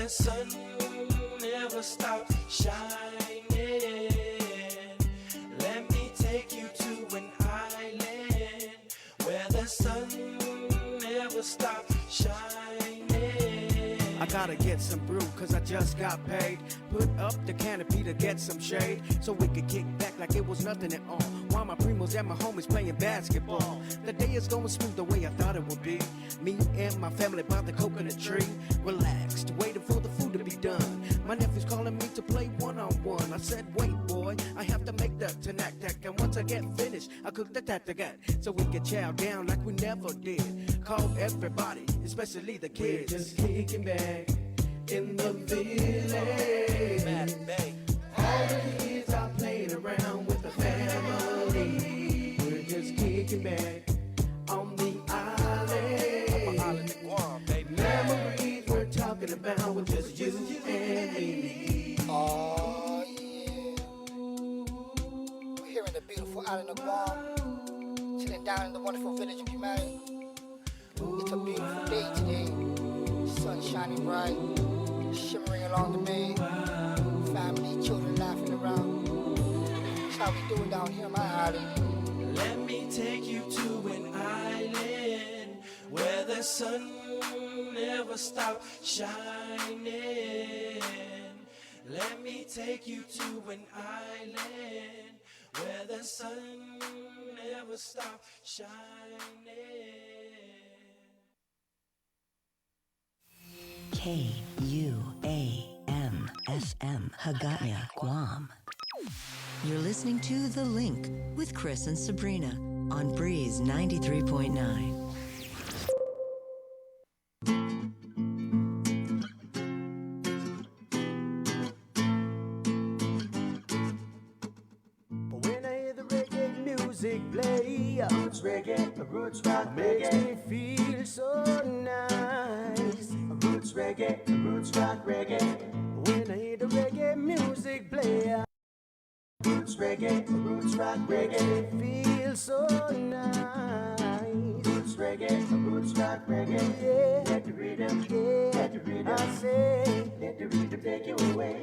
the sun never stops shining. Let me take you to an island where the sun never stops shining. I gotta get some brew, cause I just got paid. Put up the canopy to get some shade, so we could kick back like it was nothing at all. While my primos and my homies playing basketball. The day is going smooth the way I thought it would be. Me and my family by the coconut tree, relaxed, waiting for the food to be done. My nephew's calling me to play one-on-one. I said, wait boy, I have to make the tanak. And once I get finished, I cook the tatagat, so we can chow down like we never did. Call everybody, especially the kids. We're just kicking back in the village. All the kids are playing around with the family. We're just kicking back on the island. Memories we're talking about with just you and me. Oh yeah. We're here in the beautiful island of Guam, sitting down in the wonderful village of Humanity. It's a beautiful day today. Sun shining bright, shimmering along the bay. Family, children laughing around. That's how we doing down here on my island. Let me take you to an island where the sun never stops shining. Let me take you to an island where the sun never stops shining. KUAM-FM Hagaya, Guam. You're listening to The Link with Chris and Sabrina on Breeze 93.9. When I hear the reggae music play, roots reggae, roots rock makes me feel so nice. Roots reggae, roots rock reggae. When I hear the reggae music play, roots reggae, roots rock reggae, feel so nice. Roots reggae, roots rock reggae, yeah. Let the rhythm, yeah. Let the rhythm, I say. Let the rhythm take you away,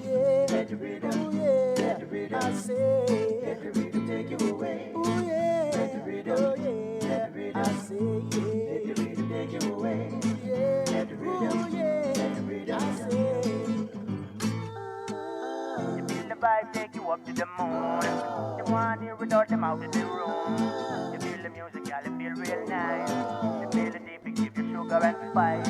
yeah. Let the rhythm, yeah. Let the rhythm, I say. Let the rhythm take you away, yeah. Let the rhythm, yeah. Let the rhythm, I say, yeah. Let the rhythm take you away, yeah. Let the rhythm, yeah. Let the rhythm, I say. You feel the vibe take you up to the moon. You want to hear without them out of the room. You feel the music, y'all, it feel real nice. You feel the deep, it give you sugar and spice.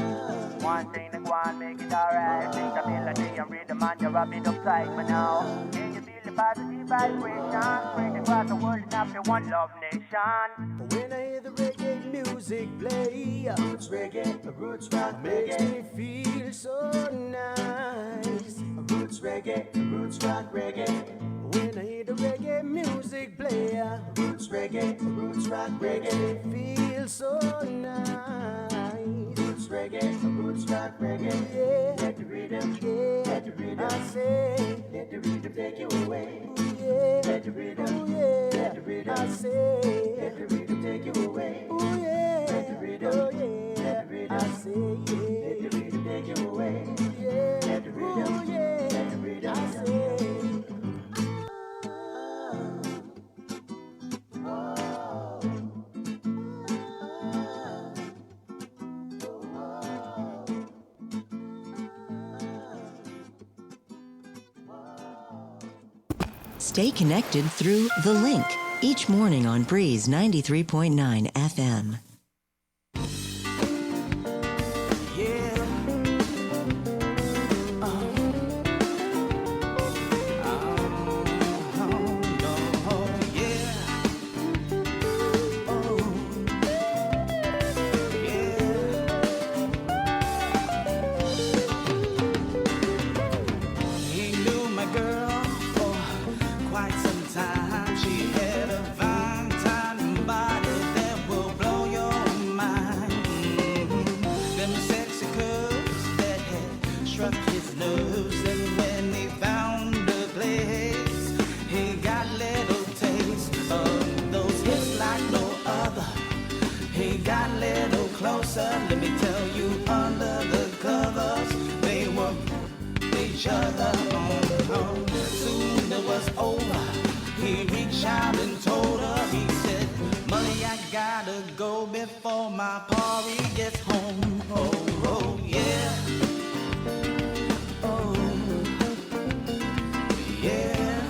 One thing that go on, make it alright. Think the melody and rhythm and you're a bit uptight. But now, can you feel the positive vibration? Spread across the world and after one love nation. When I hear the reggae music play, roots reggae, roots rock makes me feel so nice. Roots reggae, roots rock reggae. When I hear the reggae music play, roots reggae, roots rock reggae, feel so nice. Roots reggae, roots rock reggae, yeah. Let the rhythm, yeah. Let the rhythm, I say. Let the rhythm take you away, yeah. Let the rhythm, yeah. Let the rhythm, I say. Let the rhythm take you away, yeah. Let the rhythm, yeah. Let the rhythm, I say, yeah. Let the rhythm take you away, yeah. Let the rhythm, yeah. Let the rhythm, I say. Stay connected through The Link each morning on Breeze 93.9 FM. Let me tell you, under the covers, they were each other. Soon it was over. He reached out and told her. He said, "Molly, I gotta go before my party gets home." Oh, oh, yeah. Oh, yeah.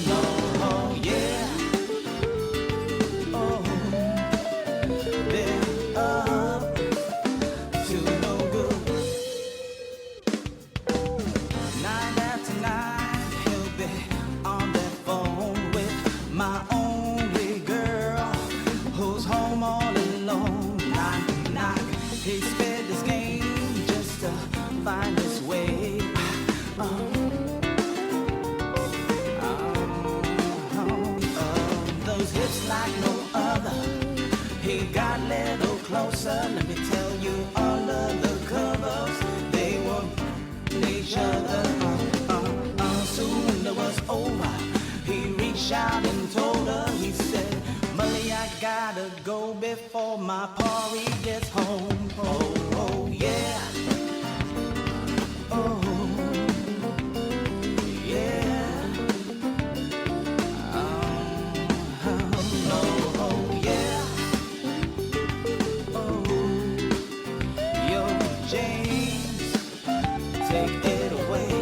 No, oh, yeah. Oh, they're up to no good. Night after night, he'll be on the phone with my only girl, who's home all alone. Knock, knock. He sped this game just to find his way. Those hips like no other. He got a little closer. Let me tell you, under the covers, they were each other. Soon it was over. He reached out and told her. He said, "Molly, I gotta go before my party gets home." Oh, oh, yeah. Oh, yeah. No, oh, yeah. Oh, yo, James, take it away.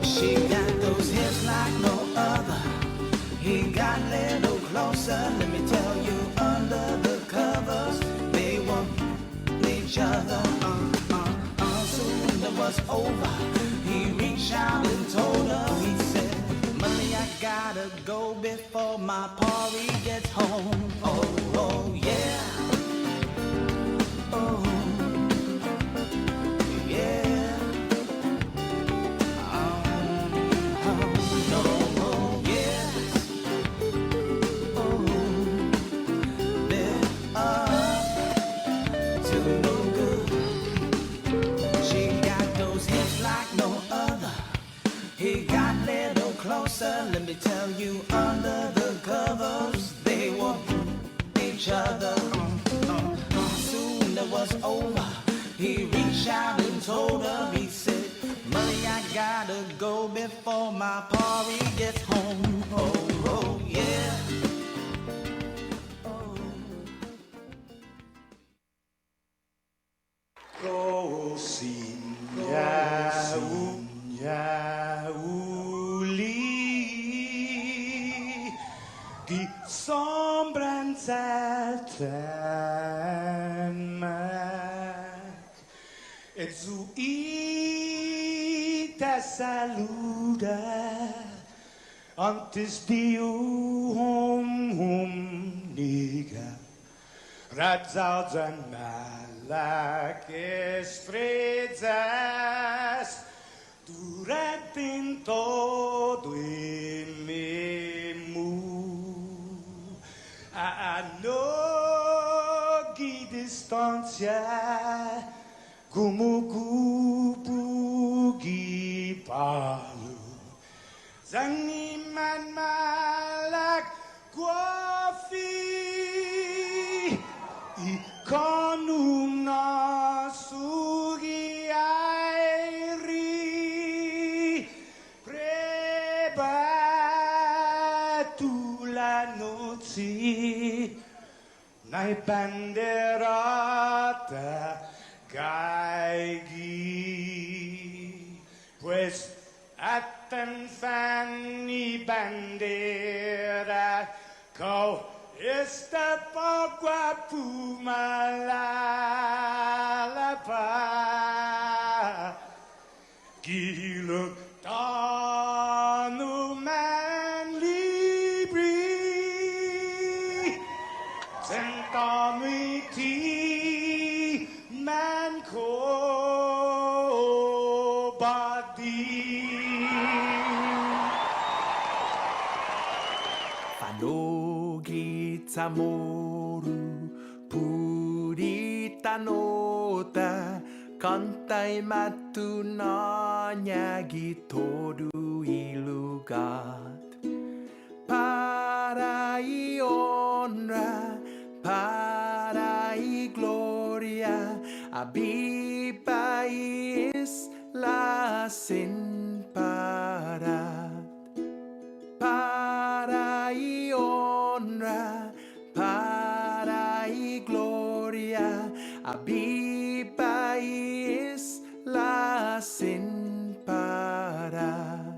She got those hips like no other. He got a little closer. Let me tell you, under the covers, they were each other. Soon it was over. He reached out and told her. He said, "Molly, I gotta go before my party gets home." Oh, oh, yeah. Oh, yeah. No, oh, yes. Oh, they're up to no good. She got those hips like no other. He got a little closer. Let me tell you, under the covers, they were each other. Soon it was over. He reached out and told her. He said, "Molly, I gotta go before my party gets home." Oh, oh, yeah. Oh. Uli, die sombranzelten meg, et zu te saluda, antes hum niga, Radzalden malak estrezas, durante in todo in memu, a nogi distancia, como kupugi palu, zangiman malak guafi, ikonum nasugi airi, prebatu la noci, nai banderata gaigi, pues atan fanni bandera, kau esta pagua pumalalapa, giluk tanu man libri, sentamiti man ko badi. Fado kita moru purita nota kantai matu nanyagi todu ilugat parai honra parai gloria abibais la sin parat parai honra parai gloria abibais la sin parat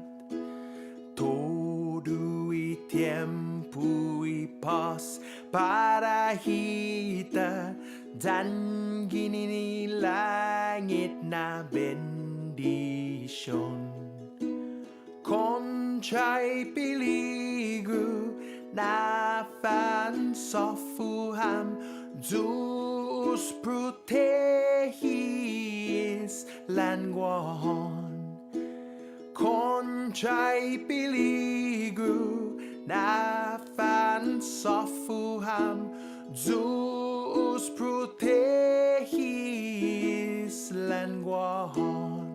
todo y tiempo y paz para kita dan gini langit na bendition Conchay peligro na fan sofuham Zeus protegis languahon Conchay peligro na fan sofuham Zeus protegis languahon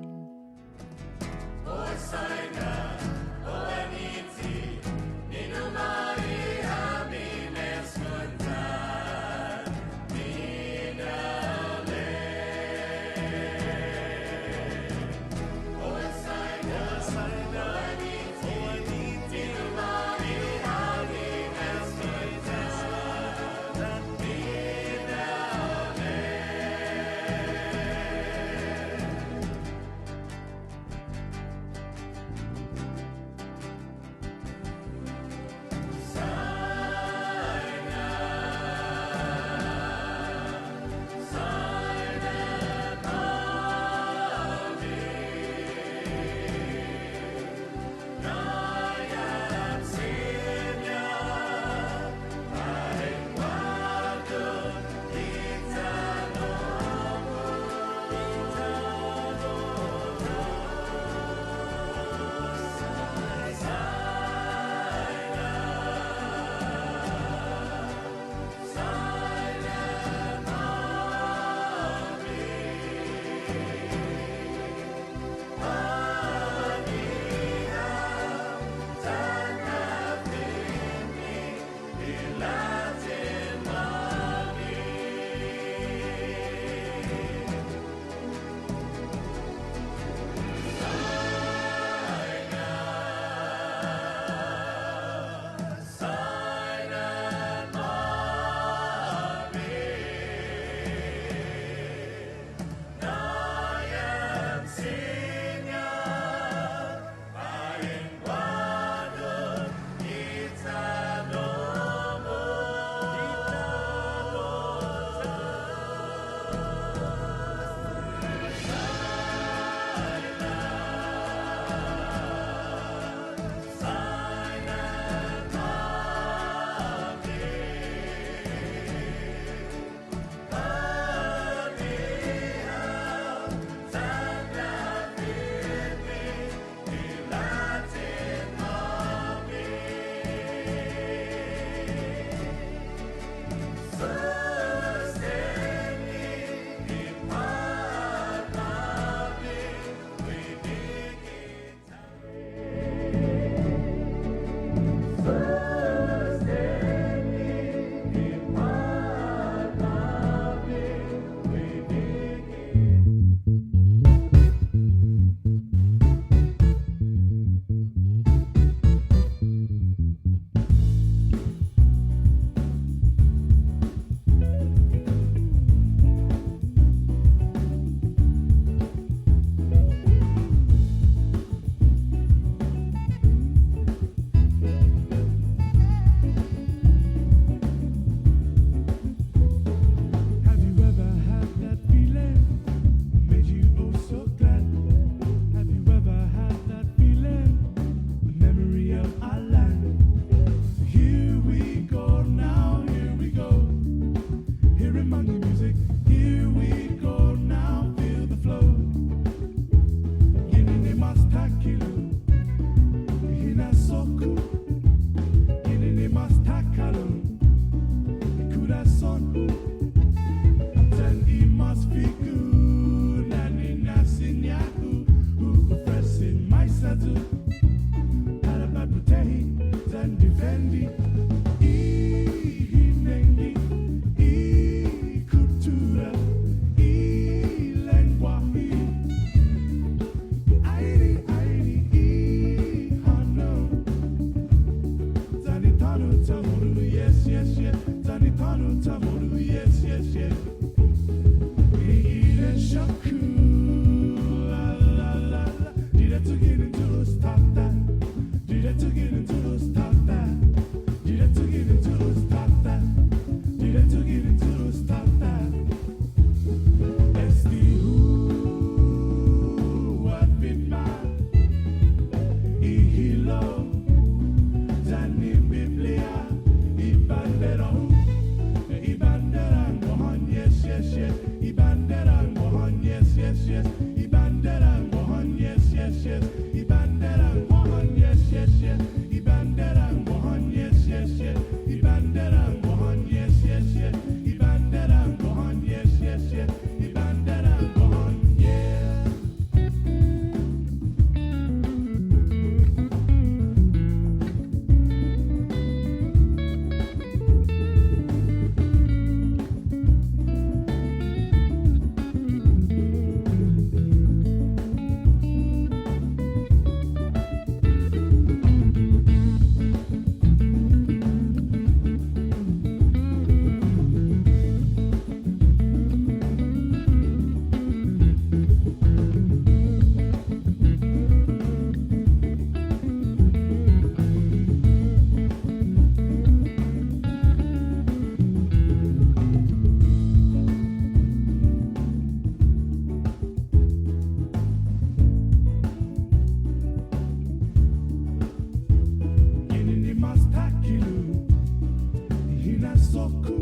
loco,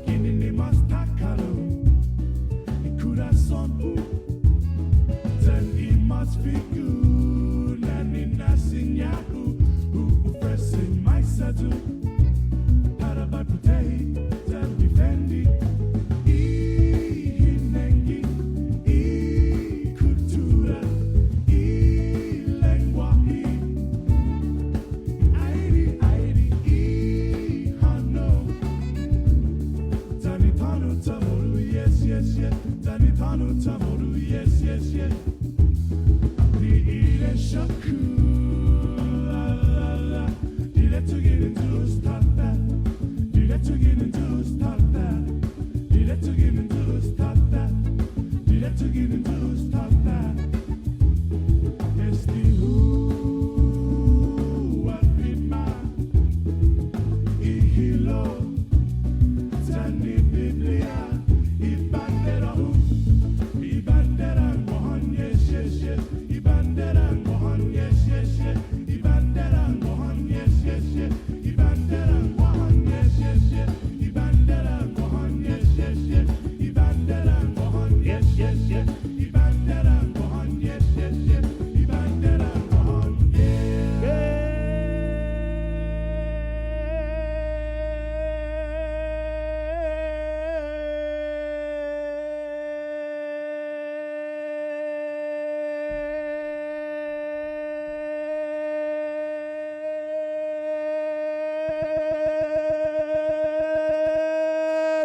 quien ni más tacalo, y corazón ten imas figu, nani nasinyaku, pressing my satu, para batutei, ten defendi, hinengi, cultura, lenguaje. Tanitano Tamoru, yes, yes, yes. The Shaku, la la la. Did it to get into stop that? Did it to get into stop that? Did it to get into stop that? Did it to get into stop that? It's the who I've been mine. Ihilo, Tani Biblia. Ibandera Mohan, yes, yes, yes. Ibandera Mohan, yes, yes, yes. Ibandera Mohan, yes, yes, yes. Ibandera Mohan, yes, yes, yes. Ibandera Mohan, yes, yes, yes. Ibandera Mohan, yes, yes, yes. Ibandera Mohan, yes, yes, yes. Ibandera Mohan, yeah.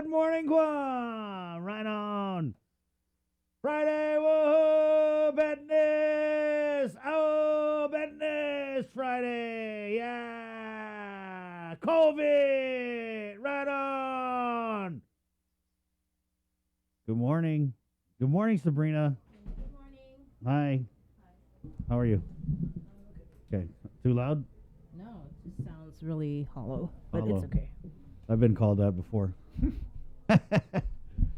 Good morning, Guam. Right on. Friday, woohoo, business. Oh, business Friday. Yeah. COVID. Right on. Good morning. Good morning, Sabrina. Good morning. Hi. How are you? Okay. Too loud? No, it just sounds really hollow, but Hollow. it's okay. I've been called that before.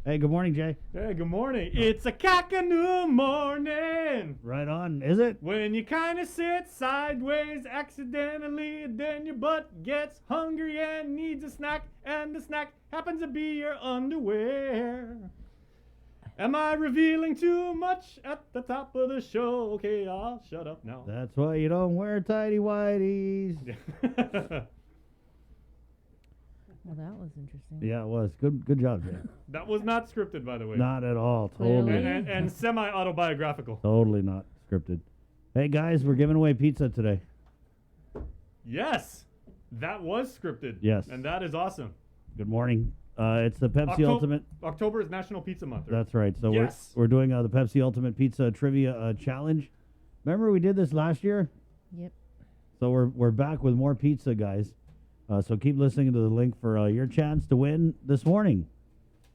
Hey, good morning, Jay. Hey, good morning. It's a cock-a-noo morning. Right on. Is it? When you kind of sit sideways accidentally, then your butt gets hungry and needs a snack, and the snack happens to be your underwear. Am I revealing too much at the top of the show? Okay, I'll shut up now. That's why you don't wear tidy whities. Well, that was interesting. Yeah, it was. Good job, Jay. That was not scripted, by the way. Not at all. Clearly. Totally. And semi-autobiographical. Totally not scripted. Hey, guys, we're giving away pizza today. Yes, that was scripted. Yes. And that is awesome. Good morning. It's the Pepsi Ultimate. October is National Pizza Month. Right? That's right. So Yes. we're doing the Pepsi Ultimate Pizza Trivia Challenge. Remember we did this last year? Yep. So we're back with more pizza, guys. So keep listening to the link for your chance to win this morning.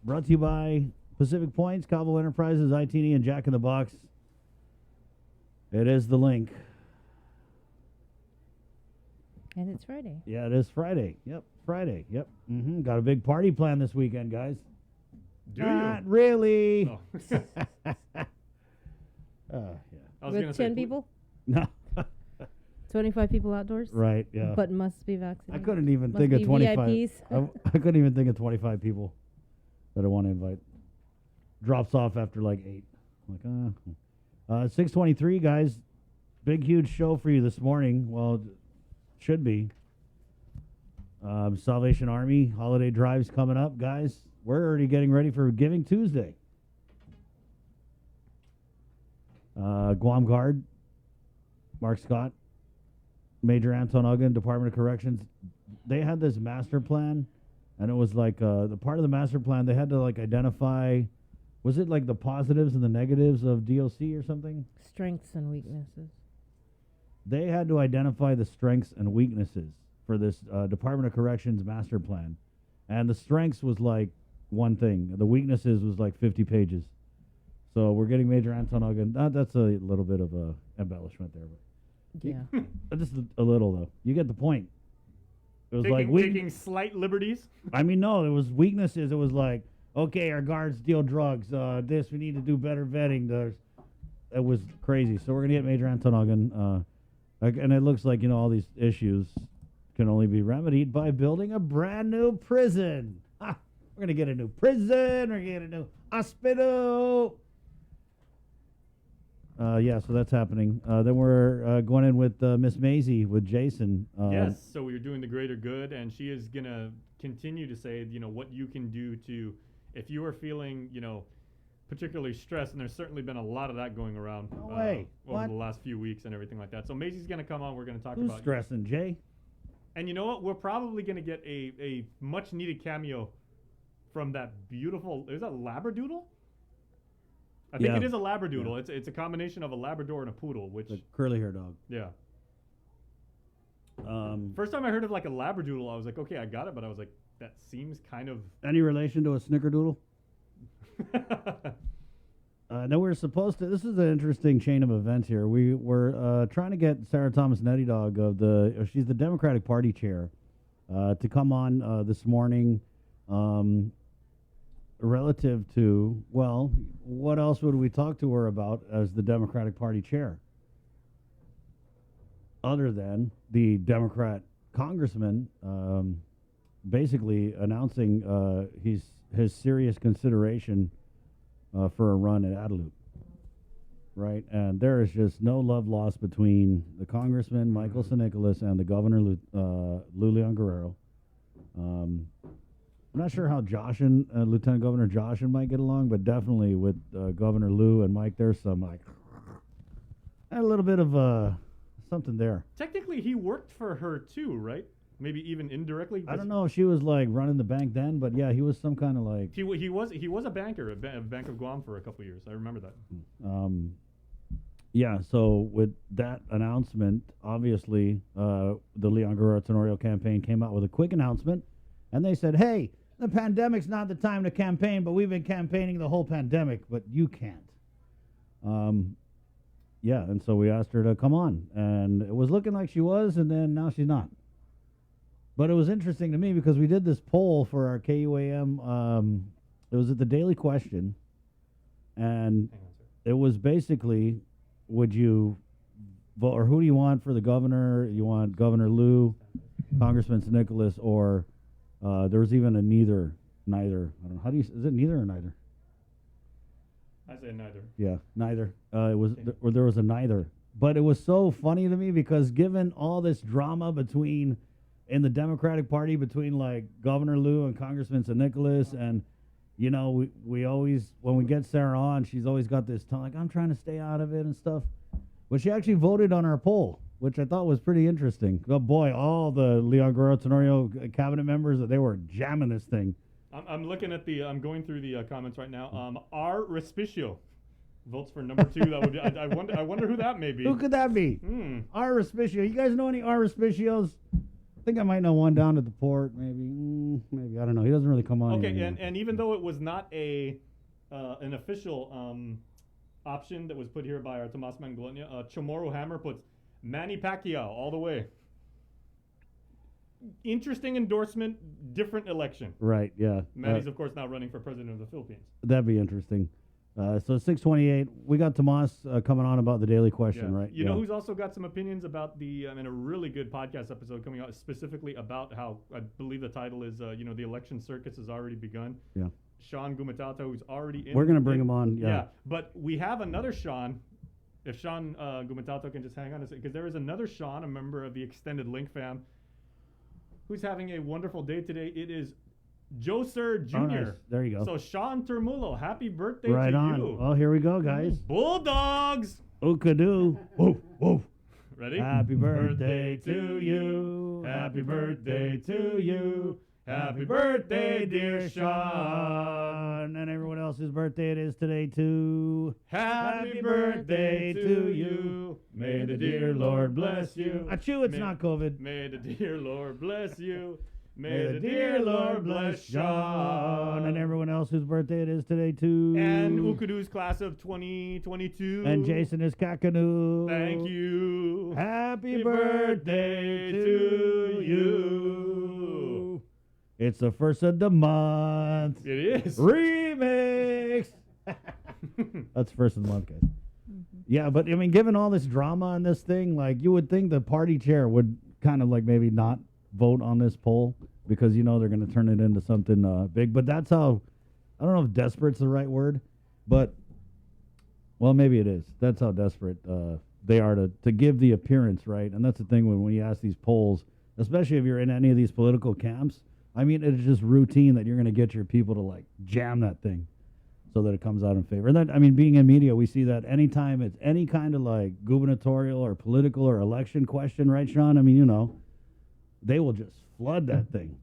Brought to you by Pacific Points, Cabo Enterprises, ITD, and Jack in the Box. It is the link. And it's Friday. Yeah, it is Friday. Yep, Friday. Yep. Got a big party plan this weekend, guys. Do Not you? really. Oh. Yeah. I was gonna With say, 10 people? No. 25 people outdoors? Right. Yeah. But must be I vaccinated. couldn't even Must think of be 25. VIPs. I couldn't even think of 25 people that I want to invite. Drops off after like 8. Like, 6:23, guys. Big, huge show for you this morning. Well, should be. Salvation Army holiday drives coming up, guys. We're already getting ready for Giving Tuesday. Guam Guard, Mark Scott, Major Anton Uggan, Department of Corrections. They had this master plan, and it was like the part of the master plan they had to like identify. Was it like the positives and the negatives of DOC or something? Strengths and weaknesses. They had to identify the strengths and weaknesses for this Department of Corrections master plan. And the strengths was like one thing. The weaknesses was like 50 pages. So we're getting Major Anton Uggan. That's a little bit of a embellishment there. Yeah. But just a little, though. You get the point. It was taking slight liberties. I mean, no, it was weaknesses. It was like, okay, our guards deal drugs. This, we need to do better vetting. It was crazy. So we're going to get Major Anton Uggan. And it looks like, all these issues can only be remedied by building a brand new prison. Ha! We're going to get a new prison. We're going to get a new hospital. Yeah, so that's happening. Then we're going in with Miss Maisie, with Jason. Yes, so we are doing the greater good, and she is going to continue to say, what you can do to, if you are feeling, particularly stressed, and there's certainly been a lot of that going around No way. over What? the last few weeks and everything like that. So Maisie's going to come on. We're going to talk Who's about stressing, Jay? And you know what? We're probably going to get a much needed cameo from that beautiful. Is that Labradoodle? I think Yeah. it is a Labradoodle. It's a combination of a Labrador and a poodle. Which The curly hair dog. yeah. First time I heard of like a Labradoodle, I was like, okay, I got it, but I was like, that seems kind of. Any relation to a snickerdoodle? No, we're supposed to. This is an interesting chain of events here. We were trying to get Sarah Thomas Nutty Dog she's the Democratic Party chair, to come on this morning, relative to, well, what else would we talk to her about as the Democratic Party chair, other than the Democrat congressman basically announcing his serious consideration for a run at Adelup, right? And there is just no love lost between the congressman, Michael St. Nicholas, and the governor, Lou Leon Guerrero. I'm not sure how Lieutenant Governor Joshin might get along, but definitely with Governor Lou and Mike, there's some, a little bit of something there. Technically, he worked for her too, right? Maybe even indirectly. I don't know if she was running the bank then, but yeah, he was some kind of He was a banker at Bank of Guam for a couple of years. I remember that. Yeah, so with that announcement, obviously, the Leon Guerrero Tenorio campaign came out with a quick announcement, and they said, hey, the pandemic's not the time to campaign, but we've been campaigning the whole pandemic, but you can't. Yeah, and so we asked her to come on, and it was looking like she was, and then now she's not. But it was interesting to me because we did this poll for our KUAM. It was at the Daily Question, and it was basically, would you vote, or who do you want for the governor? You want Governor Lou, Congressman St. Nicholas, or there was even a neither. I don't know. Is it neither or neither? I say neither. Yeah, neither. It was, or there was a neither. But it was so funny to me because given all this drama in the Democratic Party between Governor Lou and Congressman St. Nicholas, and we always, when we get Sarah on, she's always got this tone I'm trying to stay out of it and stuff. But she actually voted on our poll, which I thought was pretty interesting. Oh boy, all the Leon Guerrero Tenorio cabinet members, they were jamming this thing. I'm looking at I'm going through the comments right now. R. Respicio votes for number 2. That would be, I wonder who that may be. Who could that be? R. Respicio. You guys know any R. Respicios? I think I might know one down at the port, maybe. Maybe, I don't know. He doesn't really come on. Okay, anymore. and even though it was not an official option that was put here by our Tomas Mangolonia, Chamorro Hammer puts Manny Pacquiao all the way. Interesting endorsement, different election. Right, yeah. Manny's, of course, now running for president of the Philippines. That'd be interesting. So 628, we got Tomas coming on about the Daily Question, right? You know who's also got some opinions about a really good podcast episode coming out specifically about how, I believe the title is, the election circus has already begun. Yeah. Sean Gumatato, who's already in. We're going to bring him on, yeah. But we have another Sean. If Sean Gumatato can just hang on a second, because there is another Sean, a member of the Extended Link fam, who's having a wonderful day today. It is Joe Sir Jr. Oh, nice. There you go. So Sean Termulo, happy birthday right to on. you. Oh, here we go, guys. Bulldogs. Ookadoo. Woof, woof. Ready? Happy birthday to you. Happy birthday to you. Happy birthday, dear Sean. And everyone else's birthday it is today, too. Happy birthday to you. May the dear Lord bless you. Achoo, it's not COVID. May the dear Lord bless you. May the dear Lord bless Sean. And everyone else whose birthday it is today, too. And Ukadoo's class of 2022. And Jason is Kakanu. Thank you. Happy birthday to you. It's the first of the month. It is. Remix. That's first of the month, guys. Yeah, but I mean, given all this drama on this thing, you would think the party chair would kind of maybe not vote on this poll because they're going to turn it into something big. But that's how, I don't know if desperate's the right word, but, well, maybe it is. That's how desperate they are to give the appearance, right? And that's the thing when you ask these polls, especially if you're in any of these political camps, I mean, it's just routine that you're going to get your people to, like, jam that thing so that it comes out in favor. And then, I mean, being in media, we see that anytime it's any kind of, like, gubernatorial or political or election question, right, Sean? I mean, they will just flood that thing.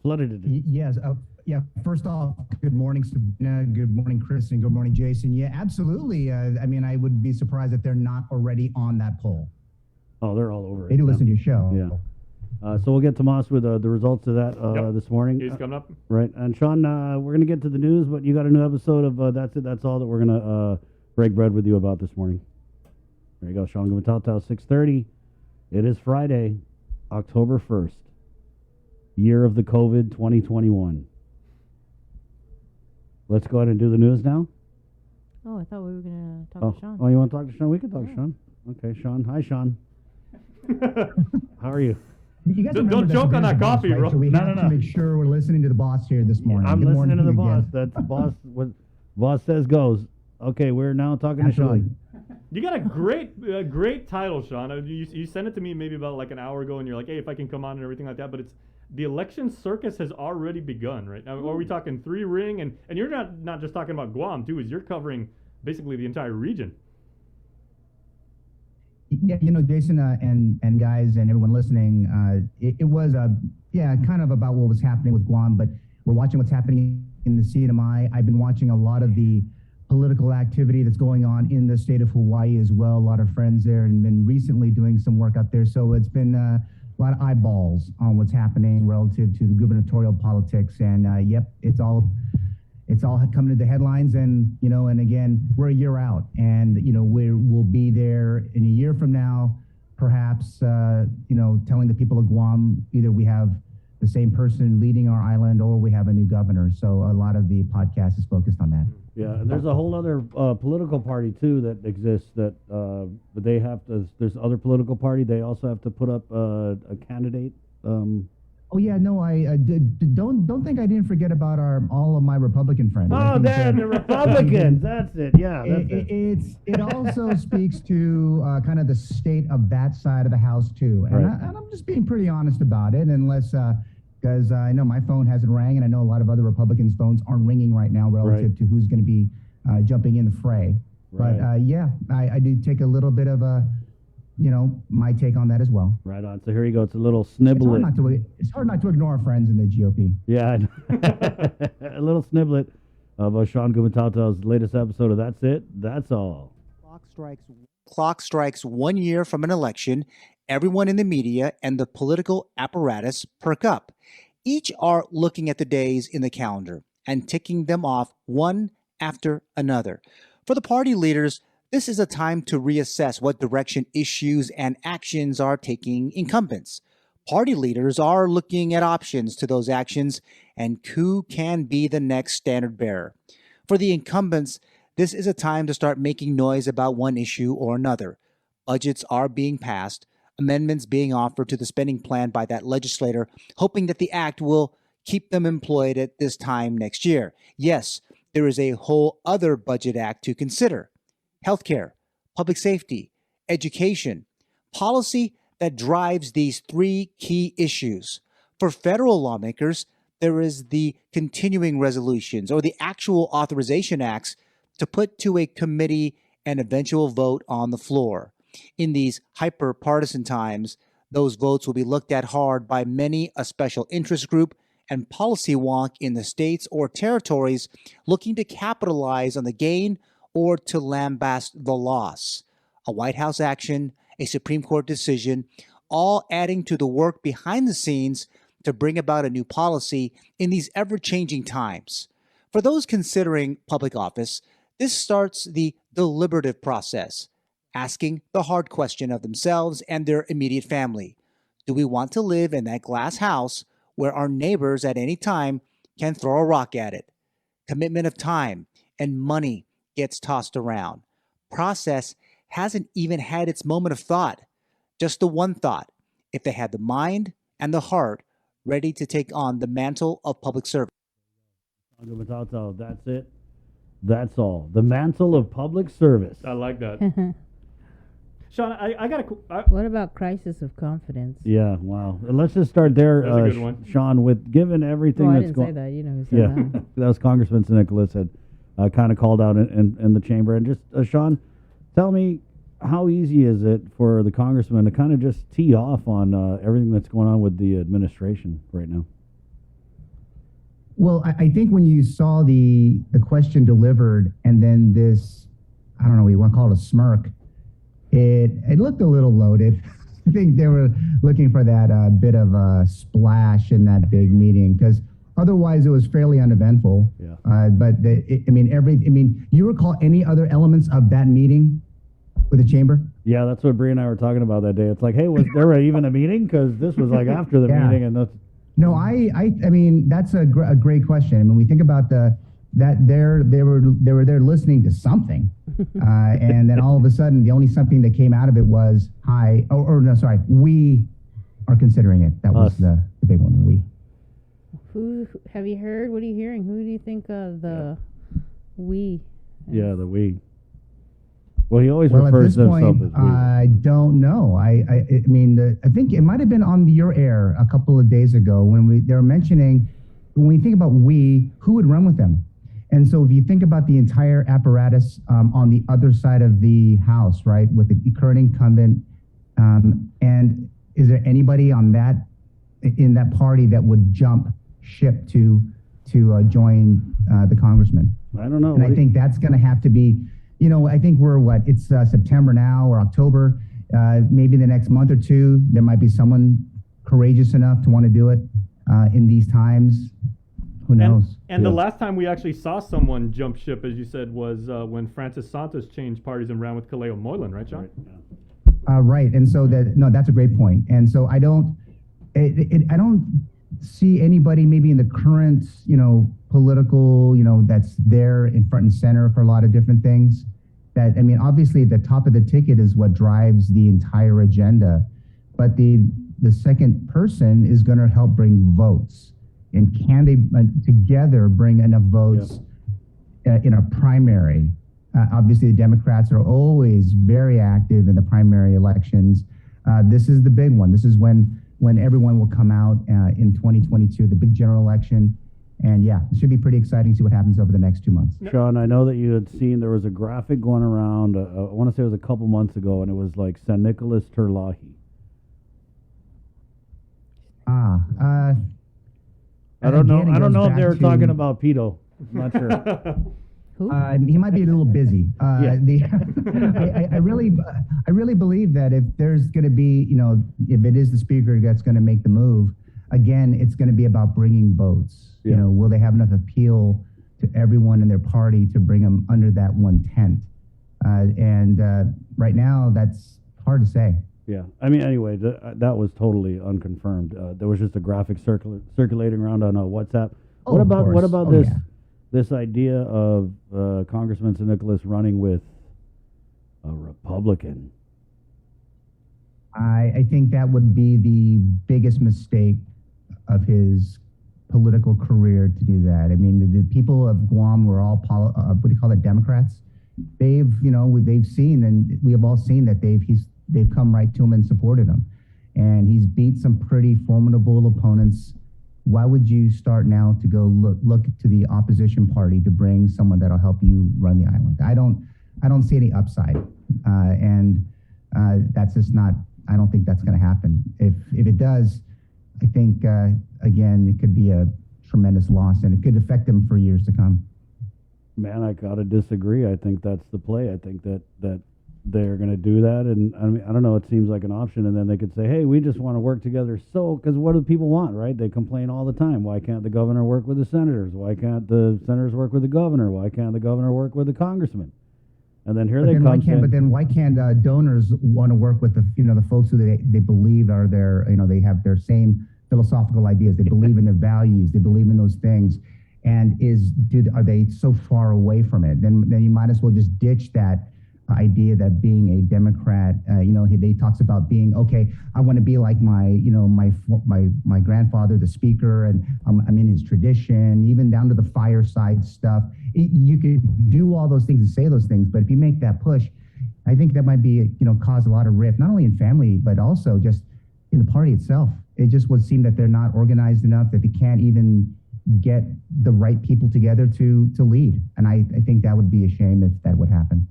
Flooded it. Yes. Yeah. First off, good morning, Sabrina. Good morning, Chris, and good morning, Jason. Yeah, absolutely. I mean, I would be surprised if they're not already on that poll. Oh, they're all over it. They do listen to your show. Yeah. So we'll get Tomas with the results of that this morning. He's coming up. Right. And Sean, we're going to get to the news, but you got a new episode of That's It, That's All that we're going to break bread with you about this morning. There you go, Sean Gumatauta, 6:30. It is Friday, October 1st, year of the COVID 2021. Let's go ahead and do the news now. Oh, I thought we were going to talk to Sean. Oh, you want to talk to Sean? We can talk to Sean. Okay, Sean. Hi, Sean. How are you? You guys Don't remember joke on that Sabrina's the boss, coffee, right? bro. So we No, have no, to no. make sure we're listening to the boss here this morning. I'm Good listening to the morning boss. you again. That's boss. What boss says goes. Okay, we're now talking Absolutely. to Sean. You got a great title, Sean. You sent it to me maybe about like an hour ago, and you're like, hey, if I can come on and everything like that. But it's the election circus has already begun, right? Now, are we talking three ring? And you're not just talking about Guam, too, is you're covering basically the entire region. Yeah, Jason and guys and everyone listening, it was kind of about what was happening with Guam, but we're watching what's happening in the CNMI. I've been watching a lot of the political activity that's going on in the state of Hawaii as well. A lot of friends there and been recently doing some work out there. So it's been a lot of eyeballs on what's happening relative to the gubernatorial politics. And yep, it's all coming to the headlines, and and again, we're a year out, and we'll be there in a year from now, perhaps telling the people of Guam either we have the same person leading our island or we have a new governor. So a lot of the podcast is focused on that. Yeah, and there's a whole other political party too that exists that but they have to. There's other political party. They also have to put up a candidate. Oh yeah, no, I don't think I didn't forget about all of my Republican friends. Oh, they're the Republicans. That's it. Yeah, that's it. It also speaks to kind of the state of that side of the house too, and, Right. I'm just being pretty honest about it, unless because I know my phone hasn't rang, and I know a lot of other Republicans' phones aren't ringing right now relative Right. to who's going to be jumping in the fray. Right. But yeah, I do take a little bit of a my take on that as well. Right on. So here you go. It's a little It's hard, sniblet. it's hard not to ignore our friends in the GOP. Yeah, I know. A little sniblet of Sean Gumatauta's latest episode of That's It, That's All. Clock strikes 1 year from an election. Everyone in the media and the political apparatus perk up. Each are looking at the days in the calendar and ticking them off one after another. For the party leaders, this is a time to reassess what direction issues and actions are taking incumbents. Party leaders are looking at options to those actions and who can be the next standard bearer. For the incumbents, this is a time to start making noise about one issue or another. Budgets are being passed, amendments being offered to the spending plan by that legislator, hoping that the act will keep them employed at this time next year. Yes, there is a whole other budget act to consider. Healthcare, public safety, education, policy that drives these three key issues. For federal lawmakers, there is the continuing resolutions or the actual authorization acts to put to a committee and eventual vote on the floor. In these hyper-partisan times, those votes will be looked at hard by many a special interest group and policy wonk in the states or territories looking to capitalize on the gain or to lambast the loss. A White House action, a Supreme Court decision, all adding to the work behind the scenes to bring about a new policy in these ever-changing times. For those considering public office, this starts the deliberative process, asking the hard question of themselves and their immediate family. Do we want to live in that glass house where our neighbors at any time can throw a rock at it? Commitment of time and money gets tossed around. Process hasn't even had its moment of thought. Just the one thought. If they had the mind and the heart ready to take on the mantle of public service. That's it. That's all. The mantle of public service. I like that. Sean, I got a. What about crisis of confidence? Yeah, wow. Let's just start there, That's a good one. Sean, with given everything Oh, I that's didn't going say that. You know who said Yeah, that. that was Congressman Nicholas had kind of called out in the chamber. And just, Sean, tell me, how easy is it for the congressman to kind of just tee off on everything that's going on with the administration right now? Well, I think when you saw the question delivered and then this, I don't know, you want to call it a smirk, it looked a little loaded. I think they were looking for that bit of a splash in that big meeting because otherwise it was fairly uneventful. Yeah. But you recall any other elements of that meeting with the chamber? Yeah, that's what Bree and I were talking about that day. It's like, hey, was there even a meeting? Because this was like after the Yeah. meeting, and that's No, I mean that's a great question. I mean, we think about they were there listening to something, and then all of a sudden, the only something that came out of it was we are considering it. That was the big one. We. Who have you heard? What are you hearing? Who do you think the we? yeah, the we. Well, he always Well, at refers this to himself point, as we. I don't know. I mean, I think it might have been on your air a couple of days ago when they were mentioning, when we think about we, who would run with them? And so if you think about the entire apparatus on the other side of the house, right, with the current incumbent, and is there anybody in that party that would jump ship to join the congressman? I don't know. And I think that's going to have to be, I think it's September now or October. Maybe the next month or two, there might be someone courageous enough to want to do it in these times. Who knows? And the last time we actually saw someone jump ship, as you said, was when Francis Santos changed parties and ran with Kaleo Moylan, right, John? Right. And so that's a great point. And so I don't see anybody maybe in the current, political, that's there in front and center for a lot of different things. Obviously the top of the ticket is what drives the entire agenda, but the second person is going to help bring votes. And can they together bring enough votes in a primary? Obviously, the Democrats are always very active in the primary elections. This is the big one. This is when everyone will come out in 2022, the big general election. And yeah, it should be pretty exciting to see what happens over the next 2 months. Sean, I know that you had seen there was a graphic going around, I want to say it was a couple months ago, and it was like San Nicolas Terlahi. I don't know if they were talking about pedo. I'm not sure. He might be a little busy. I really believe that if there's going to be, if it is the speaker that's going to make the move, again, it's going to be about bringing votes. Yeah. Will they have enough appeal to everyone in their party to bring them under that one tent? Right now, that's hard to say. Yeah, anyway, that was totally unconfirmed. There was just a graphic circulating around on WhatsApp. Oh, What of about course. this idea of Congressman San Nicolas running with a Republican? I think that would be the biggest mistake of his political career to do that. The people of Guam were all Democrats. They've seen, and we have all seen that they've come right to him and supported him, and he's beat some pretty formidable opponents. Why would you start now to go look to the opposition party to bring someone that'll help you run the island? I don't see any upside, and that's just not. I don't think that's going to happen. If it does, I think again it could be a tremendous loss, and it could affect them for years to come. Man, I gotta disagree. I think that's the play. I think that they're going to do that, and I don't know. It seems like an option, and then they could say, "Hey, we just want to work together." So, because what do people want, right? They complain all the time. Why can't the governor work with the senators? Why can't the senators work with the governor? Why can't the governor work with the congressman? And then here they come. But then why can't donors want to work with the folks who they believe are their they have their same philosophical ideas. They believe in their values. They believe in those things. And are they so far away from it? Then you might as well just ditch that idea that being a Democrat, he talks about being, okay, I want to be like my grandfather, the speaker, and I'm in his tradition, even down to the fireside stuff. You could do all those things and say those things, but if you make that push, I think that might be, cause a lot of rift, not only in family, but also just in the party itself. It just would seem that they're not organized enough, that they can't even get the right people together to lead. And I think that would be a shame if that would happen.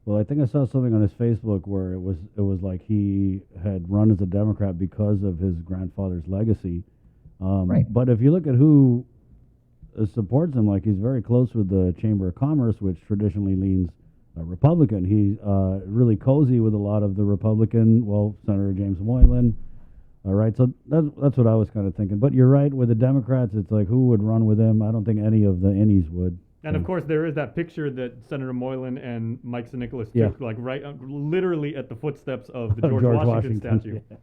Well, I think I saw something on his Facebook where it was like he had run as a Democrat because of his grandfather's legacy. Right. But if you look at who supports him, like he's very close with the Chamber of Commerce, which traditionally leans Republican. He's really cozy with a lot of the Republican, Senator James Moylan. All right, so that's what I was kind of thinking. But you're right, with the Democrats, it's like who would run with him? I don't think any of the innies would. And of course, there is that picture that Senator Moylan and Mike St. Nicholas took, like right, literally at the footsteps of the George Washington statue. Yeah.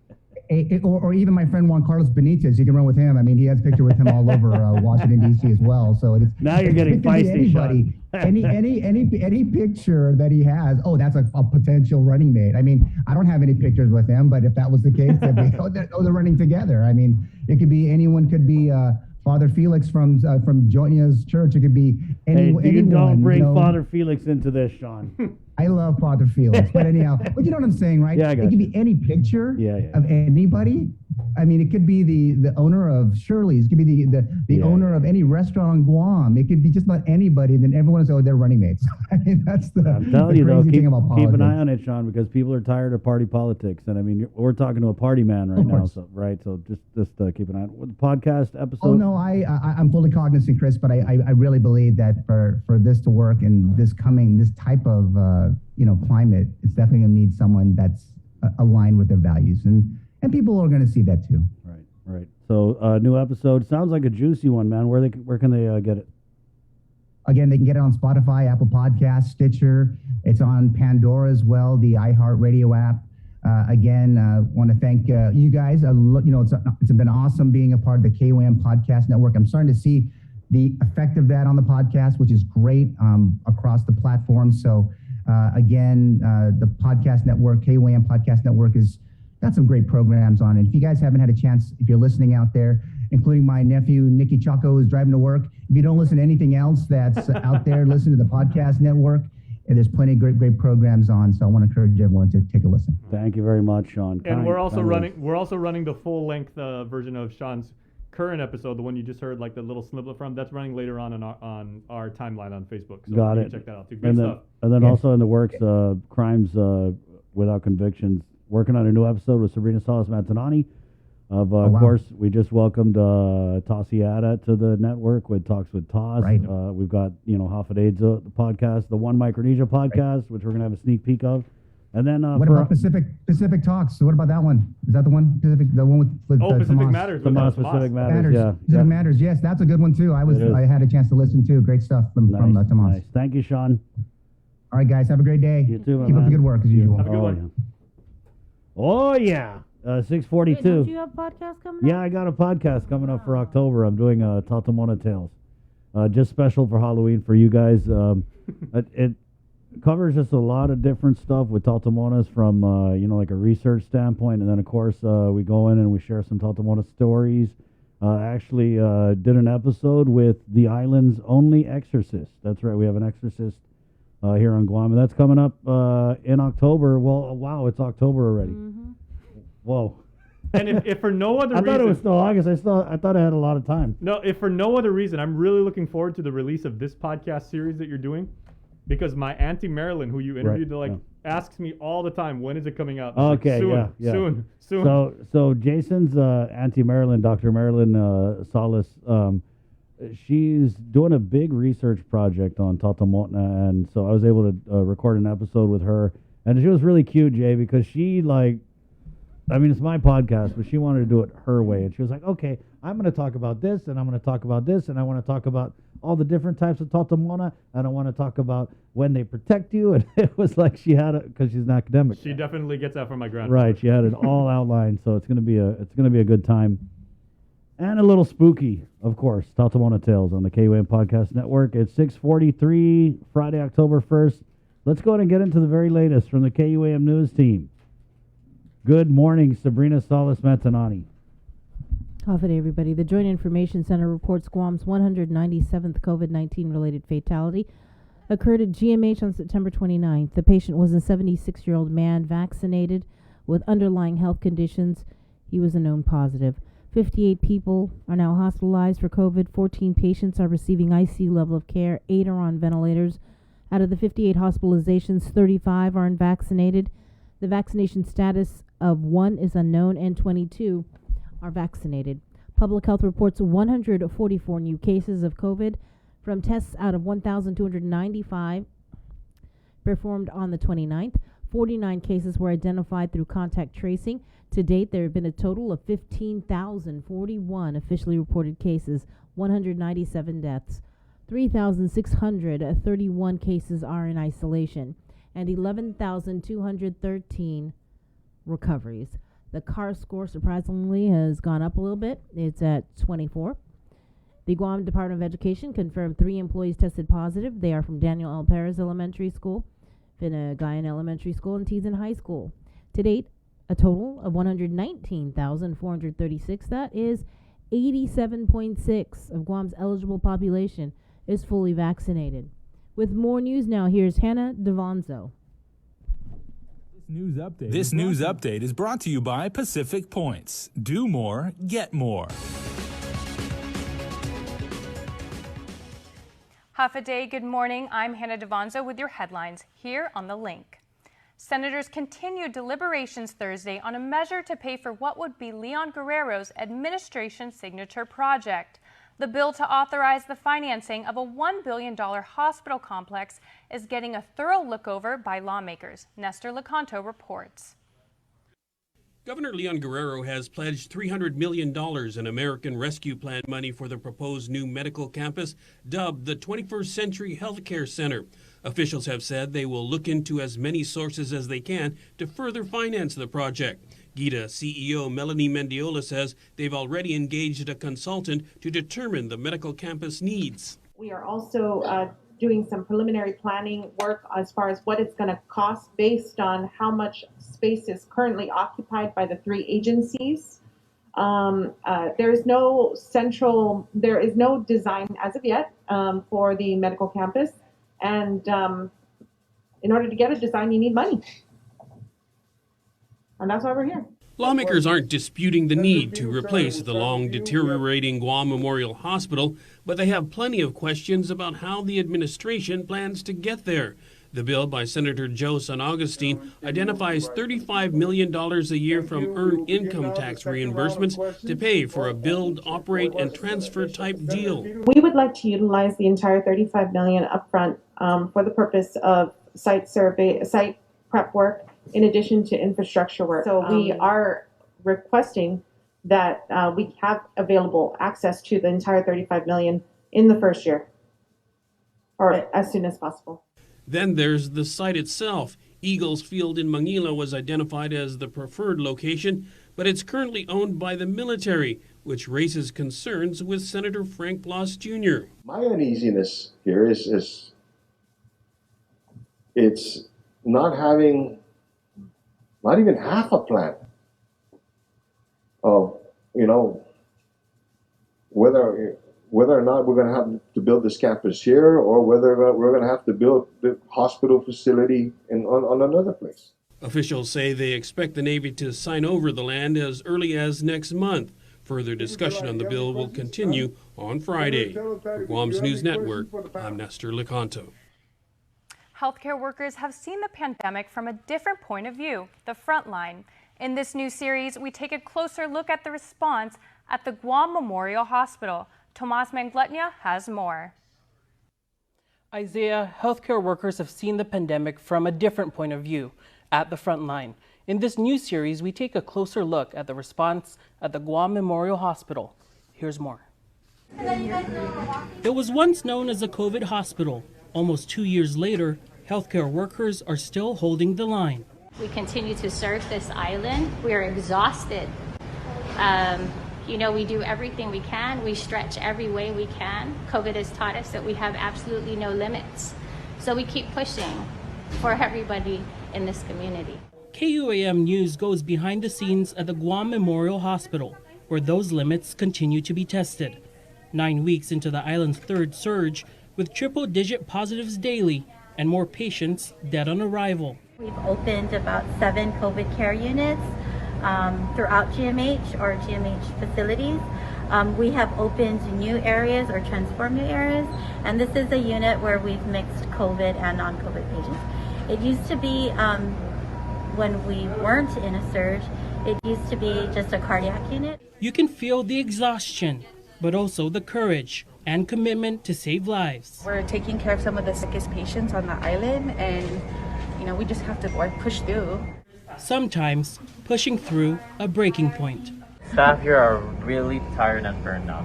Or even my friend Juan Carlos Benitez, you can run with him. I mean, he has a picture with him all over Washington D.C. as well. So it's now you're getting feisty, Sean. any picture that he has, that's a potential running mate. I mean, I don't have any pictures with him, but if that was the case, they're running together. I mean, it could be anyone. Could be Father Felix from Joinia's church. It could be anyone. You don't bring Father Felix into this, Sean. I love Father Felix, but anyhow, but you know what I'm saying, right? Yeah, I got it could be any picture of anybody. I mean, it could be the owner of Shirley's. It could be the owner of any restaurant in Guam. It could be just about anybody. Then everyone says, they're running mates. I mean, that's I'm telling you, though, crazy thing about politics. keep an eye on it, Sean, because people are tired of party politics. And I mean, we're talking to a party man right now, so just keep an eye on it. With the podcast episode. Oh no, I'm fully cognizant, Chris, but I really believe that for this to work and this type of climate, it's definitely going to need someone that's aligned with their values, and people are going to see that too. Right. So new episode sounds like a juicy one, man. Where can they get it? Again, they can get it on Spotify, Apple Podcasts, Stitcher. It's on Pandora as well, the iHeartRadio app. Again, want to thank you guys. It's been awesome being a part of the KWAM Podcast Network. I'm starting to see the effect of that on the podcast, which is great across the platform. So again, the podcast network, KWAM Podcast Network, has got some great programs on it. If you guys haven't had a chance, if you're listening out there, including my nephew, Nicky Chaco, who's driving to work, if you don't listen to anything else that's out there, listen to the podcast network. And there's plenty of great programs on, so I want to encourage everyone to take a listen. Thank you very much, Sean. And we're also running the full length version of Sean's current episode, the one you just heard, like the little snippet from. That's running later on our timeline on Facebook. So Got you it. can check that out too. Good stuff. And then also in the works, Crimes Without Convictions. Working on a new episode with Sabrina Salas Mantanani. Of course, we just welcomed Tossiata to the network with Talks with Toss. Right. We've got half a day's the podcast, the One Micronesia podcast, which we're gonna have a sneak peek of, and then what about Pacific Talks? So what about that one? Is that the one? The one with Pacific Tomas? Matters. Tomas Pacific Matters. Yeah. Pacific Matters. Yes, that's a good one too. I had a chance to listen to. Great stuff from Tomas. Nice. Thank you, Sean. All right, guys. Have a great day. You too, Keep up the good work as usual. Have a good one. Oh yeah. 6:42. Wait, don't you have podcasts coming up? Yeah, I got a podcast coming up for October. I'm doing Tatamona Tales, just special for Halloween for you guys. It covers just a lot of different stuff with Tatamonas from like a research standpoint, and then of course we go in and we share some Tatamona stories. Actually, did an episode with the island's only exorcist. That's right, we have an exorcist here on Guam, and that's coming up in October. Well, wow, it's October already. Mm-hmm. Whoa. And if for no other I reason... thought it was still August. I thought I had a lot of time. No, if for no other reason, I'm really looking forward to the release of this podcast series that you're doing, because my Auntie Marilyn, who you interviewed, asks me all the time, when is it coming out? Okay, soon. So Jason's Auntie Marilyn, Dr. Marilyn Salas, she's doing a big research project on Tatamona, and so I was able to record an episode with her, and she was really cute, Jay, because she it's my podcast, but she wanted to do it her way. And she was like, okay, I'm going to talk about this, and I'm going to talk about this, and I want to talk about all the different types of Tatamona, and I want to talk about when they protect you. And it was like she had it, because she's an academic. She definitely gets that from my grandfather. Right, she had it all outlined, so it's going to be a good time. And a little spooky, of course, Tatamona Tales on the KWAM Podcast Network. It's 6:43, Friday, October 1st. Let's go ahead and get into the very latest from the KUAM News team. Good morning, Sabrina Salas-Matanani. Off it, everybody. The Joint Information Center reports Guam's 197th COVID-19 related fatality occurred at GMH on September 29th. The patient was a 76-year-old man vaccinated with underlying health conditions. He was a known positive. 58 people are now hospitalized for COVID. 14 patients are receiving ICU level of care. 8 are on ventilators. Out of the 58 hospitalizations, 35 are unvaccinated. The vaccination status of 1 is unknown and 22 are vaccinated. Public Health reports 144 new cases of COVID from tests out of 1,295 performed on the 29th. 49 cases were identified through contact tracing. To date, there have been a total of 15,041 officially reported cases, 197 deaths. 3,631 cases are in isolation, and 11,213 recoveries. The CAR score, surprisingly, has gone up a little bit. It's at 24. The Guam Department of Education confirmed 3 employees tested positive. They are from Daniel L. Perez Elementary School, Finagayan Elementary School, and Teason High School. To date, a total of 119,436. That is 87.6% of Guam's eligible population is fully vaccinated. With more news now, here's Hannah Devonzo. This news update is brought to you by Pacific Points. Do more, get more. Half a day, good morning. I'm Hannah Devonzo with your headlines here on The Link. Senators continued deliberations Thursday on a measure to pay for what would be Leon Guerrero's administration signature project. The bill to authorize the financing of a $1 billion hospital complex is getting a thorough look over by lawmakers. Nestor Lecanto reports. Governor Leon Guerrero has pledged $300 million in American Rescue Plan money for the proposed new medical campus, dubbed the 21st Century Healthcare Center. Officials have said they will look into as many sources as they can to further finance the project. GITA CEO Melanie Mendiola says they've already engaged a consultant to determine the medical campus needs. We are also doing some preliminary planning work as far as what it's going to cost based on how much space is currently occupied by the 3 agencies. There is no design as of yet for the medical campus. And in order to get a design, you need money. And that's why we're here. Lawmakers aren't disputing the need to replace the long deteriorating Guam Memorial Hospital, but they have plenty of questions about how the administration plans to get there. The bill by Senator Joe San Agustin identifies $35 million a year from earned income tax reimbursements to pay for a build, operate, and transfer type deal. We would like to utilize the entire $35 million upfront for the purpose of site survey, site prep work, in addition to infrastructure work. So we are requesting that we have available access to the entire $35 million in the first year, or as soon as possible. Then there's the site itself. Eagles Field in Manila was identified as the preferred location, but it's currently owned by the military, which raises concerns with Senator Frank Blas Jr. My uneasiness here is it's not having not even half a plan of, whether or not we're going to have to build this campus here, or whether we're going to have to build the hospital facility on another place. Officials say they expect the Navy to sign over the land as early as next month. Further discussion on the bill will continue on Friday. For Guam's News Network, I'm Nestor Lecanto. Healthcare workers have seen the pandemic from a different point of view, the front line. In this new series, we take a closer look at the response at the Guam Memorial Hospital. Tomas Mangletnia has more. Isaiah, healthcare workers have seen the pandemic from a different point of view, at the front line. In this new series, we take a closer look at the response at the Guam Memorial Hospital. Here's more. It was once known as a COVID hospital. Almost 2 years later, healthcare workers are still holding the line. We continue to serve this island. We are exhausted. We do everything we can. We stretch every way we can. COVID has taught us that we have absolutely no limits. So we keep pushing. for everybody in this community. KUAM News goes behind the scenes at the Guam Memorial Hospital, where those limits continue to be tested. 9 weeks into the island's third surge, with triple-digit positives daily and more patients dead on arrival. We've opened about 7 COVID care units throughout GMH or GMH facilities. We have opened new areas or transformed new areas, and this is a unit where we've mixed COVID and non-COVID patients. It used to be, when we weren't in a surge, it used to be just a cardiac unit. You can feel the exhaustion, but also the courage and commitment to save lives. We're taking care of some of the sickest patients on the island, and we just have to push through. Sometimes pushing through a breaking point. Staff here are really tired and burned out.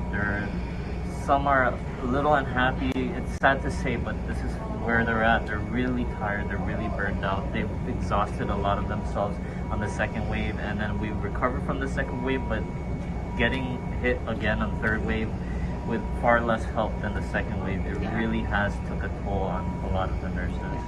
Some are a little unhappy. It's sad to say, but this is where they're at. They're really tired. They're really burned out. They've exhausted a lot of themselves on the second wave, and then we recovered from the second wave, but getting hit again on third wave with far less help than the second wave, it really has took a toll on a lot of the nurses.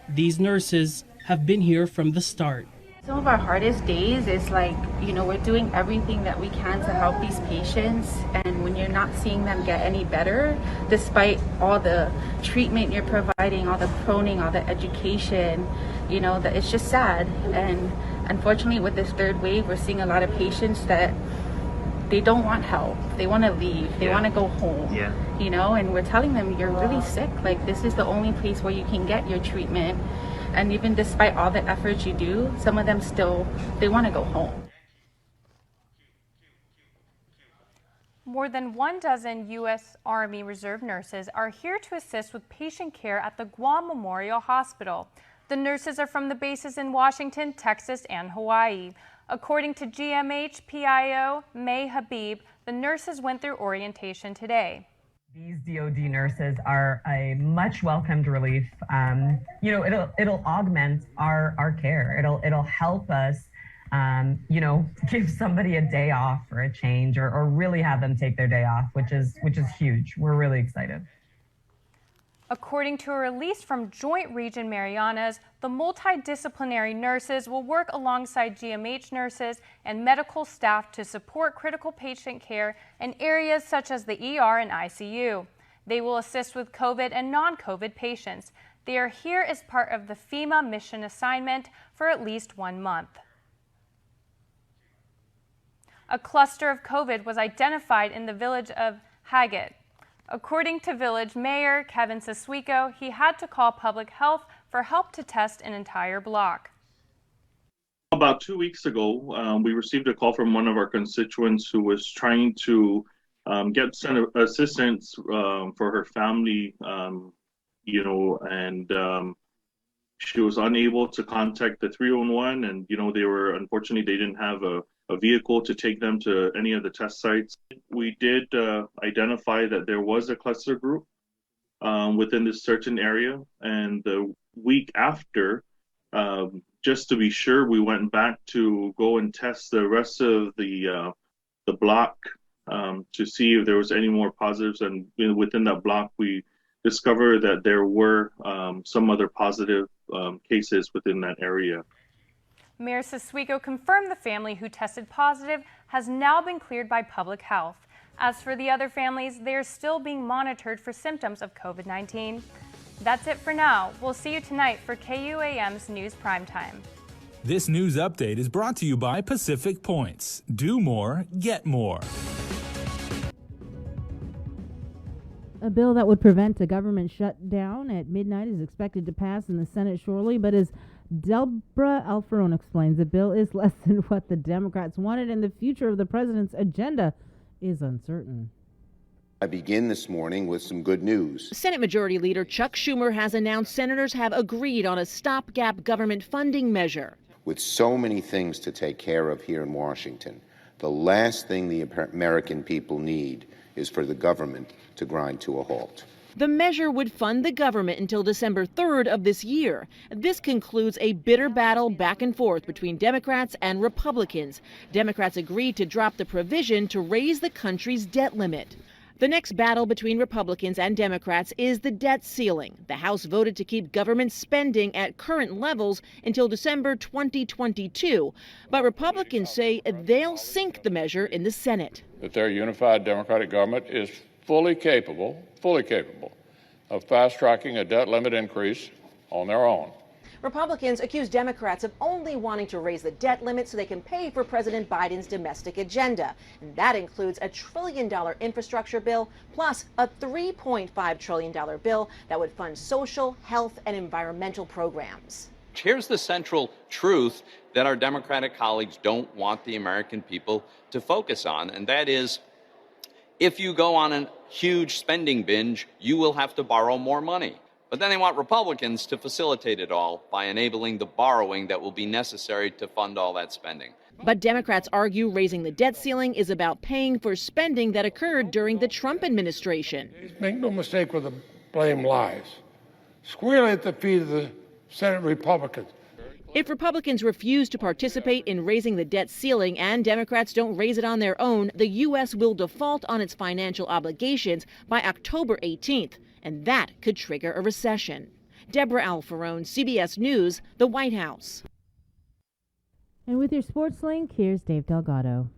These nurses have been here from the start. Some of our hardest days is we're doing everything that we can to help these patients, and when you're not seeing them get any better, despite all the treatment you're providing, all the proning, all the education, that it's just sad. And unfortunately with this third wave, we're seeing a lot of patients that they don't want help. They want to leave. They want to go home. And we're telling them, you're really sick. This is the only place where you can get your treatment. And even despite all the efforts you do, some of them still, they want to go home. More than 12 U.S. Army Reserve nurses are here to assist with patient care at the Guam Memorial Hospital. The nurses are from the bases in Washington, Texas, and Hawaii. According to GMH PIO May Habib, the nurses went through orientation today. These DoD nurses are a much welcomed relief. It'll augment our care. It'll help us, give somebody a day off or a change, or really have them take their day off, which is huge. We're really excited. According to a release from Joint Region Marianas, the multidisciplinary nurses will work alongside GMH nurses and medical staff to support critical patient care in areas such as the ER and ICU. They will assist with COVID and non-COVID patients. They are here as part of the FEMA mission assignment for at least 1 month. A cluster of COVID was identified in the village of Haggett. According to village mayor Kevin Saswico, he had to call public health for help to test an entire block. About 2 weeks ago, we received a call from one of our constituents who was trying to get some assistance for her family, and she was unable to contact the 311, and unfortunately they didn't have a vehicle to take them to any of the test sites. We did identify that there was a cluster group within this certain area, and the week after, just to be sure, we went back to go and test the rest of the block to see if there was any more positives, and within that block we discovered that there were some other positive cases within that area. Mayor Saswico confirmed the family who tested positive has now been cleared by public health. As for the other families, they are still being monitored for symptoms of COVID-19. That's it for now. We'll see you tonight for KUAM's News Primetime. This news update is brought to you by Pacific Points. Do more, get more. A bill that would prevent a government shutdown at midnight is expected to pass in the Senate shortly, but as Delbra Alferone explains, the bill is less than what the Democrats wanted, and the future of the president's agenda is uncertain. I begin this morning with some good news. Senate Majority Leader Chuck Schumer has announced senators have agreed on a stopgap government funding measure. With so many things to take care of here in Washington, the last thing the American people need is for the government to grind to a halt. The measure would fund the government until December 3rd of this year. This concludes a bitter battle back and forth between Democrats and Republicans. Democrats agreed to drop the provision to raise the country's debt limit. The next battle between Republicans and Democrats is the debt ceiling. The House voted to keep government spending at current levels until December 2022, but Republicans say they'll sink the measure in the Senate. That their unified Democratic government is fully capable of fast-tracking a debt limit increase on their own. Republicans accuse Democrats of only wanting to raise the debt limit so they can pay for President Biden's domestic agenda. And that includes a $1 trillion infrastructure bill, plus a $3.5 trillion bill that would fund social, health, and environmental programs. Here's the central truth that our Democratic colleagues don't want the American people to focus on, and that is, if you go on a huge spending binge, you will have to borrow more money. But then they want Republicans to facilitate it all by enabling the borrowing that will be necessary to fund all that spending. But Democrats argue raising the debt ceiling is about paying for spending that occurred during the Trump administration. Make no mistake where the blame lies. Squarely at the feet of the Senate Republicans. If Republicans refuse to participate in raising the debt ceiling and Democrats don't raise it on their own, the U.S. will default on its financial obligations by October 18th. And that could trigger a recession. Deborah Alfarone, CBS News, the White House. And with your sports link, here's Dave Delgado.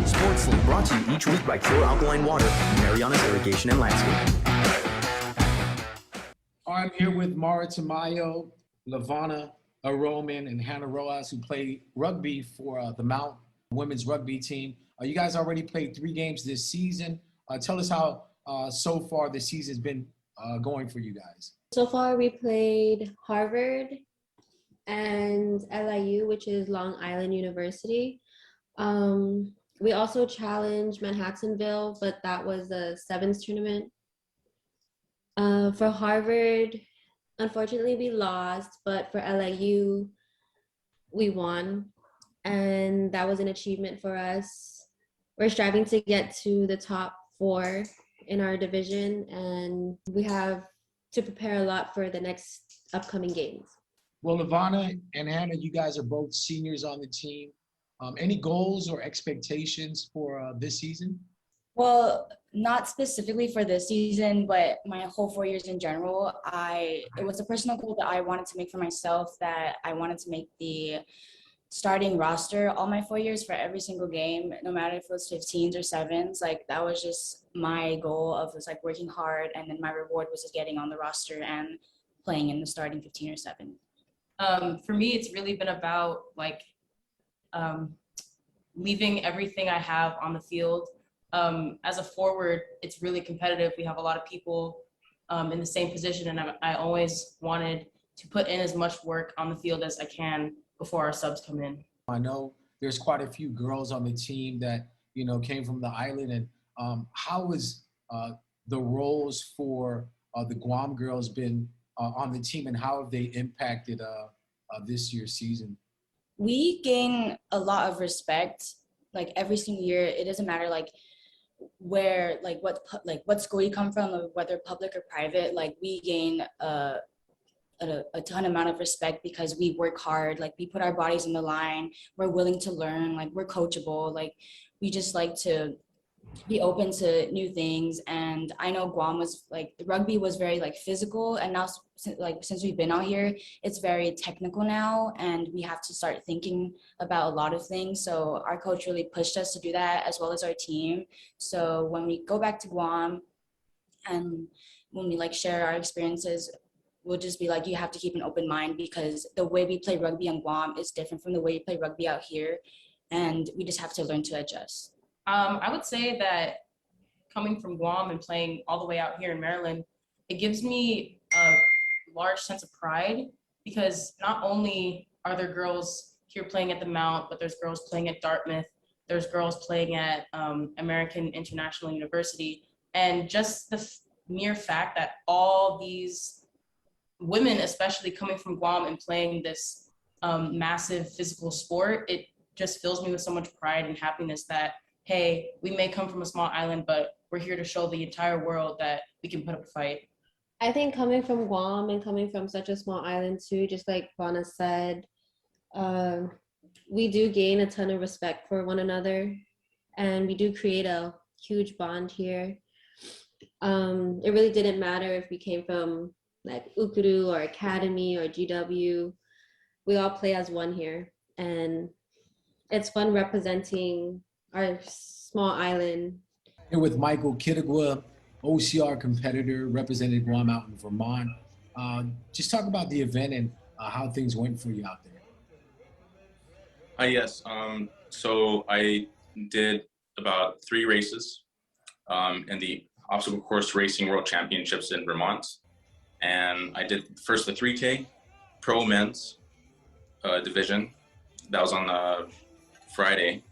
Sports Link brought to you each week by Pure Alkaline Water, Mariana's Irrigation and Landscape. I'm here with Mara Tamayo, Lavana Roman, and Hannah Rojas, who play rugby for the Mount women's rugby team. You guys already played 3 games this season. Tell us how so far the season's been going for you guys. So far we played Harvard and LIU, which is Long Island University. We also challenged Manhattanville, but that was a sevens tournament. For Harvard, unfortunately we lost, but for LIU, we won. And that was an achievement for us. We're striving to get to the top 4 in our division, and we have to prepare a lot for the next upcoming games. Well, Lavana and Hannah, you guys are both seniors on the team. Any goals or expectations for this season? Well, not specifically for this season, but my whole 4 years in general, it was a personal goal that I wanted to make for myself, that I wanted to make the starting roster all my 4 years for every single game, no matter if it was 15s or 7s. Like, that was just my goal of just like working hard, and then my reward was just getting on the roster and playing in the starting 15 or 7. For me, it's really been about like leaving everything I have on the field. As a forward, it's really competitive. We have a lot of people in the same position, and I always wanted to put in as much work on the field as I can before our subs come in. I know there's quite a few girls on the team that, came from the island. And how has the roles for the Guam girls been on the team, and how have they impacted this year's season? We gain a lot of respect, like every single year. It doesn't matter like where, like what school you come from, or whether public or private. Like, we gain a ton amount of respect because we work hard. Like, we put our bodies on the line. We're willing to learn. Like, we're coachable. Like, we just like to be open to new things. And I know Guam was like, the rugby was very like physical, and now since we've been out here, it's very technical now, and we have to start thinking about a lot of things. So our coach really pushed us to do that, as well as our team. So when we go back to Guam and when we like share our experiences, we'll just be like, you have to keep an open mind, because the way we play rugby in Guam is different from the way you play rugby out here, and we just have to learn to adjust. I would say that coming from Guam and playing all the way out here in Maryland, it gives me a large sense of pride, because not only are there girls here playing at the Mount, but there's girls playing at Dartmouth, there's girls playing at American International University, and just the mere fact that all these women, especially coming from Guam and playing this massive physical sport, it just fills me with so much pride and happiness that, hey, we may come from a small island, but we're here to show the entire world that we can put up a fight. I think coming from Guam and coming from such a small island too, just like Vana said, we do gain a ton of respect for one another, and we do create a huge bond here. It really didn't matter if we came from like Ukuru or Academy or GW. We all play as one here, and it's fun representing our small island. Here with Michael Kittigwa, OCR competitor, represented Guam out in Vermont. Just talk about the event and how things went for you out there. Yes. So I did about 3 races in the obstacle course racing world championships in Vermont. And I did first the 3K pro men's division. That was on Friday.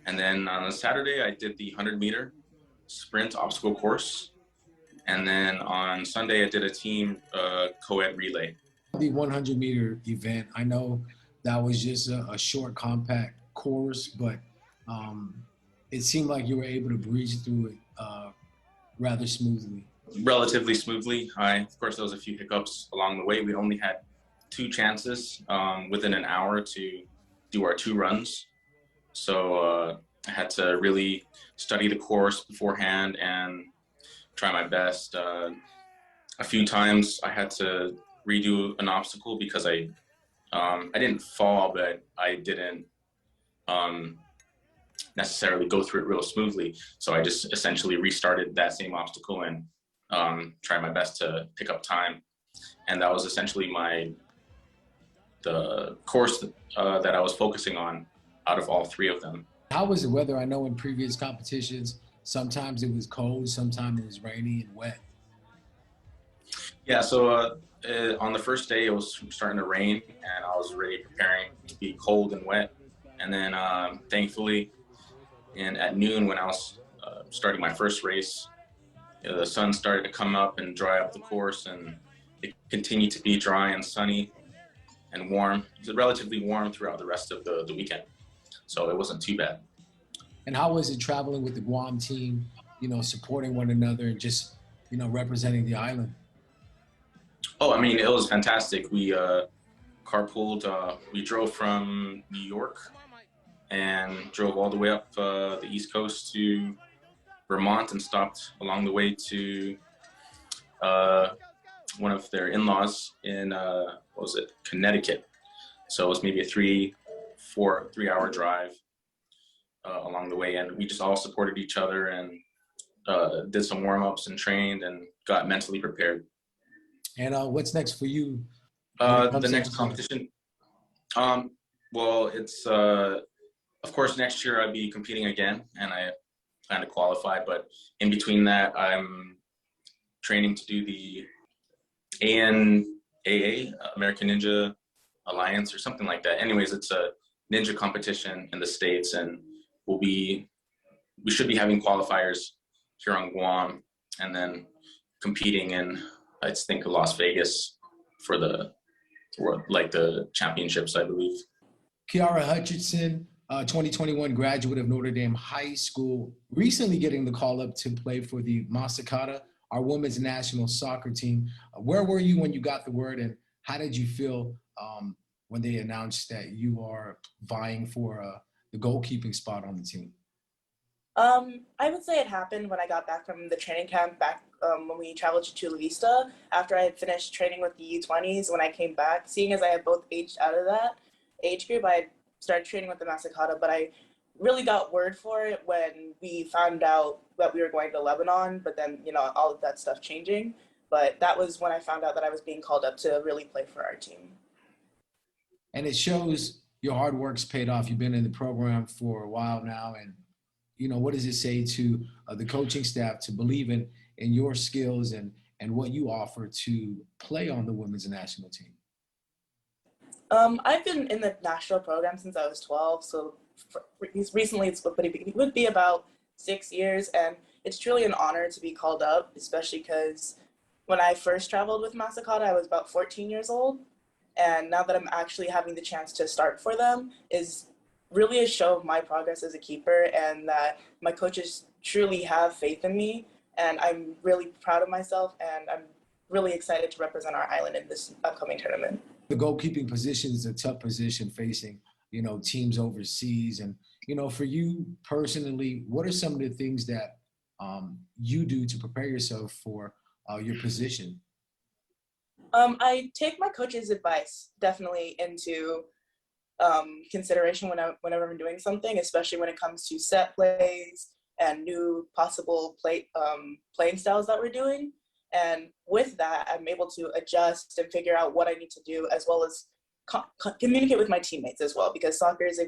And then on Saturday, I did the 100-meter sprint obstacle course. And then on Sunday, I did a team co-ed relay. The 100-meter event, I know that was just a short, compact course, but it seemed like you were able to breeze through it rather smoothly. Relatively smoothly. Of course, there was a few hiccups along the way. We only had 2 chances within an hour to do our 2 runs. So I had to really study the course beforehand and try my best. A few times I had to redo an obstacle because I didn't fall, but I didn't necessarily go through it real smoothly. So I just essentially restarted that same obstacle and tried my best to pick up time. And that was essentially the course that I was focusing on out of all 3 of them. How was the weather? I know in previous competitions, sometimes it was cold, sometimes it was rainy and wet. Yeah, so on the first day, it was starting to rain, and I was already preparing to be cold and wet. And then thankfully, at noon when I was starting my first race, the sun started to come up and dry up the course, and it continued to be dry and sunny and warm. It was relatively warm throughout the rest of the weekend, so it wasn't too bad. And how was it traveling with the Guam team, supporting one another and just, representing the island? Oh, I mean, it was fantastic. We carpooled. We drove from New York and drove all the way up the East Coast to Vermont and stopped along the way to one of their in-laws in, Connecticut. So it was maybe a 3-hour drive along the way. And we just all supported each other and did some warm-ups and trained and got mentally prepared. And what's next for you? The next competition? Well, it's, of course, next year I'll be competing again, and I plan to qualify. But in between that, I'm training to do the ANAA, American Ninja Alliance, or something like that. Anyways, it's a ninja competition in the States, and we should be having qualifiers here on Guam, and then competing in, I think, Las Vegas for the championships, I believe. Kiara Hutchinson, 2021 graduate of Notre Dame High School, recently getting the call up to play for the Massacada, our women's national soccer team. Where were you when you got the word, and how did you feel when they announced that you are vying for the goalkeeping spot on the team? I would say it happened when I got back from the training camp back when we traveled to Chula Vista. After I had finished training with the U20s, when I came back, seeing as I had both aged out of that age group, I started training with the Massacada, but I really got word for it when we found out that we were going to Lebanon, but then, all of that stuff changing. But that was when I found out that I was being called up to really play for our team. And it shows your hard work's paid off. You've been in the program for a while now, and what does it say to the coaching staff to believe in your skills and what you offer to play on the women's national team? I've been in the national program since I was 12, so recently it would be about 6 years, and it's truly an honor to be called up, especially because when I first traveled with Massacada, I was about 14 years old, and now that I'm actually having the chance to start for them is really a show of my progress as a keeper, and that my coaches truly have faith in me, and I'm really proud of myself, and I'm really excited to represent our island in this upcoming tournament. The goalkeeping position is a tough position facing teams overseas. And, for you personally, what are some of the things that you do to prepare yourself for your position? I take my coach's advice definitely into consideration whenever I'm doing something, especially when it comes to set plays and new possible playing styles that we're doing. And with that, I'm able to adjust and figure out what I need to do, as well as communicate with my teammates as well, because soccer is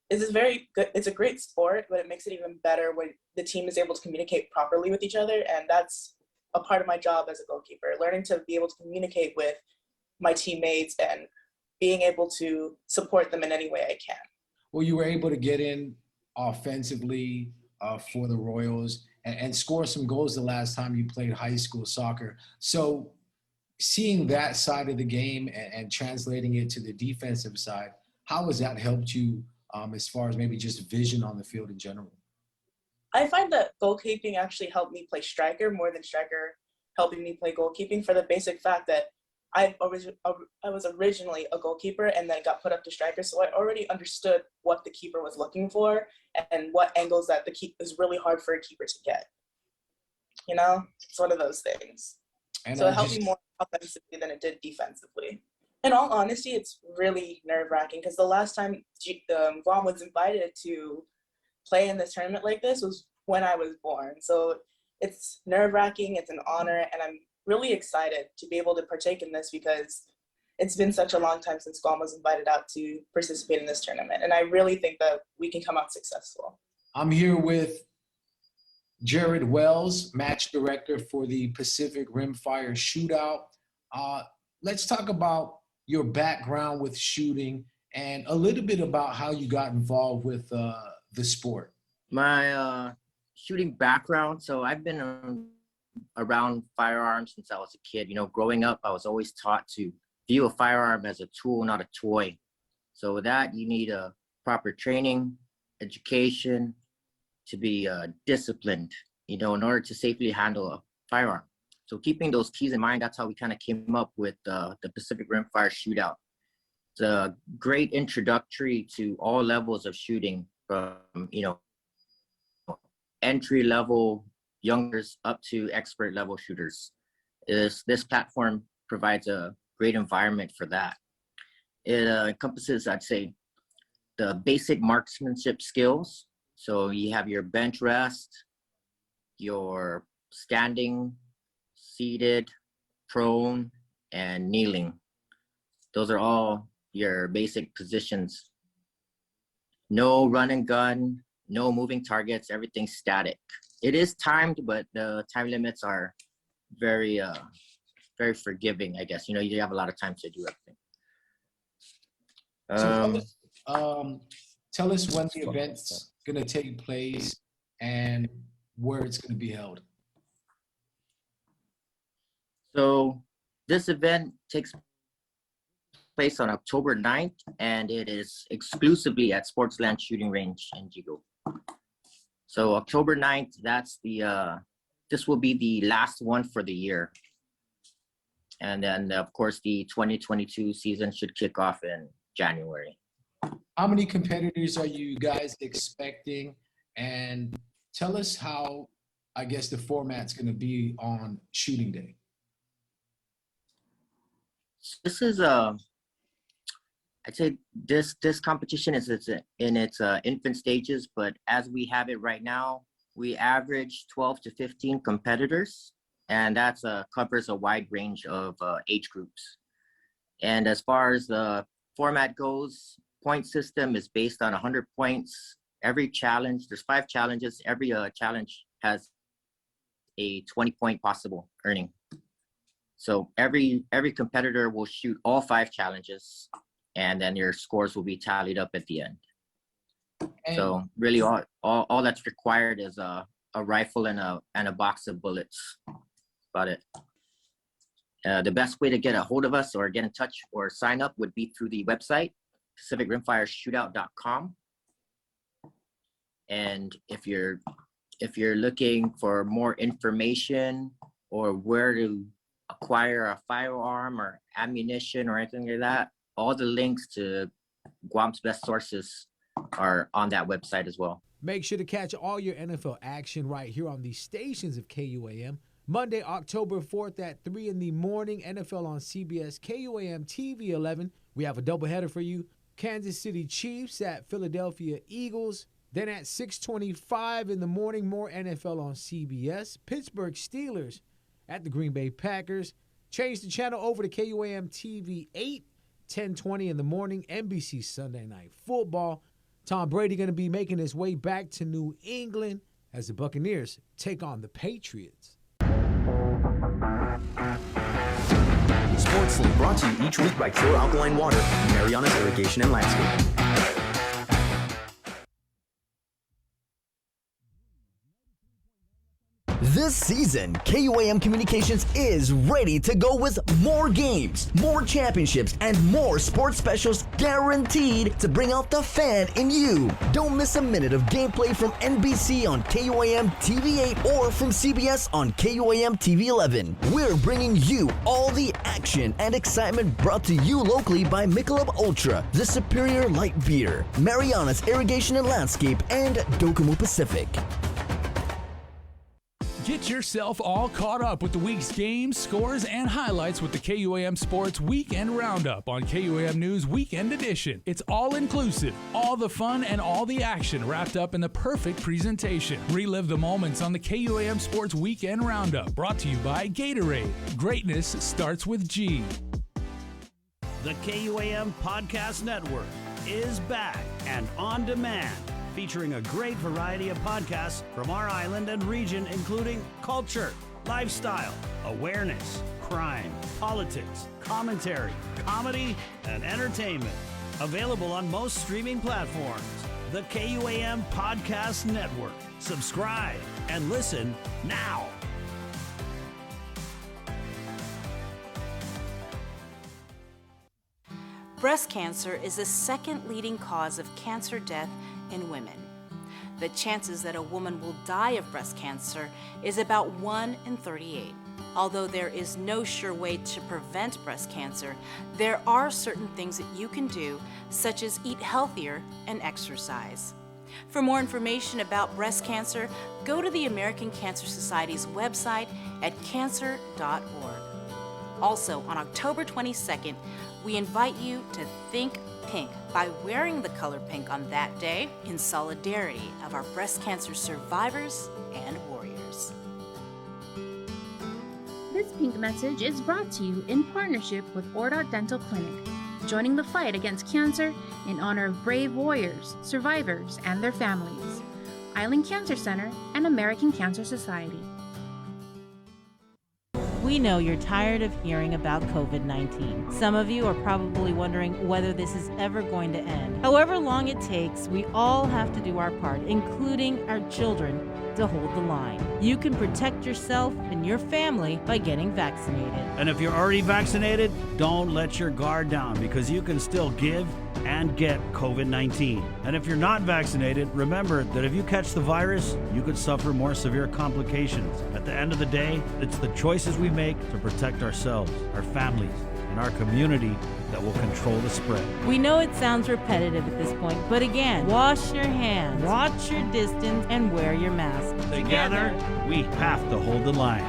it's a great sport, but it makes it even better when the team is able to communicate properly with each other. And that's a part of my job as a goalkeeper, learning to be able to communicate with my teammates and being able to support them in any way I can. Well, you were able to get in offensively for the Royals and score some goals the last time you played high school soccer. So seeing that side of the game and translating it to the defensive side, how has that helped you as far as maybe just vision on the field in general? I find that goalkeeping actually helped me play striker more than striker helping me play goalkeeping, for the basic fact that I was originally a goalkeeper and then got put up to striker, so I already understood what the keeper was looking for and what angles that the keeper is really hard for a keeper to get. It's one of those things. And so it helped me more offensively than it did defensively. In all honesty, it's really nerve-wracking, because the last time Guam was invited to play in this tournament like this was when I was born. So it's nerve-wracking, it's an honor, and I'm really excited to be able to partake in this, because it's been such a long time since Guam was invited out to participate in this tournament. And I really think that we can come out successful. I'm here with Jared Wells, match director for the Pacific Rimfire Shootout. Let's talk about your background with shooting and a little bit about how you got involved with the sport. My shooting background, so I've been around firearms since I was a kid. Growing up, I was always taught to view a firearm as a tool, not a toy. So with that, you need a proper training, education, to be disciplined, in order to safely handle a firearm. So keeping those keys in mind, that's how we kind of came up with the Pacific Rimfire Shootout. It's a great introductory to all levels of shooting, from entry level youngers up to expert level shooters. This platform provides a great environment for that. It encompasses, I'd say, the basic marksmanship skills. So you have your bench rest, your standing, seated, prone, and kneeling. Those are all your basic positions. No run and gun, no moving targets, everything's static. It is timed, but the time limits are very, very forgiving, I guess. You have a lot of time to do everything. Tell us when the event's going to take place and where it's going to be held. So this event takes place on October 9th, and it is exclusively at Sportsland Shooting Range in Jigo. So October 9th, this will be the last one for the year. And then, of course, the 2022 season should kick off in January. How many competitors are you guys expecting? And tell us how, I guess, the format's going to be on shooting day. This is I'd say this competition is in its infant stages, but as we have it right now, we average 12 to 15 competitors, and that covers a wide range of age groups. And as far as the format goes, point system is based on 100 points. Every challenge, there's 5 challenges. Every challenge has a 20-point possible earning. So every competitor will shoot all 5 challenges, and then your scores will be tallied up at the end. So really all that's required is a rifle and a box of bullets. That's about it. The best way to get a hold of us or get in touch or sign up would be through the website, PacificRimfireShootout.com. And if you're looking for more information or where to acquire a firearm or ammunition or anything like that, all the links to Guam's best sources are on that website as well. Make sure to catch all your NFL action right here on the stations of KUAM. Monday, October 4th at 3 in the morning, NFL on CBS, KUAM TV 11. We have a doubleheader for you. Kansas City Chiefs at Philadelphia Eagles. Then at 6:25 in the morning, more NFL on CBS. Pittsburgh Steelers at the Green Bay Packers. Change the channel over to KUAM TV 8, 10:20 in the morning, NBC Sunday Night Football. Tom Brady going to be making his way back to New England as the Buccaneers take on the Patriots. Sports Slate brought to you each week by Pure Alkaline Water, Mariana's Irrigation and Landscape. This season, KUAM Communications is ready to go with more games, more championships, and more sports specials guaranteed to bring out the fan in you. Don't miss a minute of gameplay from NBC on KUAM TV 8 or from CBS on KUAM TV 11. We're bringing you all the action and excitement brought to you locally by Michelob Ultra, the superior light beer, Mariana's Irrigation and Landscape, and Docomo Pacific. Get yourself all caught up with the week's games, scores, and highlights with the KUAM Sports Weekend Roundup on KUAM News Weekend Edition. It's all inclusive, all the fun and all the action wrapped up in the perfect presentation. Relive the moments on the KUAM Sports Weekend Roundup, brought to you by Gatorade. Greatness starts with G. The KUAM Podcast Network is back and on demand, featuring a great variety of podcasts from our island and region, including culture, lifestyle, awareness, crime, politics, commentary, comedy, and entertainment. Available on most streaming platforms. The KUAM Podcast Network. Subscribe and listen now. Breast cancer is the second leading cause of cancer death in women. The chances that a woman will die of breast cancer is about 1 in 38. Although there is no sure way to prevent breast cancer, there are certain things that you can do, such as eat healthier and exercise. For more information about breast cancer, go to the American Cancer Society's website at cancer.org. Also, on October 22nd, we invite you to think pink by wearing the color pink on that day in solidarity of our breast cancer survivors and warriors. This pink message is brought to you in partnership with Ordot Dental Clinic, joining the fight against cancer in honor of brave warriors, survivors, and their families. Island Cancer Center and American Cancer Society. We know you're tired of hearing about COVID-19. Some of you are probably wondering whether this is ever going to end. However long it takes, we all have to do our part, including our children, to hold the line. You can protect yourself and your family by getting vaccinated. And if you're already vaccinated, don't let your guard down, because you can still give and get COVID-19. And if you're not vaccinated, remember that if you catch the virus, you could suffer more severe complications. At the end of the day, it's the choices we make to protect ourselves, our families, and our community that will control the spread. We know it sounds repetitive at this point, but again, wash your hands, watch your distance, and wear your mask. Together, we have to hold the line.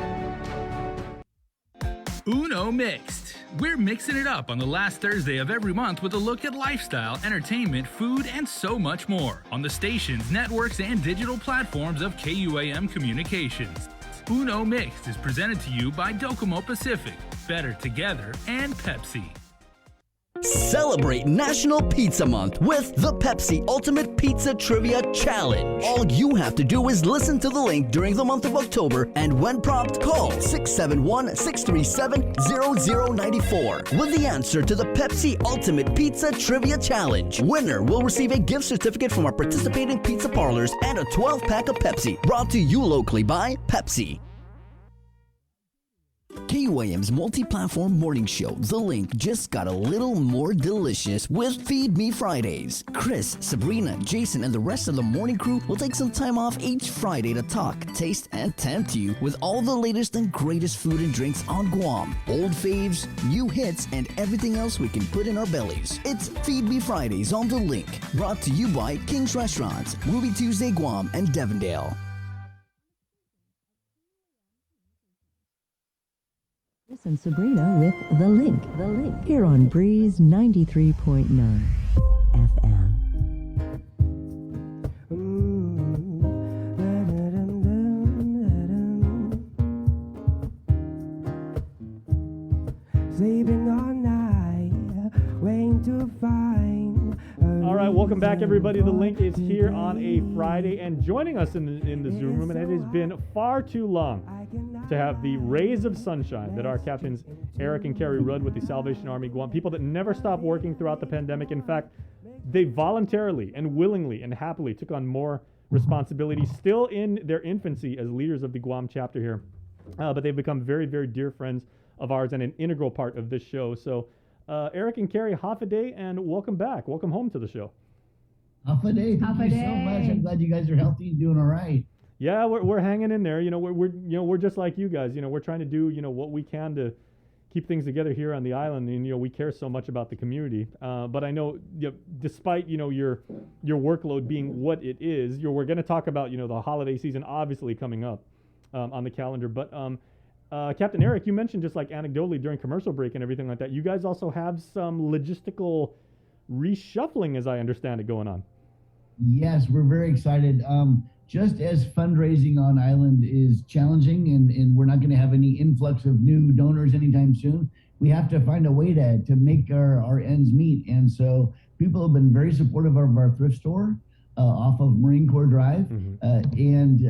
Uno Mixed. We're mixing it up on the last Thursday of every month with a look at lifestyle, entertainment, food, and so much more on the stations, networks, and digital platforms of KUAM Communications. Uno Mixed is presented to you by Docomo Pacific, Better Together, and Pepsi. Celebrate National Pizza Month with the Pepsi Ultimate Pizza Trivia Challenge. All you have to do is listen to the link during the month of October, and when prompted, call 671-637-0094 with the answer to the Pepsi Ultimate Pizza Trivia Challenge. Winner will receive a gift certificate from our participating pizza parlors and a 12-pack of Pepsi, brought to you locally by Pepsi. KUAM's multi-platform morning show, The Link, just got a little more delicious with Feed Me Fridays. Chris, Sabrina, Jason, and the rest of the morning crew will take some time off each Friday to talk, taste, and tempt you with all the latest and greatest food and drinks on Guam. Old faves, new hits, and everything else we can put in our bellies. It's Feed Me Fridays on The Link, brought to you by King's Restaurants, Ruby Tuesday Guam, and Devondale. Chris and Sabrina with The Link. Here on Breeze 93.9 FM. Sleeping all night, waiting to find. All right, welcome back, everybody. The Link is here on a Friday, and joining us in the Zoom room, and it has been far too long to have the rays of sunshine that our captains Eric and Carrie Rudd with the Salvation Army Guam, people that never stopped working throughout the pandemic. In fact, they voluntarily and willingly and happily took on more responsibility, still in their infancy as leaders of the Guam chapter here. But they've become very, very dear friends of ours and an integral part of this show. So Eric and Carrie, half a day, and welcome back. Welcome home to the show. Half a day. Thank you so much. I'm glad you guys are healthy and doing all right. Yeah, we're hanging in there. We're just like you guys. We're trying to do what we can to keep things together here on the island, and we care so much about the community. But I know, despite your workload being what it is, we're going to talk about the holiday season obviously coming up on the calendar. But Captain Eric, you mentioned just like anecdotally during commercial break and everything like that, you guys also have some logistical reshuffling, as I understand it, going on. Yes, we're very excited. Just as fundraising on island is challenging and we're not going to have any influx of new donors anytime soon, we have to find a way to make our ends meet. And so people have been very supportive of our thrift store off of Marine Corps Drive, and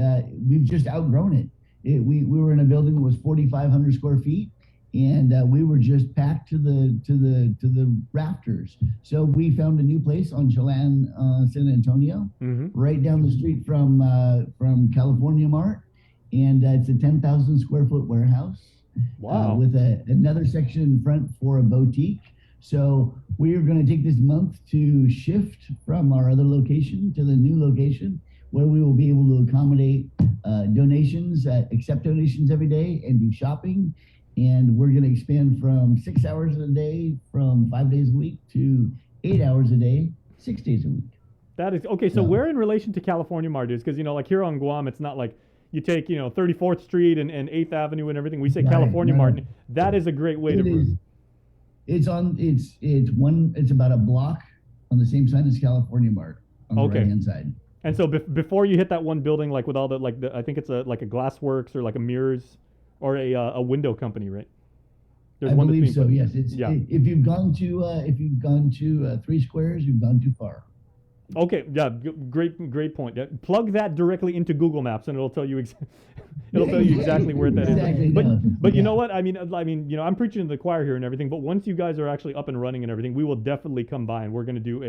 we've just outgrown it. We were in a building that was 4,500 square feet, and we were just packed to the rafters. So we found a new place on Chelan, San Antonio, right down the street from California Mart, and it's a 10,000 square foot warehouse. Wow! With another section in front for a boutique. So we are going to take this month to shift from our other location to the new location, where we will be able to accommodate donations, accept donations every day, and do shopping. And we're going to expand from 6 hours a day, from 5 days a week, to 8 hours a day, 6 days a week. That is okay. So where in relation to California Mart is? Because like here on Guam, it's not like you take 34th Street and 8th Avenue and everything. We say California Mart. That is a great way to. It's about a block on the same side as California Mart on the right hand side. And so before you hit that one building, like with all the I think it's a Glassworks or like a Mirrors or a window company, right? There's I one believe so. Yes. If you've gone to 3 Squares, you've gone too far. Okay. Yeah. Great point. Plug that directly into Google Maps, and it'll tell you exactly where that is. But you know what? I mean, I'm preaching to the choir here and everything. But once you guys are actually up and running and everything, we will definitely come by, and we're going to do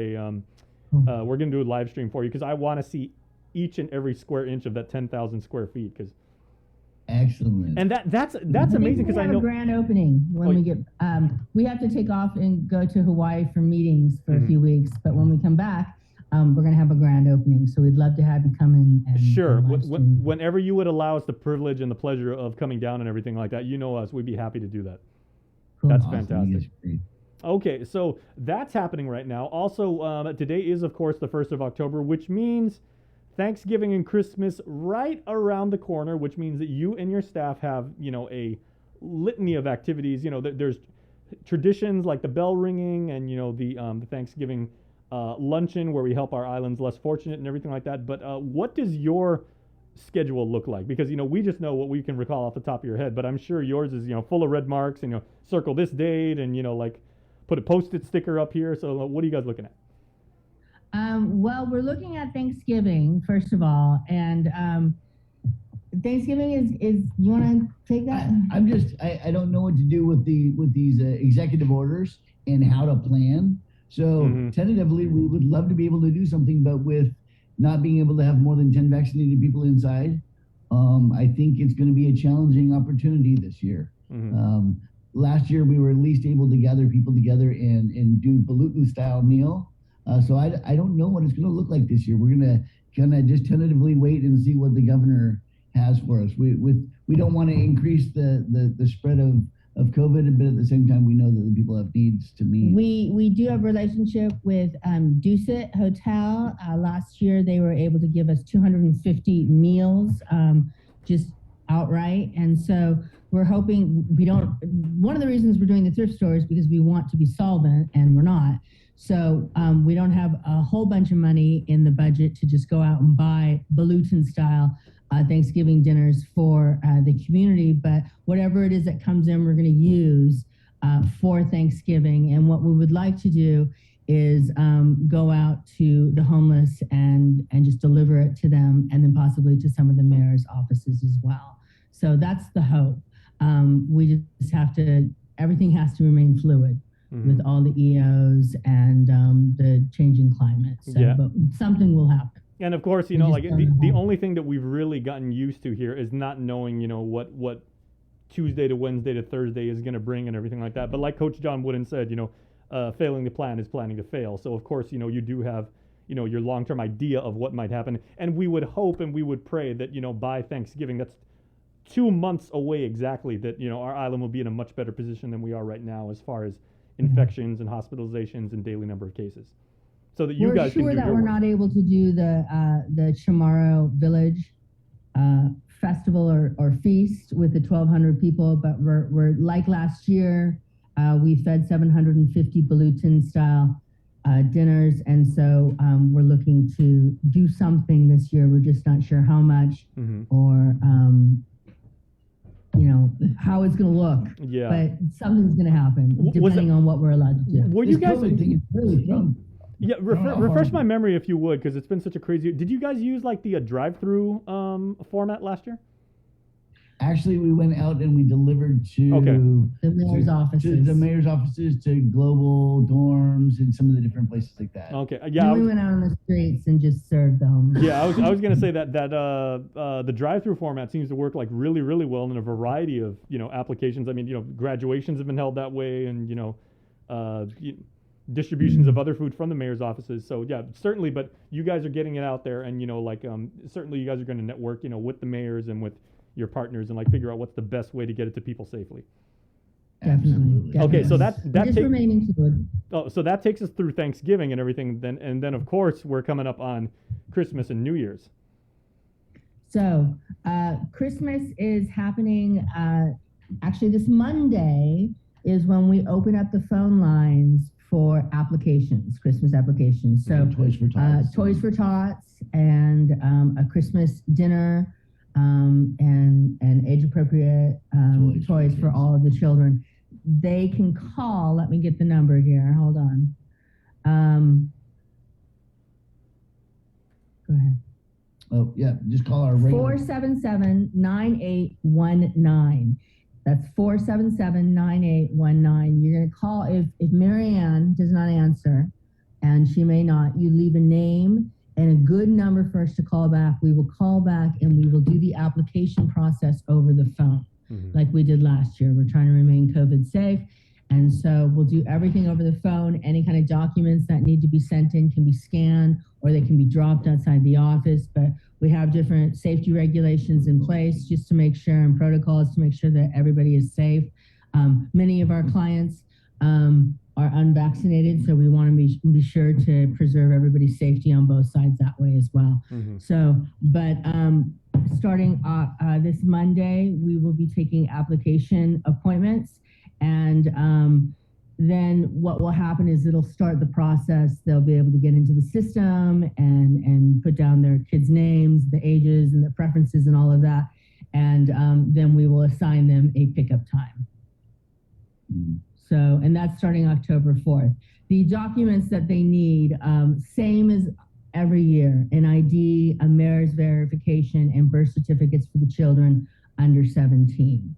a live stream for you, because I want to see each and every square inch of that 10,000 square feet. Because excellent. And that's amazing, because I know a grand opening when we get we have to take off and go to Hawaii for meetings for a few weeks, but when we come back, we're going to have a grand opening. So we'd love to have you come in. And sure. Whenever you would allow us the privilege and the pleasure of coming down and everything like that, us, we'd be happy to do that. Cool. That's fantastic. Okay, so that's happening right now. Also, today is, of course, the 1st of October, which means Thanksgiving and Christmas right around the corner, which means that you and your staff have, a litany of activities. There's traditions like the bell ringing and, the Thanksgiving luncheon where we help our islands less fortunate and everything like that. But what does your schedule look like? Because, we just know what we can recall off the top of your head, but I'm sure yours is, full of red marks and, circle this date and, put a Post-it sticker up here. So what are you guys looking at? Well, we're looking at Thanksgiving, first of all. And Thanksgiving is you want to take that? I don't know what to do with these executive orders and how to plan. So tentatively, we would love to be able to do something, but with not being able to have more than 10 vaccinated people inside, I think it's going to be a challenging opportunity this year. Last year, we were at least able to gather people together and do Balutin style meal. So I don't know what it's going to look like this year. We're going to kind of just tentatively wait and see what the governor has for us. We don't want to increase the spread of COVID, but at the same time, we know that the people have needs to meet. We do have a relationship with Dusit Hotel. Last year, they were able to give us 250 meals just outright. And so we're hoping one of the reasons we're doing the thrift store is because we want to be solvent, and we're not. So we don't have a whole bunch of money in the budget to just go out and buy Balutin style Thanksgiving dinners for the community, but whatever it is that comes in, we're going to use for Thanksgiving. And what we would like to do is go out to the homeless and just deliver it to them, and then possibly to some of the mayor's offices as well. So that's the hope. We just have to, everything has to remain fluid with all the EOs and the changing climate. So, but something will happen. And of course, like the only thing that we've really gotten used to here is not knowing, what Tuesday to Wednesday to Thursday is going to bring and everything like that. But like Coach John Wooden said, failing the plan is planning to fail. So of course, you do have, your long-term idea of what might happen. And we would hope and we would pray that, by Thanksgiving, that's 2 months away exactly, that, our island will be in a much better position than we are right now as far as infections and hospitalizations and daily number of cases. So that you guys can do your We're sure that we're not able to do the Chamorro Village festival or feast with the 1,200 people, but we're like last year, we fed 750 Balutin style dinners, and so we're looking to do something this year. We're just not sure how much or how it's going to look. Yeah. But something's going to happen depending on what we're allowed to do. Were you guys? Thing is really fun. Yeah, refresh my memory if you would, because it's been such a crazy. Did you guys use like the drive-through format last year? Actually, we went out and we delivered to the mayor's offices, to global dorms, and some of the different places like that. Okay, yeah. And we went out on the streets and just served the homeless. Yeah, I was gonna say that the drive-through format seems to work like really, really well in a variety of applications. I mean, graduations have been held that way, and distributions of other food from the mayor's offices. So yeah, certainly. But you guys are getting it out there, and certainly you guys are going to network, with the mayors and with your partners, and figure out what's the best way to get it to people safely. Definitely. Okay, so that remaining fluid. Oh, so that takes us through Thanksgiving and everything. Then of course we're coming up on Christmas and New Year's. So Christmas is happening. Actually, this Monday is when we open up the phone lines for applications, Christmas applications. So Toys for Tots. Toys for Tots, and a Christmas dinner, and age-appropriate toys for all of the children. They can call. Let me get the number here. Hold on. Go ahead. Oh yeah, just call our regular 477-9819. That's 477-9819. You're going to call if Marianne does not answer, and she may not, you leave a name and a good number for us to call back. We will call back and we will do the application process over the phone like we did last year. We're trying to remain COVID safe. And so we'll do everything over the phone. Any kind of documents that need to be sent in can be scanned, or they can be dropped outside the office. But we have different safety regulations in place just to make sure, and protocols to make sure that everybody is safe. Many of our clients are unvaccinated, so we want to be sure to preserve everybody's safety on both sides that way as well. So, but starting this Monday, we will be taking application appointments. And then what will happen is it'll start the process. They'll be able to get into the system and put down their kids' names, the ages, and the preferences and all of that. And then we will assign them a pickup time. So, and that's starting October 4th. The documents that they need, same as every year: an ID, a mayor's verification, and birth certificates for the children under 17.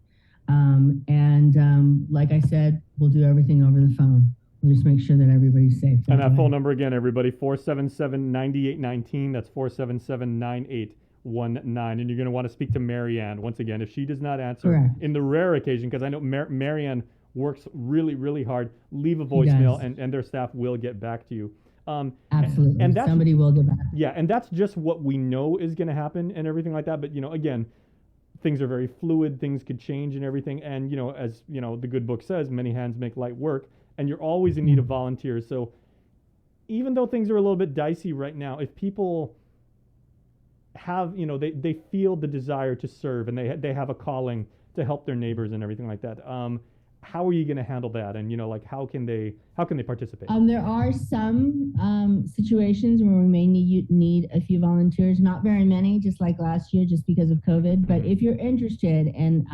Like I said, we'll do everything over the phone. We'll just make sure that everybody's safe. And that phone number again, everybody, 477-9819. That's 477-9819. and you're going to want to speak to Marianne. Once again, if she does not answer, Correct. in the rare occasion, because I know Marianne works really, really hard, leave a voicemail, and their staff will get back to you. Absolutely. And that's, somebody will get back. yeah, and that's just what we know is going to happen and everything like that. But, again, things are very fluid. Things could change and everything. And, as, the good book says, many hands make light work. And you're always in need of volunteers. So even though things are a little bit dicey right now, if people have, they feel the desire to serve and they have a calling to help their neighbors and everything like that, how are you going to handle that? And, how can they participate? There are some situations where we may need a few volunteers, not very many, just like last year, just because of COVID. But if you're interested and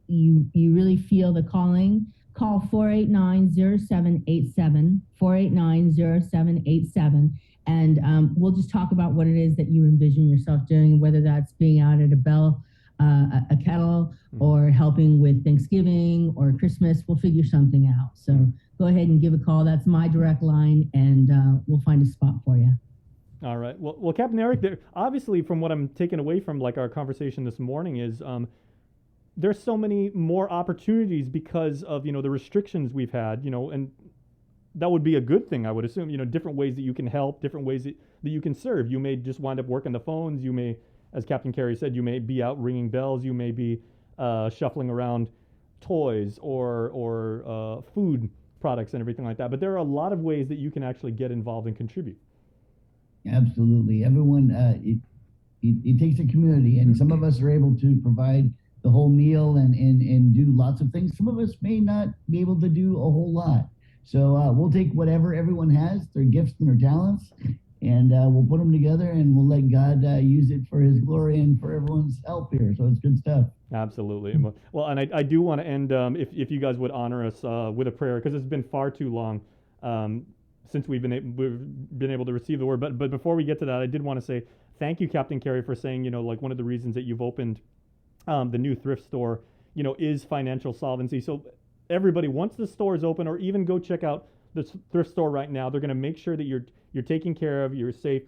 you really feel the calling, call 489-0787, 489-0787, and we'll just talk about what it is that you envision yourself doing, whether that's being out at a kettle, or helping with Thanksgiving or Christmas. We'll figure something out. So go ahead and give a call. That's my direct line, and we'll find a spot for you. All right. Well, Captain Eric, there, obviously from what I'm taking away from our conversation this morning is there's so many more opportunities because of, the restrictions we've had, and that would be a good thing, I would assume, different ways that you can help, different ways that you can serve. You may just wind up working the phones. You may, as Captain Carey said, you may be out ringing bells. You may be shuffling around toys or food products and everything like that. But there are a lot of ways that you can actually get involved and contribute. Absolutely. Everyone, it takes a community, and some of us are able to provide the whole meal and do lots of things. Some of us may not be able to do a whole lot. So we'll take whatever everyone has, their gifts and their talents, and we'll put them together, and we'll let God use it for his glory and for everyone's help here. So it's good stuff. Absolutely. Well, and I do want to end, if you guys would honor us with a prayer, because it's been far too long since we've been able to receive the word. But before we get to that, I did want to say thank you, Captain Carey, for saying, one of the reasons that you've opened the new thrift store, is financial solvency. So everybody, once the store is open, or even go check out the thrift store right now, they're going to make sure that you're taken care of, you're safe.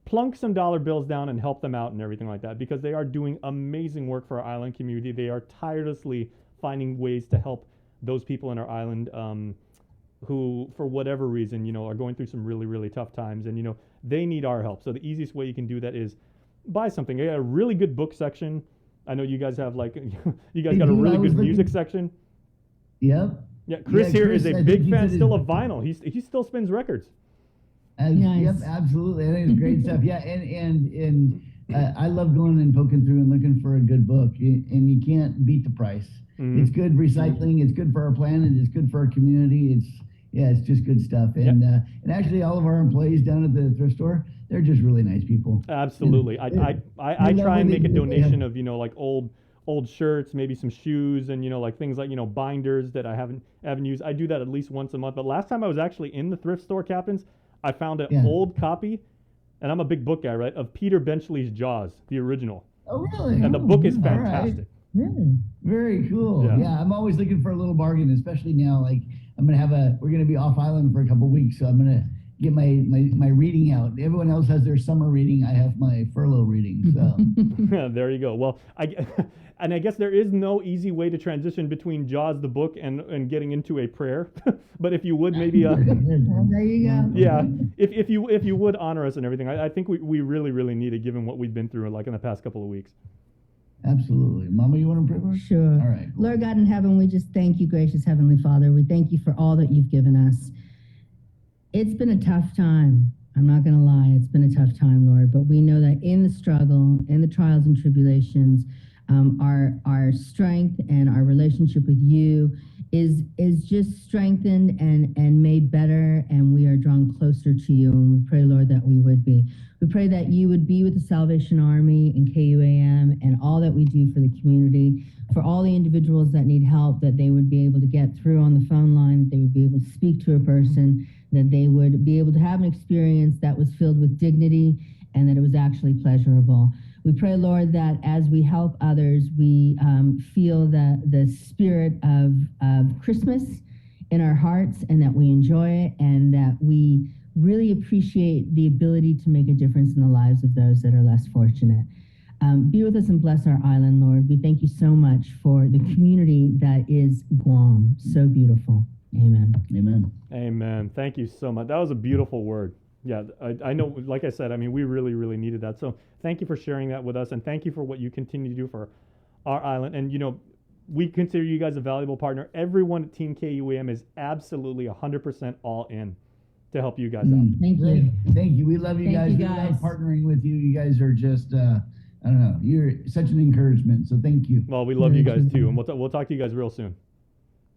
Plunk some dollar bills down and help them out and everything like that, because they are doing amazing work for our island community. They are tirelessly finding ways to help those people in our island who, for whatever reason, are going through some really, really tough times, and they need our help. So the easiest way you can do that is buy something. They got a really good book section. I know you guys have you guys got a really good music section. Yep. Yeah, Chris here is a big fan still of vinyl. He still spins records. Nice. Yep, absolutely. I think it's great stuff. Yeah, and I love going and poking through and looking for a good book, and you can't beat the price. Mm-hmm. It's good recycling. It's good for our planet. It's good for our community. It's just good stuff. And and actually, all of our employees down at the thrift store, they're just really nice people. Absolutely. I try and make a donation of old shirts, maybe some shoes, and things like binders that I haven't used. I do that at least once a month. But last time I was actually in the thrift store, Captains, I found an old copy, and I'm a big book guy, right, of Peter Benchley's Jaws, the original. Oh, really? And the book is fantastic. Right. Really? Very cool. Yeah, I'm always looking for a little bargain, especially now. Like we're gonna be off island for a couple weeks, so I'm gonna get my reading out. Everyone else has their summer reading. I have my furlough reading. So there you go. Well, I guess there is no easy way to transition between Jaws the book and getting into a prayer. But if you would maybe there you go. Yeah, if you would honor us and everything, I think we really, really need it, given what we've been through in the past couple of weeks. Absolutely. Mama, you want to pray for us? Sure. All right. Cool. Lord God in heaven, we just thank you, gracious Heavenly Father. We thank you for all that you've given us. It's been a tough time. I'm not going to lie. It's been a tough time, Lord. But we know that in the struggle, in the trials and tribulations, our strength and our relationship with you is just strengthened and made better, and we are drawn closer to you. And we pray, Lord, that we would be. We pray that you would be with the Salvation Army and KUAM and all that we do for the community, for all the individuals that need help, that they would be able to get through on the phone line, that they would be able to speak to a person, that they would be able to have an experience that was filled with dignity and that it was actually pleasurable. We pray, Lord, that as we help others, we feel the spirit of Christmas in our hearts, and that we enjoy it, and that we really appreciate the ability to make a difference in the lives of those that are less fortunate. Be with us and bless our island, Lord. We thank you so much for the community that is Guam. So beautiful. Amen. Amen. Amen. Thank you so much. That was a beautiful word. Yeah, I know, like I said, I mean, we really, really needed that. So thank you for sharing that with us, and thank you for what you continue to do for our island. And, you know, we consider you guys a valuable partner. Everyone at Team KUAM is absolutely 100% all in to help you guys out. Thank you. Thank you. We love you Thank guys. you, We love guys. partnering with you. You guys are just, I don't know, you're such an encouragement. So thank you. Well, we love you guys too, and we'll talk to you guys real soon.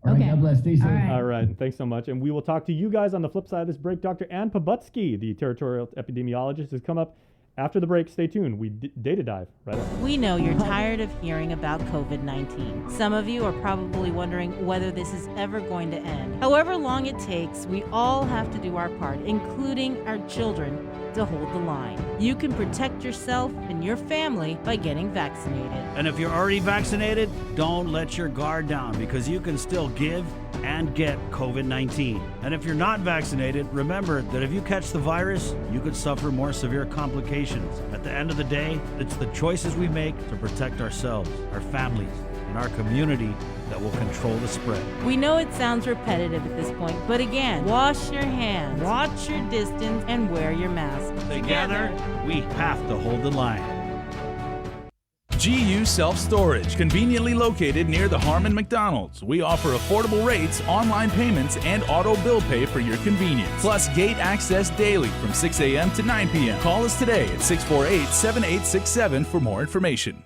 All right, God bless. Stay safe. All right, thanks so much. And we will talk to you guys on the flip side of this break. Dr. Ann Pabutsky, the territorial epidemiologist, has come up after the break. Stay tuned. We data dive right up. We know you're tired of hearing about COVID-19. Some of you are probably wondering whether this is ever going to end. However long it takes, we all have to do our part, including our children, to hold the line. You can protect yourself and your family by getting vaccinated. And if you're already vaccinated, don't let your guard down because you can still give and get COVID-19. And if you're not vaccinated, remember that if you catch the virus, you could suffer more severe complications. At the end of the day, it's the choices we make to protect ourselves, our families, and our community that will control the spread. We know it sounds repetitive at this point, but again, wash your hands, watch your distance, and wear your mask. Together, we have to hold the line. GU Self-Storage, conveniently located near the Harmon McDonald's. We offer affordable rates, online payments, and auto bill pay for your convenience. Plus gate access daily from 6 a.m. to 9 p.m. Call us today at 648-7867 for more information.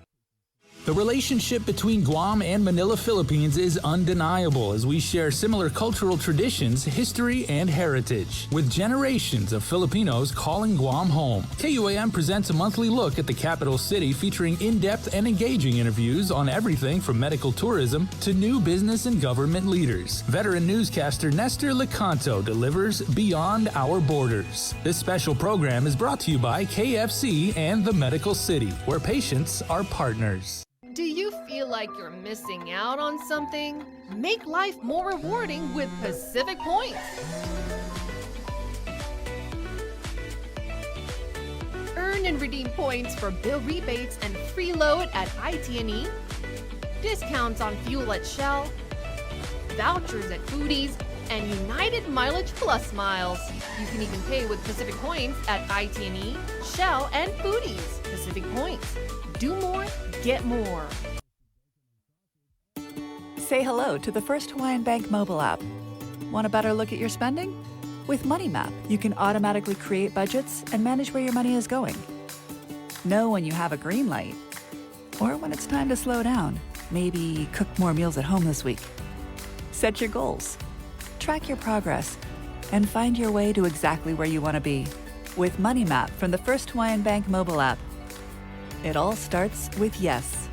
The relationship between Guam and Manila, Philippines is undeniable as we share similar cultural traditions, history, and heritage. With generations of Filipinos calling Guam home, KUAM presents a monthly look at the capital city featuring in-depth and engaging interviews on everything from medical tourism to new business and government leaders. Veteran newscaster Nestor Lecanto delivers Beyond Our Borders. This special program is brought to you by KFC and the Medical City, where patients are partners. Do you feel like you're missing out on something? Make life more rewarding with Pacific Points. Earn and redeem points for bill rebates and free load at IT&E, discounts on fuel at Shell, vouchers at Foodies, and United Mileage Plus miles. You can even pay with Pacific Points at IT&E, Shell, and Foodies. Pacific Points. Do more, get more. Say hello to the First Hawaiian Bank mobile app. Want a better look at your spending? With MoneyMap, you can automatically create budgets and manage where your money is going. Know when you have a green light or when it's time to slow down. Maybe cook more meals at home this week. Set your goals, track your progress, and find your way to exactly where you want to be. With MoneyMap from the First Hawaiian Bank mobile app. It all starts with yes.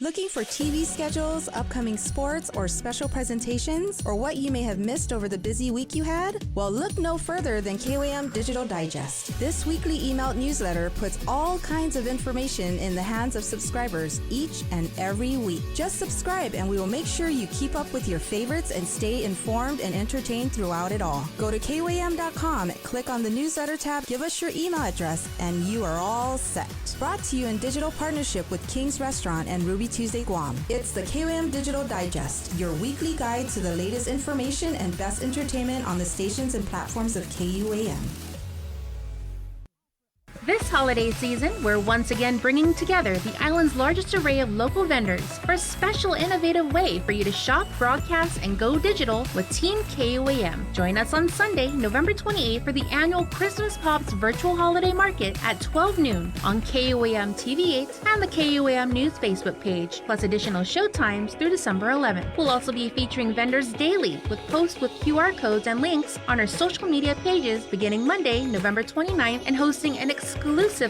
Looking for TV schedules, upcoming sports, or special presentations, or what you may have missed over the busy week you had? Well, look no further than KUAM Digital Digest. This weekly emailed newsletter puts all kinds of information in the hands of subscribers each and every week. Just subscribe and we will make sure you keep up with your favorites and stay informed and entertained throughout it all. Go to KUAM.com, click on the newsletter tab, give us your email address, and you are all set. Brought to you in digital partnership with King's Restaurant and Ruby Tuesday Guam. It's the KUAM Digital Digest, your weekly guide to the latest information and best entertainment on the stations and platforms of KUAM. This holiday season, we're once again bringing together the island's largest array of local vendors for a special innovative way for you to shop, broadcast, and go digital with Team KUAM. Join us on Sunday, November 28th for the annual Christmas Pops Virtual Holiday Market at 12 noon on KUAM TV8 and the KUAM News Facebook page, plus additional show times through December 11th. We'll also be featuring vendors daily with posts with QR codes and links on our social media pages beginning Monday, November 29th, and hosting an exclusive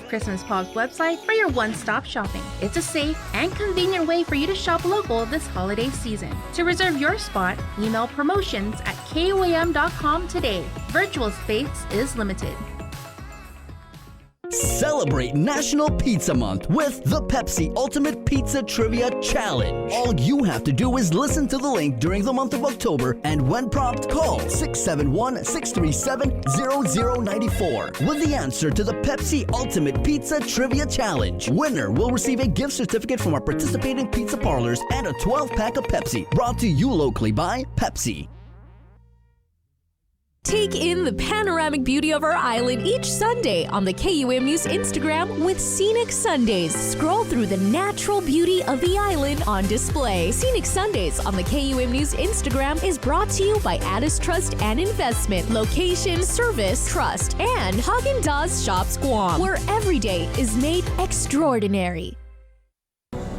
Christmas Pops website for your one-stop shopping. It's a safe and convenient way for you to shop local this holiday season. To reserve your spot, email promotions@kuam.com today. Virtual space is limited. Celebrate National Pizza Month with the Pepsi Ultimate Pizza Trivia Challenge. All you have to do is listen to the link during the month of October, and when prompted, call 671-637-0094 with the answer to the Pepsi Ultimate Pizza Trivia Challenge. Winner will receive a gift certificate from our participating pizza parlors and a 12-pack of Pepsi, brought to you locally by Pepsi. Take in the panoramic beauty of our island each Sunday on the KUM News Instagram with Scenic Sundays. Scroll through the natural beauty of the island on display. Scenic Sundays on the KUM News Instagram is brought to you by Addis Trust and Investment, Location, Service, Trust, and Haagen-Dazs Shops Guam, where every day is made extraordinary.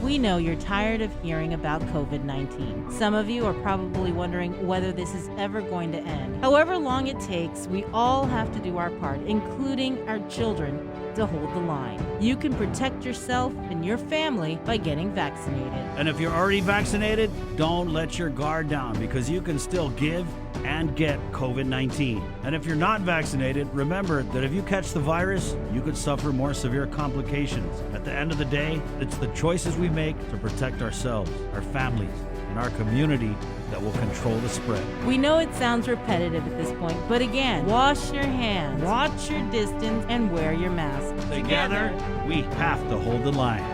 We know you're tired of hearing about COVID-19. Some of you are probably wondering whether this is ever going to end. However long it takes, we all have to do our part, including our children, to hold the line. You can protect yourself and your family by getting vaccinated. And if you're already vaccinated, don't let your guard down, because you can still give and get COVID-19. And if you're not vaccinated, remember that if you catch the virus, you could suffer more severe complications. At the end of the day, it's the choices we make to protect ourselves, our families, and our community that will control the spread. We know it sounds repetitive at this point, but again, wash your hands, watch your distance, and wear your mask. Together, we have to hold the line.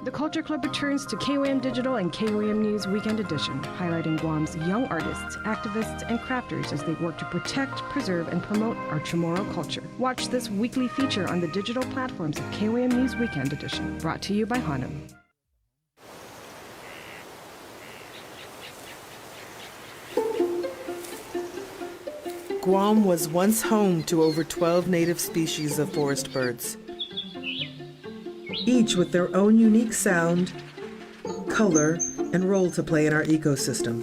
The Culture Club returns to KOAM Digital and KOAM News Weekend Edition, highlighting Guam's young artists, activists, and crafters as they work to protect, preserve, and promote our Chamorro culture. Watch this weekly feature on the digital platforms of KOAM News Weekend Edition, brought to you by Hanum. Guam was once home to over 12 native species of forest birds, each with their own unique sound, color, and role to play in our ecosystem.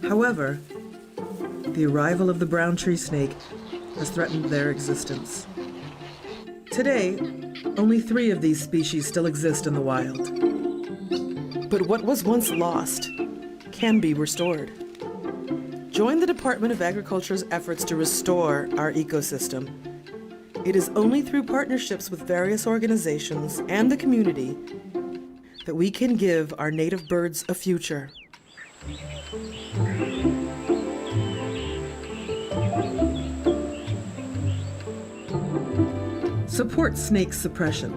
However, the arrival of the brown tree snake has threatened their existence. Today, only 3 of these species still exist in the wild. But what was once lost can be restored. Join the Department of Agriculture's efforts to restore our ecosystem. It is only through partnerships with various organizations and the community that we can give our native birds a future. Support snake suppression.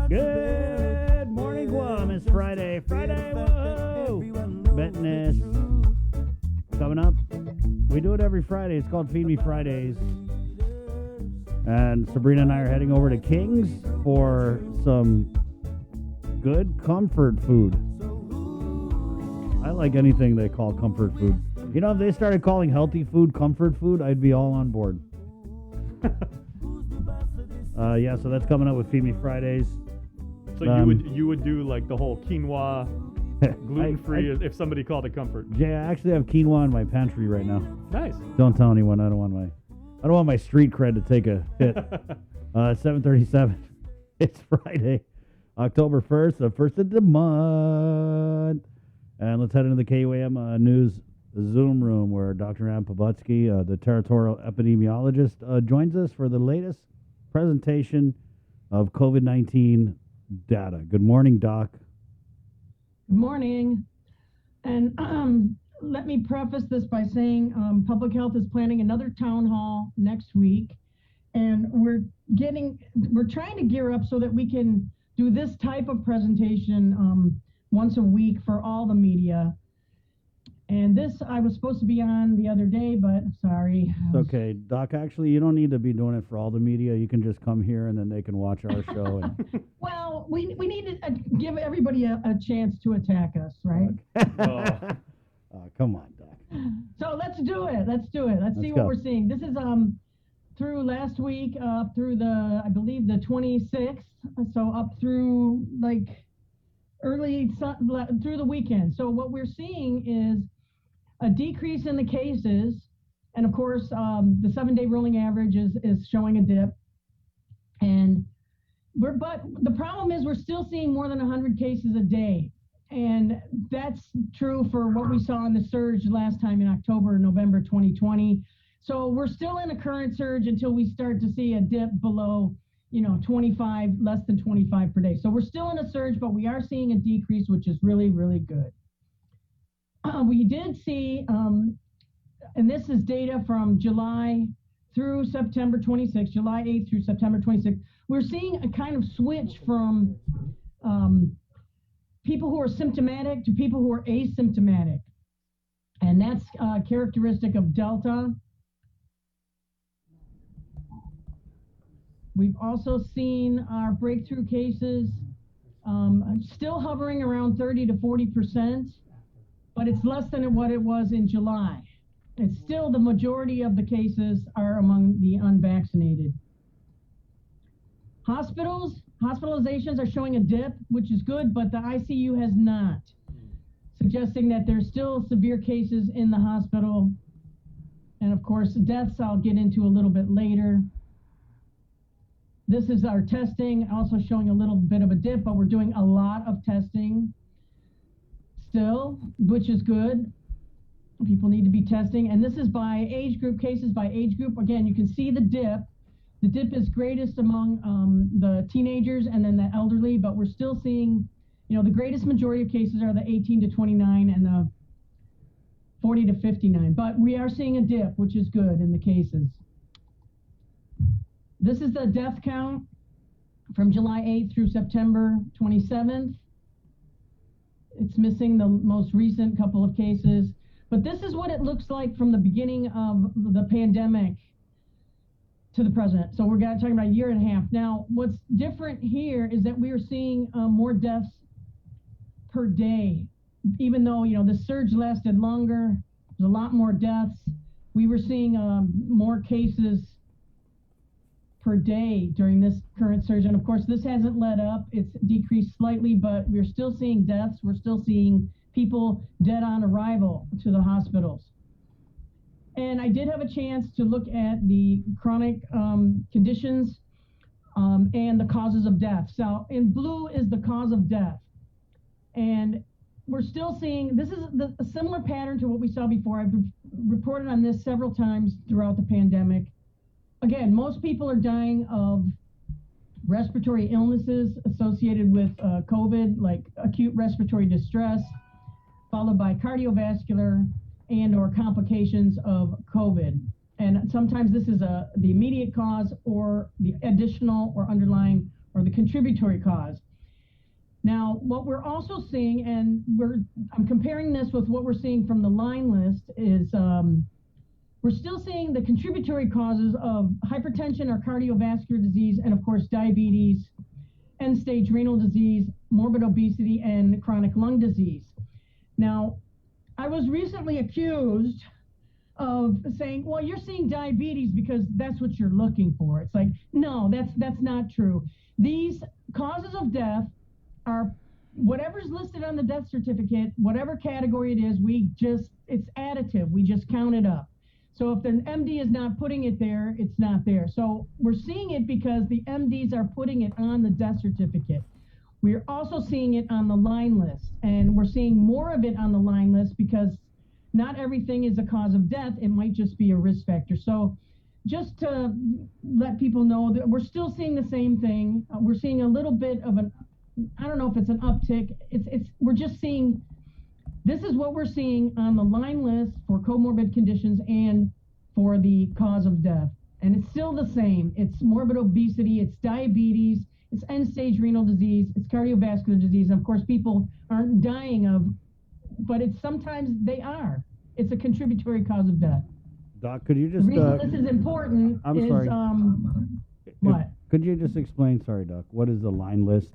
Good morning, Guam. It's Friday. Whoa! Fitness. Coming up. We do it every Friday. It's called Feed Me Fridays. And Sabrina and I are heading over to King's for some good comfort food. I like anything they call comfort food. You know, if they started calling healthy food comfort food, I'd be all on board. Yeah, so that's coming up with Feed Me Fridays. So you would do like the whole quinoa gluten-free if somebody called it comfort. Yeah, I actually have quinoa in my pantry right now. Nice. Don't tell anyone. I don't want my street cred to take a hit. 7:37. It's Friday, October 1st, the first of the month. And let's head into the KUAM News Zoom room where Dr. Ann Pobutsky, the territorial epidemiologist, joins us for the latest presentation of COVID-19 data. Good morning, Doc. Good morning. And let me preface this by saying Public Health is planning another town hall next week. And we're trying to gear up so that we can do this type of presentation once a week for all the media. And this I was supposed to be on the other day, but sorry. It's okay, Doc. Actually, you don't need to be doing it for all the media. You can just come here and then they can watch our show. And well, we need to give everybody a chance to attack us, right? Come on, Doc. So let's do it. Let's see what we're seeing. This is through last week up through I believe the 26th. So up through like through the weekend. So what we're seeing is a decrease in the cases And of course, the 7-day rolling average is showing a dip. But the problem is we're still seeing more than 100 cases a day. And that's true for what we saw in the surge last time in October, November 2020. So we're still in a current surge until we start to see a dip below, 25, less than 25 per day. So we're still in a surge, but we are seeing a decrease, which is really, really good. We did see, and this is data from July through September 26th, July 8th through September 26th. We're seeing a kind of switch from people who are symptomatic to people who are asymptomatic. And that's characteristic of Delta. We've also seen our breakthrough cases still hovering around 30 to 40%, but it's less than what it was in July. It's still the majority of the cases are among the unvaccinated. Hospitalizations are showing a dip, which is good, but the ICU has not, suggesting that there's still severe cases in the hospital. And of course, deaths I'll get into a little bit later. This is our testing, also showing a little bit of a dip, but we're doing a lot of testing still, which is good. People need to be testing. And this is by age group, cases by age group. Again, you can see the dip. The dip is greatest among the teenagers and then the elderly, but we're still seeing, the greatest majority of cases are the 18 to 29 and the 40 to 59. But we are seeing a dip, which is good in the cases. This is the death count from July 8th through September 27th. It's missing the most recent couple of cases. But this is what it looks like from the beginning of the pandemic to the present. So we're talking about a year and a half. Now, what's different here is that we are seeing more deaths per day. Even though, the surge lasted longer, there's a lot more deaths. We were seeing more cases per day during this current surge. And of course, this hasn't let up. It's decreased slightly, but we're still seeing deaths. We're still seeing people dead on arrival to the hospitals. And I did have a chance to look at the chronic conditions and the causes of death. So in blue is the cause of death. And we're still seeing, this is a similar pattern to what we saw before. I've reported on this several times throughout the pandemic. Again, most people are dying of respiratory illnesses associated with COVID, like acute respiratory distress, followed by cardiovascular and or complications of COVID. And sometimes this is the immediate cause or the additional or underlying or the contributory cause. Now, what we're also seeing, and I'm comparing this with what we're seeing from the line list, is we're still seeing the contributory causes of hypertension or cardiovascular disease, and of course diabetes, end-stage renal disease, morbid obesity, and chronic lung disease. Now, I was recently accused of saying, well, you're seeing diabetes because that's what you're looking for. It's like, no, that's not true. These causes of death are whatever's listed on the death certificate, whatever category it is, it's additive. We just count it up. So if the MD is not putting it there, it's not there. So we're seeing it because the MDs are putting it on the death certificate. We're also seeing it on the line list, and we're seeing more of it on the line list because not everything is a cause of death. It might just be a risk factor. So just to let people know that we're still seeing the same thing. We're seeing a little bit of I don't know if it's an uptick. We're just seeing, this is what we're seeing on the line list for comorbid conditions and for the cause of death. And it's still the same. It's morbid obesity, it's diabetes, it's end-stage renal disease, it's cardiovascular disease. And of course, people aren't dying of, but sometimes they are. It's a contributory cause of death. Doc, could you just... The reason this is important I'm sorry. What? Could you just explain, sorry, Doc, what is the line list?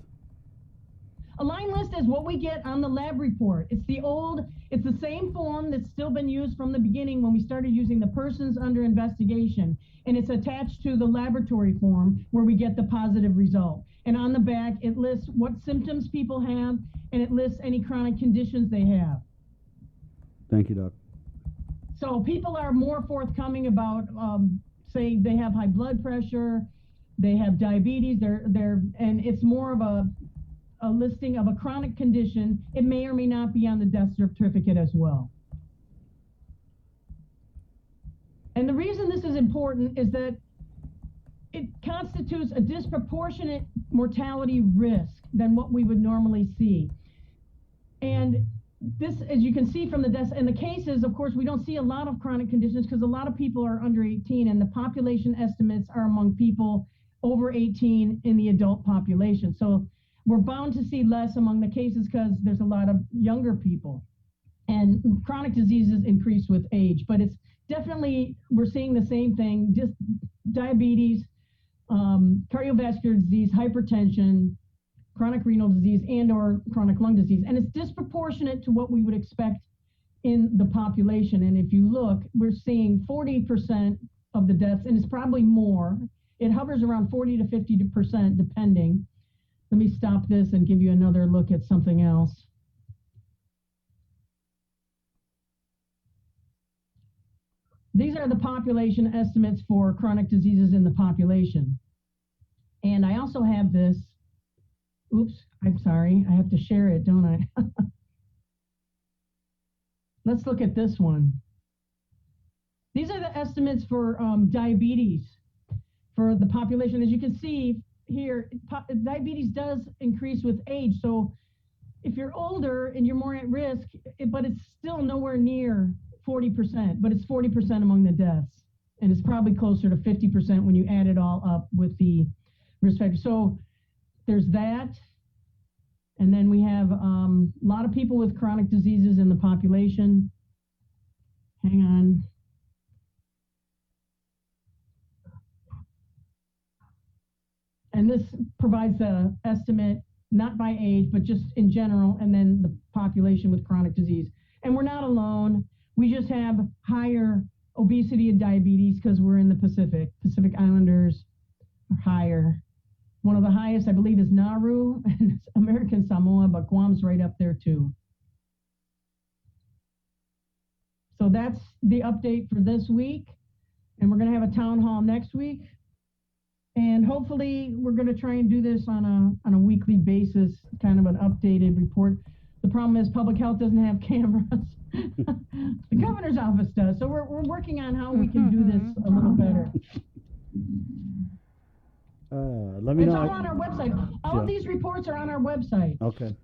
A line list is what we get on the lab report. It's the same form that's still been used from the beginning when we started using the persons under investigation. And it's attached to the laboratory form where we get the positive result. And on the back, it lists what symptoms people have, and it lists any chronic conditions they have. Thank you, Doc. So people are more forthcoming about, say they have high blood pressure, they have diabetes, and it's more of a listing of a chronic condition. It may or may not be on the death certificate as well. And the reason this is important is that it constitutes a disproportionate mortality risk than what we would normally see. And this, as you can see from the deaths and the cases, of course, we don't see a lot of chronic conditions because a lot of people are under 18, and the population estimates are among people over 18 in the adult population. So we're bound to see less among the cases because there's a lot of younger people. And chronic diseases increase with age, but it's definitely, we're seeing the same thing, just diabetes, cardiovascular disease, hypertension, chronic renal disease, and or chronic lung disease. And it's disproportionate to what we would expect in the population. And if you look, we're seeing 40% of the deaths, and it's probably more. It hovers around 40 to 50% depending. Let me stop this and give you another look at something else. These are the population estimates for chronic diseases in the population. And I also have this. Oops, I'm sorry. I have to share it, don't I? Let's look at this one. These are the estimates for diabetes for the population. As you can see here, diabetes does increase with age. So if you're older and you're more at risk, but it's still nowhere near 40%, but it's 40% among the deaths. And it's probably closer to 50% when you add it all up with the risk factors. So there's that. And then we have a lot of people with chronic diseases in the population. Hang on. And this provides the estimate, not by age, but just in general, and then the population with chronic disease. And we're not alone. We just have higher obesity and diabetes because we're in the Pacific. Pacific Islanders are higher. One of the highest, I believe, is Nauru and American Samoa, but Guam's right up there too. So that's the update for this week. And we're going to have a town hall next week. And hopefully we're going to try and do this on a weekly basis, kind of an updated report. The problem is public health doesn't have cameras. The governor's office does. So we're working on how we can do this a little better. Let me it's know. all on our website. All of these reports are on our website. Okay.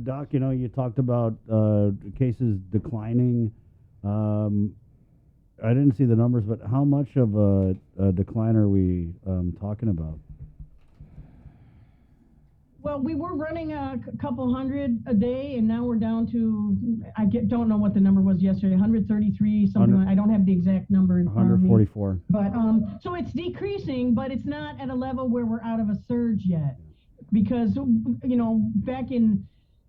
Doc, you know, you talked about cases declining. I didn't see the numbers, but how much of a decline are we talking about? Well, we were running a couple hundred a day, and now we're down to, don't know what the number was yesterday, 133, something like, I don't have the exact number in front of me. 144. But, so it's decreasing, but it's not at a level where we're out of a surge yet. Because, you know, back in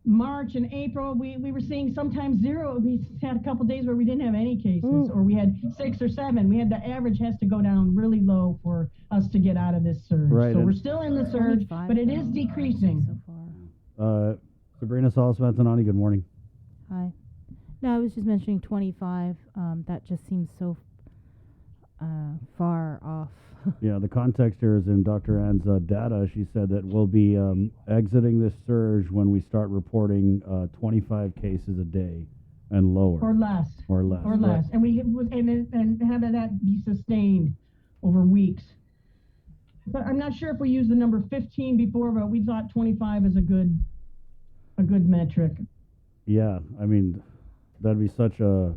March and April, we were seeing sometimes zero. We had a couple days where we didn't have any cases, or we had 6 or 7. We had the average has to go down really low for us to get out of this surge. Right, so we're still in the surge, but it is decreasing. Sabrina Saul-Sventonani, good morning. Hi. No, I was just mentioning 25. That just seems so far off. Yeah, the context here is in Dr. Ann's data. She said that we'll be exiting this surge when we start reporting 25 cases a day and lower. Or less. Or less. Or less. And and have that be sustained over weeks. But I'm not sure if we used the number 15 before, but we thought 25 is a good metric. Yeah, I mean, that'd be such a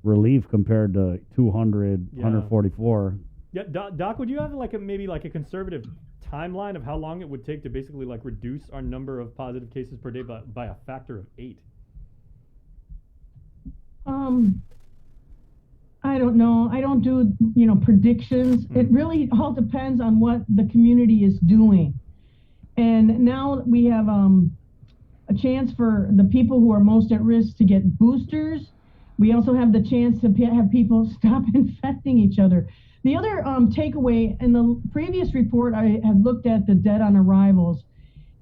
relief compared to 200, 144. Yeah, Doc, would you have maybe a conservative timeline of how long it would take to basically reduce our number of positive cases per day by a factor of 8? I don't know. I don't do, predictions. It really all depends on what the community is doing. And now we have a chance for the people who are most at risk to get boosters. We also have the chance to have people stop infecting each other. The other takeaway, in the previous report, I had looked at the dead on arrivals.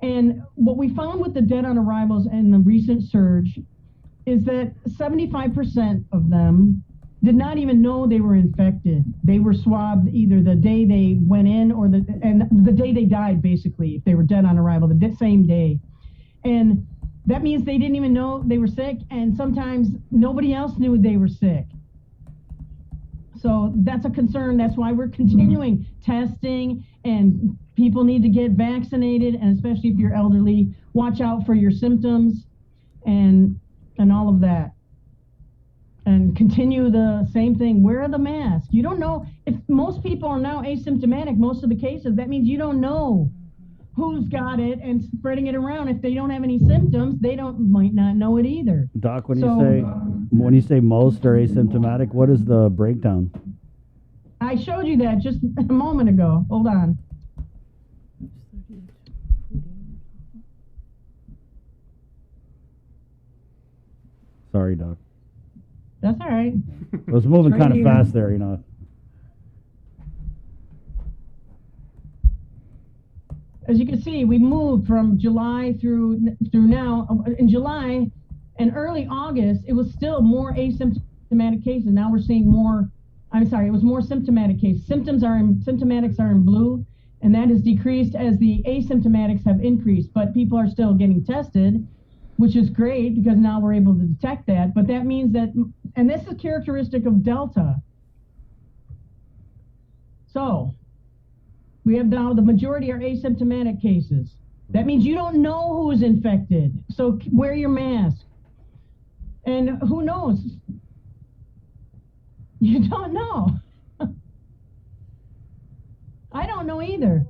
And what we found with the dead on arrivals in the recent surge is that 75% of them did not even know they were infected. They were swabbed either the day they went in or the day they died, basically, if they were dead on arrival, the same day. And that means they didn't even know they were sick, and sometimes nobody else knew they were sick. So that's a concern. That's why we're continuing testing, and people need to get vaccinated, and especially if you're elderly, watch out for your symptoms and all of that. And continue the same thing. Wear the mask. You don't know if most people are now asymptomatic, most of the cases. That means you don't know who's got it and spreading it around. If they don't have any symptoms, they might not know it either. Doc, when you say most are asymptomatic, what is the breakdown? I showed you that just a moment ago. Hold on. Sorry, Doc. That's all right. It was moving kind of fast there, you know. As you can see, we moved from July through now. In July and early August, it was still more asymptomatic cases. Now we're seeing more. I'm sorry, it was more symptomatic cases. Symptomatics are in blue, and that has decreased as the asymptomatics have increased. But people are still getting tested, which is great because now we're able to detect that. But that means that, and this is characteristic of Delta. So we have now the majority are asymptomatic cases. That means you don't know who's infected. So wear your mask. And who knows? You don't know. I don't know either.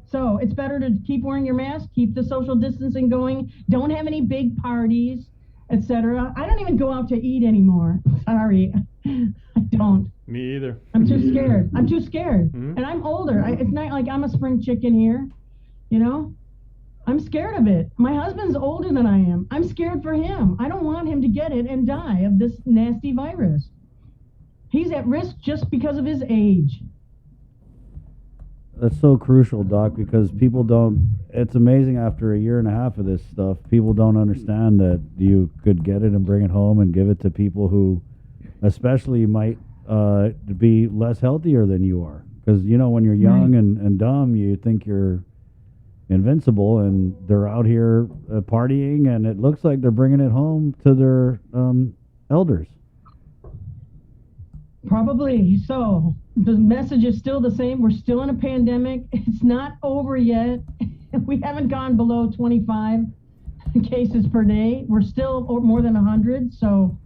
So it's better to keep wearing your mask, keep the social distancing going, don't have any big parties, etc. I don't even go out to eat anymore. Sorry, I don't. Me either. I'm too scared. I'm too scared. Mm-hmm. And I'm older. It's not like I'm a spring chicken here, you know? I'm scared of it. My husband's older than I am. I'm scared for him. I don't want him to get it and die of this nasty virus. He's at risk just because of his age. That's so crucial, Doc, because people don't, it's amazing after a year and a half of this stuff, people don't understand that you could get it and bring it home and give it to people who especially might be less healthier than you are. Because, you know, when you're young and dumb, you think you're invincible, and they're out here partying, and it looks like they're bringing it home to their elders. Probably so. The message is still the same. We're still in a pandemic. It's not over yet. We haven't gone below 25 cases per day. We're still more than 100. So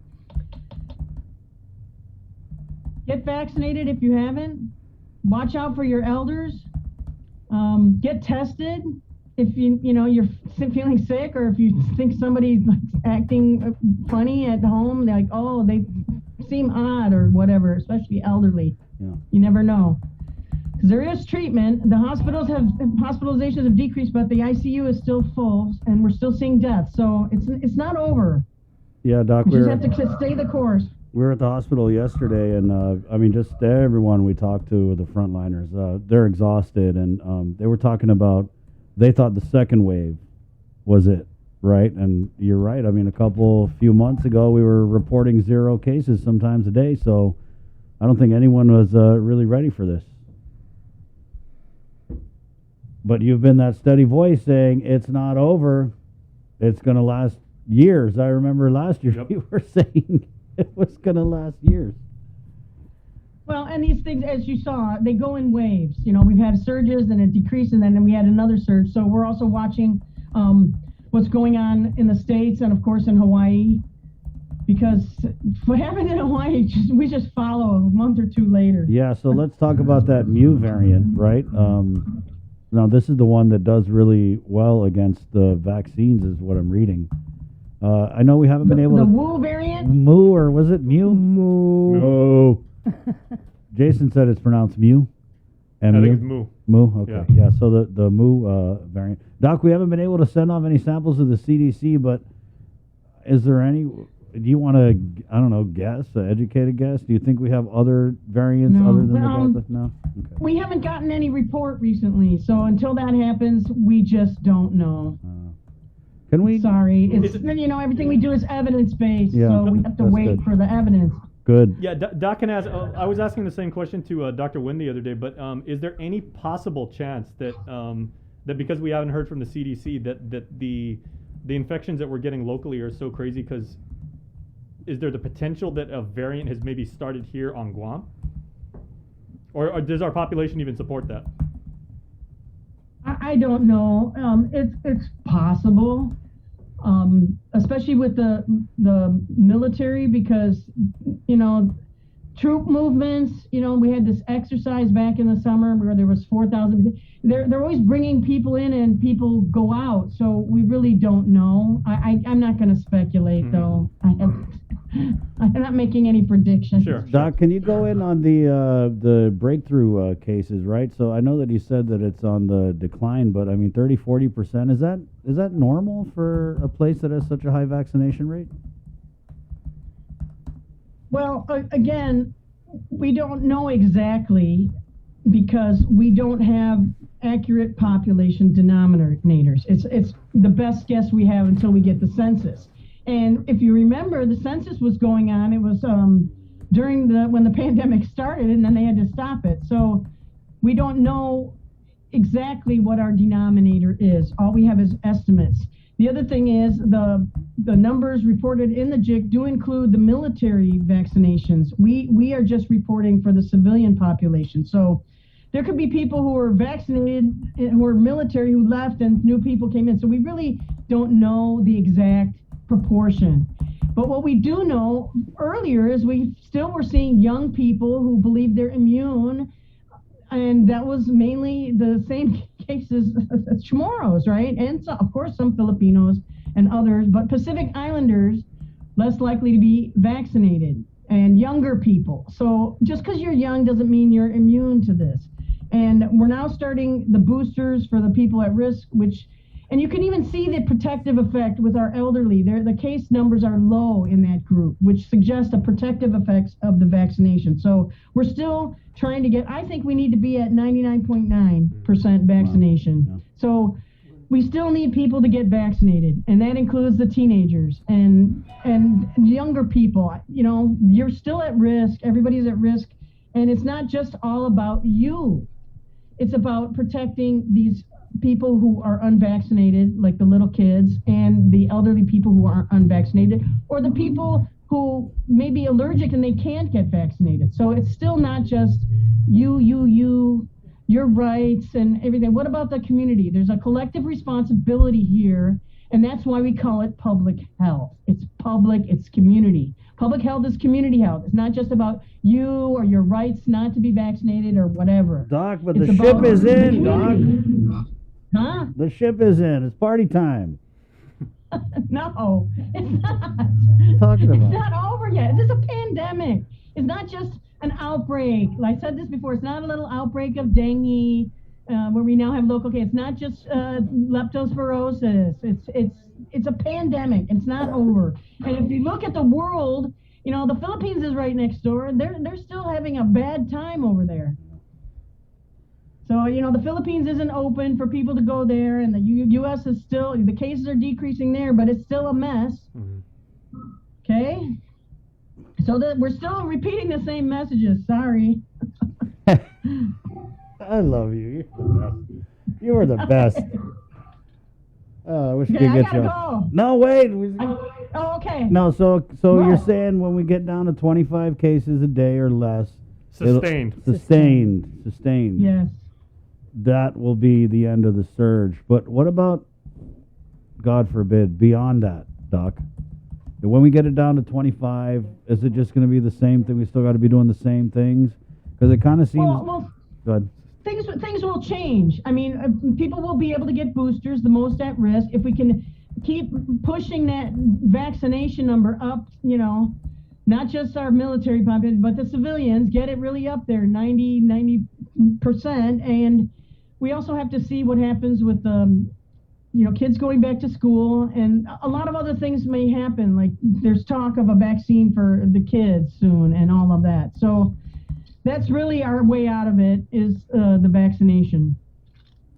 get vaccinated if you haven't. Watch out for your elders. Get tested if you're feeling sick, or if you think somebody's acting funny at home, like, oh, they seem odd or whatever, especially elderly. Yeah. You never know. Because there is treatment. The hospitalizations have decreased, but the ICU is still full, and we're still seeing deaths. So it's not over. Yeah, Doc, we just have to stay the course. We were at the hospital yesterday, and just everyone we talked to, the frontliners, they're exhausted, and they were talking about, they thought the second wave was it, right? And you're right. I mean, a few months ago, we were reporting 0 cases sometimes a day, so I don't think anyone was really ready for this. But you've been that steady voice saying it's not over. It's going to last years. I remember last year you were saying it was going to last years. Well, and these things, as you saw, they go in waves. You know, we've had surges and it decreased, and then we had another surge. So we're also watching what's going on in the States and, of course, in Hawaii. Because what happened in Hawaii, we just follow a month or two later. Yeah, so let's talk about that Mu variant, right? Now, this is the one that does really well against the vaccines, is what I'm reading. I know we haven't been able to... The Wu variant? Mu, or was it Mu? Mu. No. Jason said it's pronounced Mu. I think it's Mu. Mu, okay. Yeah, so the Mu variant. Doc, we haven't been able to send off any samples to the CDC, but is there any... Do you want to, I don't know, guess, educated guess? Do you think we have other variants other than the Delta? No? Okay. We haven't gotten any report recently, so until that happens, we just don't know. Can we? Sorry, it's everything we do is evidence based, Yeah, so we have to that's wait good. for the evidence. Good. Yeah, Doc can ask. I was asking the same question to Dr. Wynn the other day, but is there any possible chance that that because we haven't heard from the CDC that the infections that we're getting locally are so crazy? Because is there the potential that a variant has maybe started here on Guam, or does our population even support that? I don't know. It's possible, especially with the military, because troop movements. We had this exercise back in the summer where there was 4,000. They're always bringing people in and people go out, so we really don't know. I'm not going to speculate though. I'm not making any predictions. Sure. Doc, can you go in on the breakthrough cases, right? So I know that you said that it's on the decline, but I mean 30-40%, is that normal for a place that has such a high vaccination rate? Well, again, we don't know exactly because we don't have accurate population denominators. It's the best guess we have until we get the census. And if you remember, the census was going on. It was during when the pandemic started, and then they had to stop it. So we don't know exactly what our denominator is. All we have is estimates. The other thing is the numbers reported in the JIC do include the military vaccinations. We are just reporting for the civilian population. So there could be people who are vaccinated, who are military, who left, and new people came in. So we really don't know the exact proportion. But what we do know earlier is we still were seeing young people who believe they're immune, and that was mainly the same cases as Chamorros, right? And so, of course, some Filipinos and others, but Pacific Islanders less likely to be vaccinated, and younger people. So just because you're young doesn't mean you're immune to this. And we're now starting the boosters for the people at risk, and you can even see the protective effect with our elderly. The case numbers are low in that group, which suggests a protective effects of the vaccination. So we're still trying to I think we need to be at 99.9% vaccination. Wow. Yeah. So we still need people to get vaccinated, and that includes the teenagers and younger people. You're still at risk. Everybody's at risk. And it's not just all about you. It's about protecting these people who are unvaccinated, like the little kids, and the elderly people who are unvaccinated, or the people who may be allergic and they can't get vaccinated. So it's still not just you, your rights and everything. What about the community? There's a collective responsibility here, and that's why we call it public health. It's public, it's community. Public health is community health. It's not just about you or your rights not to be vaccinated or whatever. Doc, but the ship is in, Doc. Huh? The ship is in. It's party time. No, it's not. Talking about? It's not over yet. This is a pandemic. It's not just an outbreak. Like I said this before, it's not a little outbreak of dengue where we now have local cases. It's not just leptospirosis. It's a pandemic. It's not over. And if you look at the world, the Philippines is right next door. They're still having a bad time over there. So, the Philippines isn't open for people to go there, and the U.S. is still, the cases are decreasing there, but it's still a mess. Okay? So we're still repeating the same messages. Sorry. I love you. You are the best. I wish we could get you. Go. No, wait. Okay. No, so you're saying when we get down to 25 cases a day or less, Sustained. Yes. That will be the end of the surge. But what about, God forbid, beyond that, Doc? When we get it down to 25, is it just going to be the same thing? We still got to be doing the same things? Because it kind of seems... Well, go ahead. Things will change. I mean, people will be able to get boosters, the most at risk. If we can keep pushing that vaccination number up, not just our military population, but the civilians, get it really up there, 90%. And we also have to see what happens with kids going back to school, and a lot of other things may happen. Like there's talk of a vaccine for the kids soon and all of that. So that's really our way out of it is the vaccination.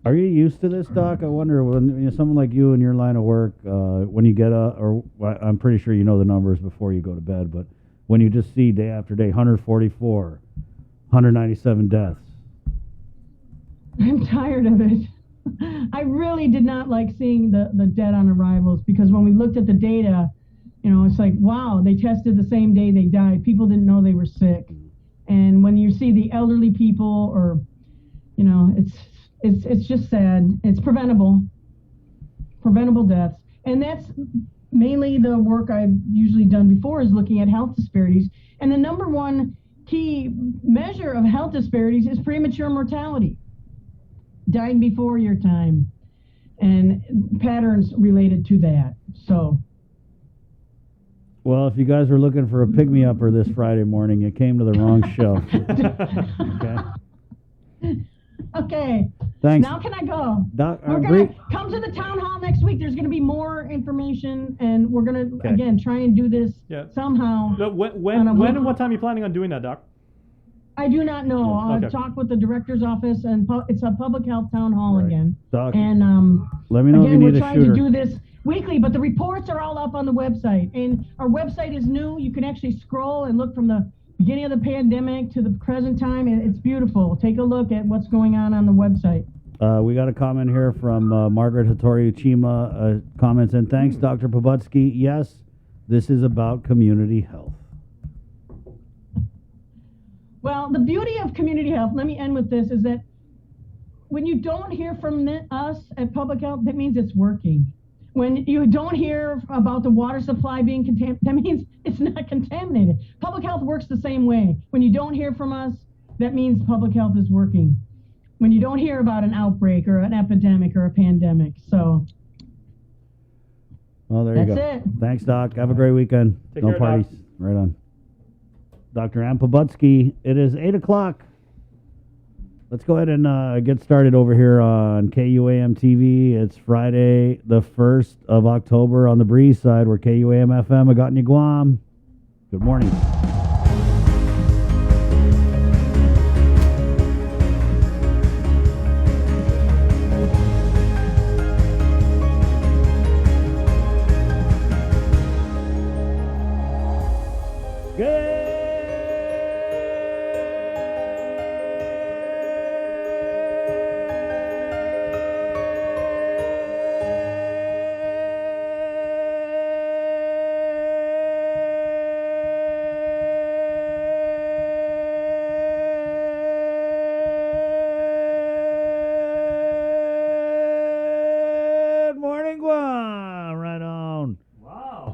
Are you used to this, Doc? I wonder when someone like you in your line of work, when you get I'm pretty sure you know the numbers before you go to bed, but when you just see day after day, 144, 197 deaths. I'm tired of it. I really did not like seeing the dead on arrivals, because when we looked at the data, it's like, wow, they tested the same day they died. People didn't know they were sick. And when you see the elderly people, or, it's just sad. It's preventable deaths. And that's mainly the work I've usually done before, is looking at health disparities. And the number one key measure of health disparities is premature mortality, dying before your time, and patterns related to that. So. Well, if you guys were looking for a pick-me-upper this Friday morning, you came to the wrong show. Okay. Thanks. Now can I go? Doc, we're going to come to the town hall next week. There's going to be more information, and we're going to, again, try and do this somehow. No, when and what time are you planning on doing that, Doc? I do not know. I'll talk with the director's office, and it's a public health town hall again. Doc, and let me know again, if you need we're a trying shooter. to do this weekly, but the reports are all up on the website. And our website is new. You can actually scroll and look from the beginning of the pandemic to the present time, and it's beautiful. Take a look at what's going on the website. We got a comment here from Margaret Hattori Uchima, comments, and thanks, Dr. Pobutsky. Yes, this is about community health. Well, the beauty of community health, let me end with this, is that when you don't hear from us at Public Health, that means it's working. When you don't hear about the water supply being contaminated, that means it's not contaminated. Public Health works the same way. When you don't hear from us, that means Public Health is working. When you don't hear about an outbreak or an epidemic or a pandemic. So Well, there you go. That's it. Thanks, Doc. Have a great weekend. Take No care, parties. Doc. Right on. Dr. Ann Pobutsky, it is 8 o'clock. Let's go ahead and get started over here on KUAM TV. It's Friday, the 1st of October on the Breeze side. We're KUAM FM, Agotnya, Guam. Good morning.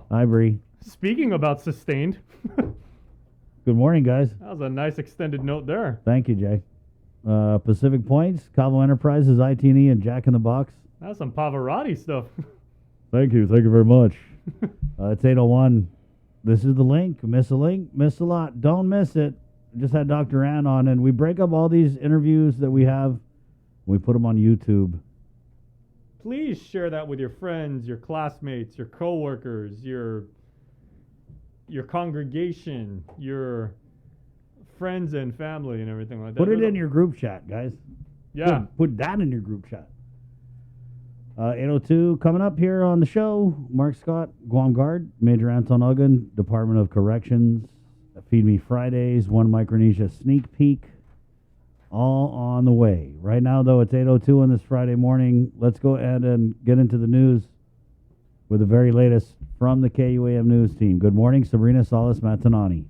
Hi, Bree. Speaking about sustained. Good morning, guys. That was a nice extended note there. Thank you, Jay. Pacific Points, Calvo Enterprises, IT&E, and Jack in the Box. That's some Pavarotti stuff. Thank you. Thank you very much. It's 8:01. This is the link. Miss a link, miss a lot. Don't miss it. Just had Dr. Ann on, and we break up all these interviews that we have. We put them on YouTube. Please share that with your friends, your classmates, your coworkers, your congregation, your friends and family and everything like that. Put it in your group chat, guys. Yeah. Put that in your group chat. 8:02 coming up here on the show. Mark Scott, Guam Guard, Major Anton Uggan, Department of Corrections, Feed Me Fridays, One Micronesia Sneak Peek. All on the way. Right now, though, it's 8:02 on this Friday morning. Let's go ahead and get into the news with the very latest from the KUAM News team. Good morning, Sabrina Salas Matanani.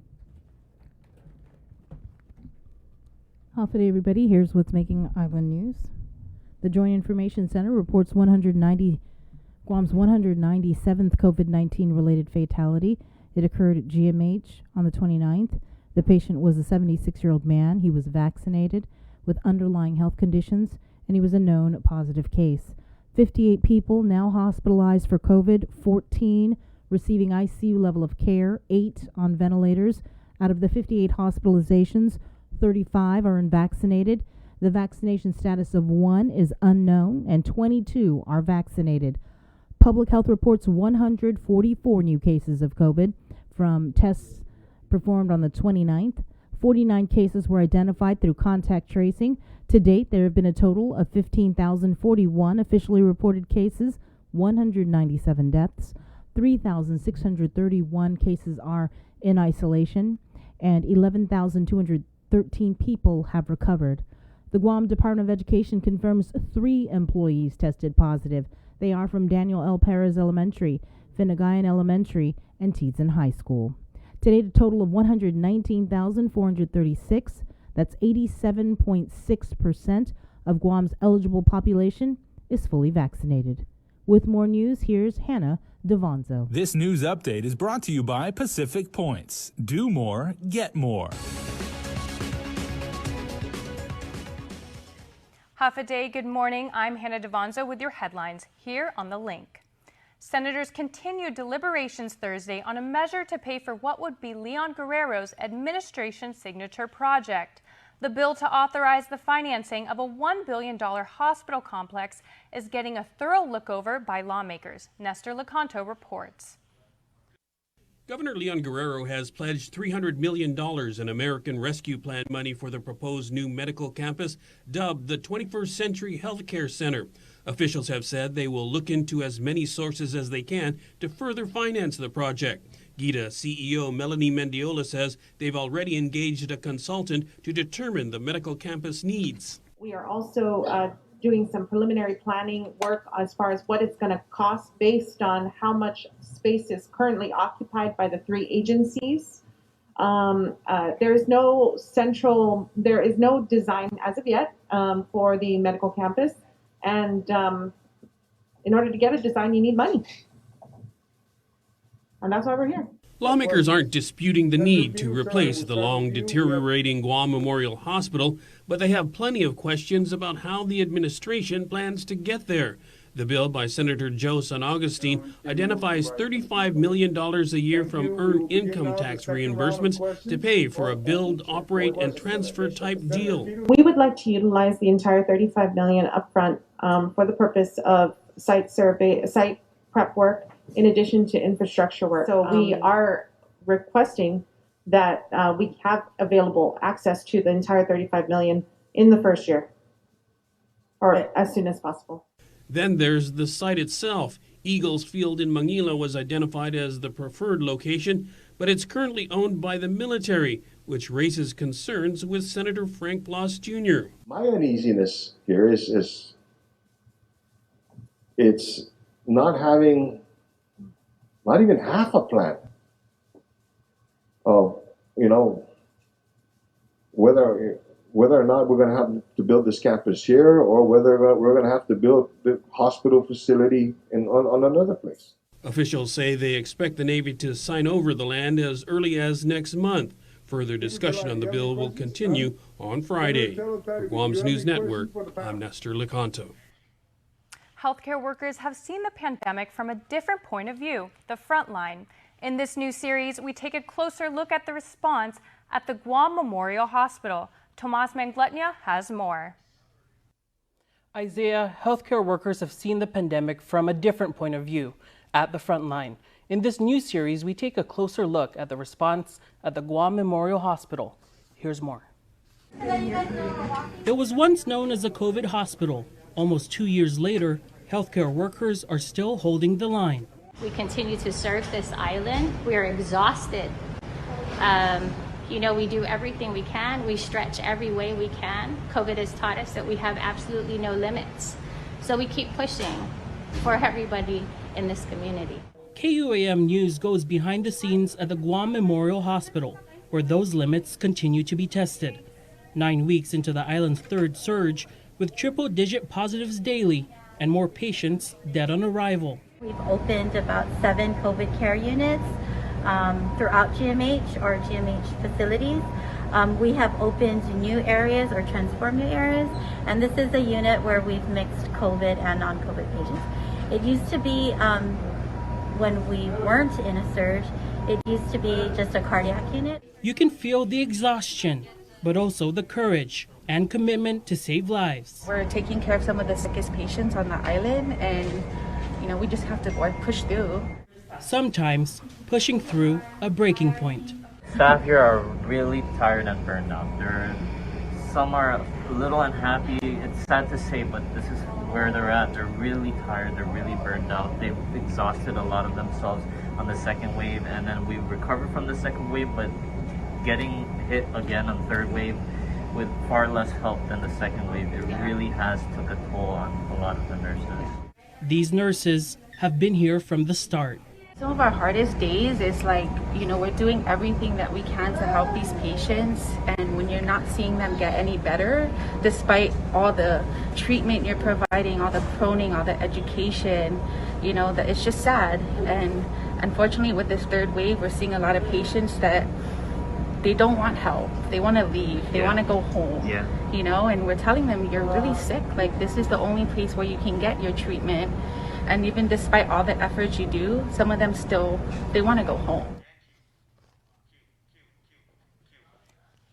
Half a day, everybody. Here's what's making island news. The Joint Information Center reports Guam's 197th COVID-19 related fatality. It occurred at GMH on the 29th. The patient was a 76-year-old man. He was vaccinated with underlying health conditions, and he was a known positive case. 58 people now hospitalized for COVID, 14 receiving ICU level of care, 8 on ventilators. Out of the 58 hospitalizations, 35 are unvaccinated. The vaccination status of 1 is unknown, and 22 are vaccinated. Public Health reports 144 new cases of COVID from tests performed on the 29th. 49 cases were identified through contact tracing. To date, there have been a total of 15,041 officially reported cases, 197 deaths, 3,631 cases are in isolation, and 11,213 people have recovered. The Guam Department of Education confirms 3 employees tested positive. They are from Daniel L. Perez Elementary, Finagayan Elementary, and Teedson High School. Today, a total of 119,436, that's 87.6% of Guam's eligible population, is fully vaccinated. With more news, here's Hannah Devonzo. This news update is brought to you by Pacific Points. Do more, get more. Half a day, good morning. I'm Hannah Devonzo with your headlines here on The Link. Senators continued deliberations Thursday on a measure to pay for what would be Leon Guerrero's administration signature project. The bill to authorize the financing of a $1 billion hospital complex is getting a thorough look over by lawmakers. Nestor Lecanto reports. Governor Leon Guerrero has pledged $300 million in American Rescue Plan money for the proposed new medical campus, dubbed the 21st Century Healthcare Center. Officials have said they will look into as many sources as they can to further finance the project. GITA CEO Melanie Mendiola says they've already engaged a consultant to determine the medical campus needs. We are also doing some preliminary planning work as far as what it's going to cost based on how much space is currently occupied by the 3 agencies. There is no design as of yet for the medical campus. And in order to get a design, you need money. And that's why we're here. Lawmakers aren't disputing the need to replace the long deteriorating Guam Memorial Hospital, but they have plenty of questions about how the administration plans to get there. The bill by Senator Joe San Agustin identifies $35 million a year from earned income tax reimbursements to pay for a build, operate, and transfer type deal. We would like to utilize the entire $35 million upfront for the purpose of site survey, site prep work, in addition to infrastructure work. So we are requesting that we have available access to the entire $35 million in the first year, or as soon as possible. Then there's the site itself. Eagles Field in Manila was identified as the preferred location, but it's currently owned by the military, which raises concerns with Senator Frank Blas Jr. My uneasiness here is it's not having not even half a plan of, whether or not we're going to have to build this campus here, or whether we're going to have to build the hospital facility on another place. Officials say they expect the Navy to sign over the land as early as next month. Further discussion on the bill will continue on Friday. For Guam's News Network, I'm Nestor Lecanto. Healthcare workers have seen the pandemic from a different point of view, the front line. In this new series, we take a closer look at the response at the Guam Memorial Hospital. Tomas Manglutnia has more. Isaiah, healthcare workers have seen the pandemic from a different point of view, at the front line. In this new series, we take a closer look at the response at the Guam Memorial Hospital. Here's more. It was once known as a COVID hospital. Almost 2 years later, healthcare workers are still holding the line. We continue to serve this island. We're exhausted. We do everything we can. We stretch every way we can. COVID has taught us that we have absolutely no limits. So we keep pushing for everybody in this community. KUAM News goes behind the scenes at the Guam Memorial Hospital, where those limits continue to be tested. 9 weeks into the island's third surge, with triple-digit positives daily and more patients dead on arrival. We've opened about 7 COVID care units throughout GMH or GMH facilities. We have opened new areas or transformed new areas, and this is a unit where we've mixed COVID and non-COVID patients. It used to be, when we weren't in a surge, it used to be just a cardiac unit. You can feel the exhaustion, but also the courage and commitment to save lives. We're taking care of some of the sickest patients on the island, and we just have to push through. Sometimes pushing through a breaking point. staff here are really tired and burned out. Some are a little unhappy. It's sad to say, but this is where they're at. They're really tired. They're really burned out. They've exhausted a lot of themselves on the second wave, and then we recovered from the second wave, but getting hit again on third wave with far less help than the second wave, it really has took a toll on a lot of the nurses. These nurses have been here from the start. Some of our hardest days is like, we're doing everything that we can to help these patients, and when you're not seeing them get any better, despite all the treatment you're providing, all the proning, all the education, that it's just sad. And unfortunately with this third wave, we're seeing a lot of patients that they don't want help. They want to leave. They want to go home. Yeah. And we're telling them, you're really sick. Like, this is the only place where you can get your treatment. And even despite all the efforts you do, some of them still, they want to go home.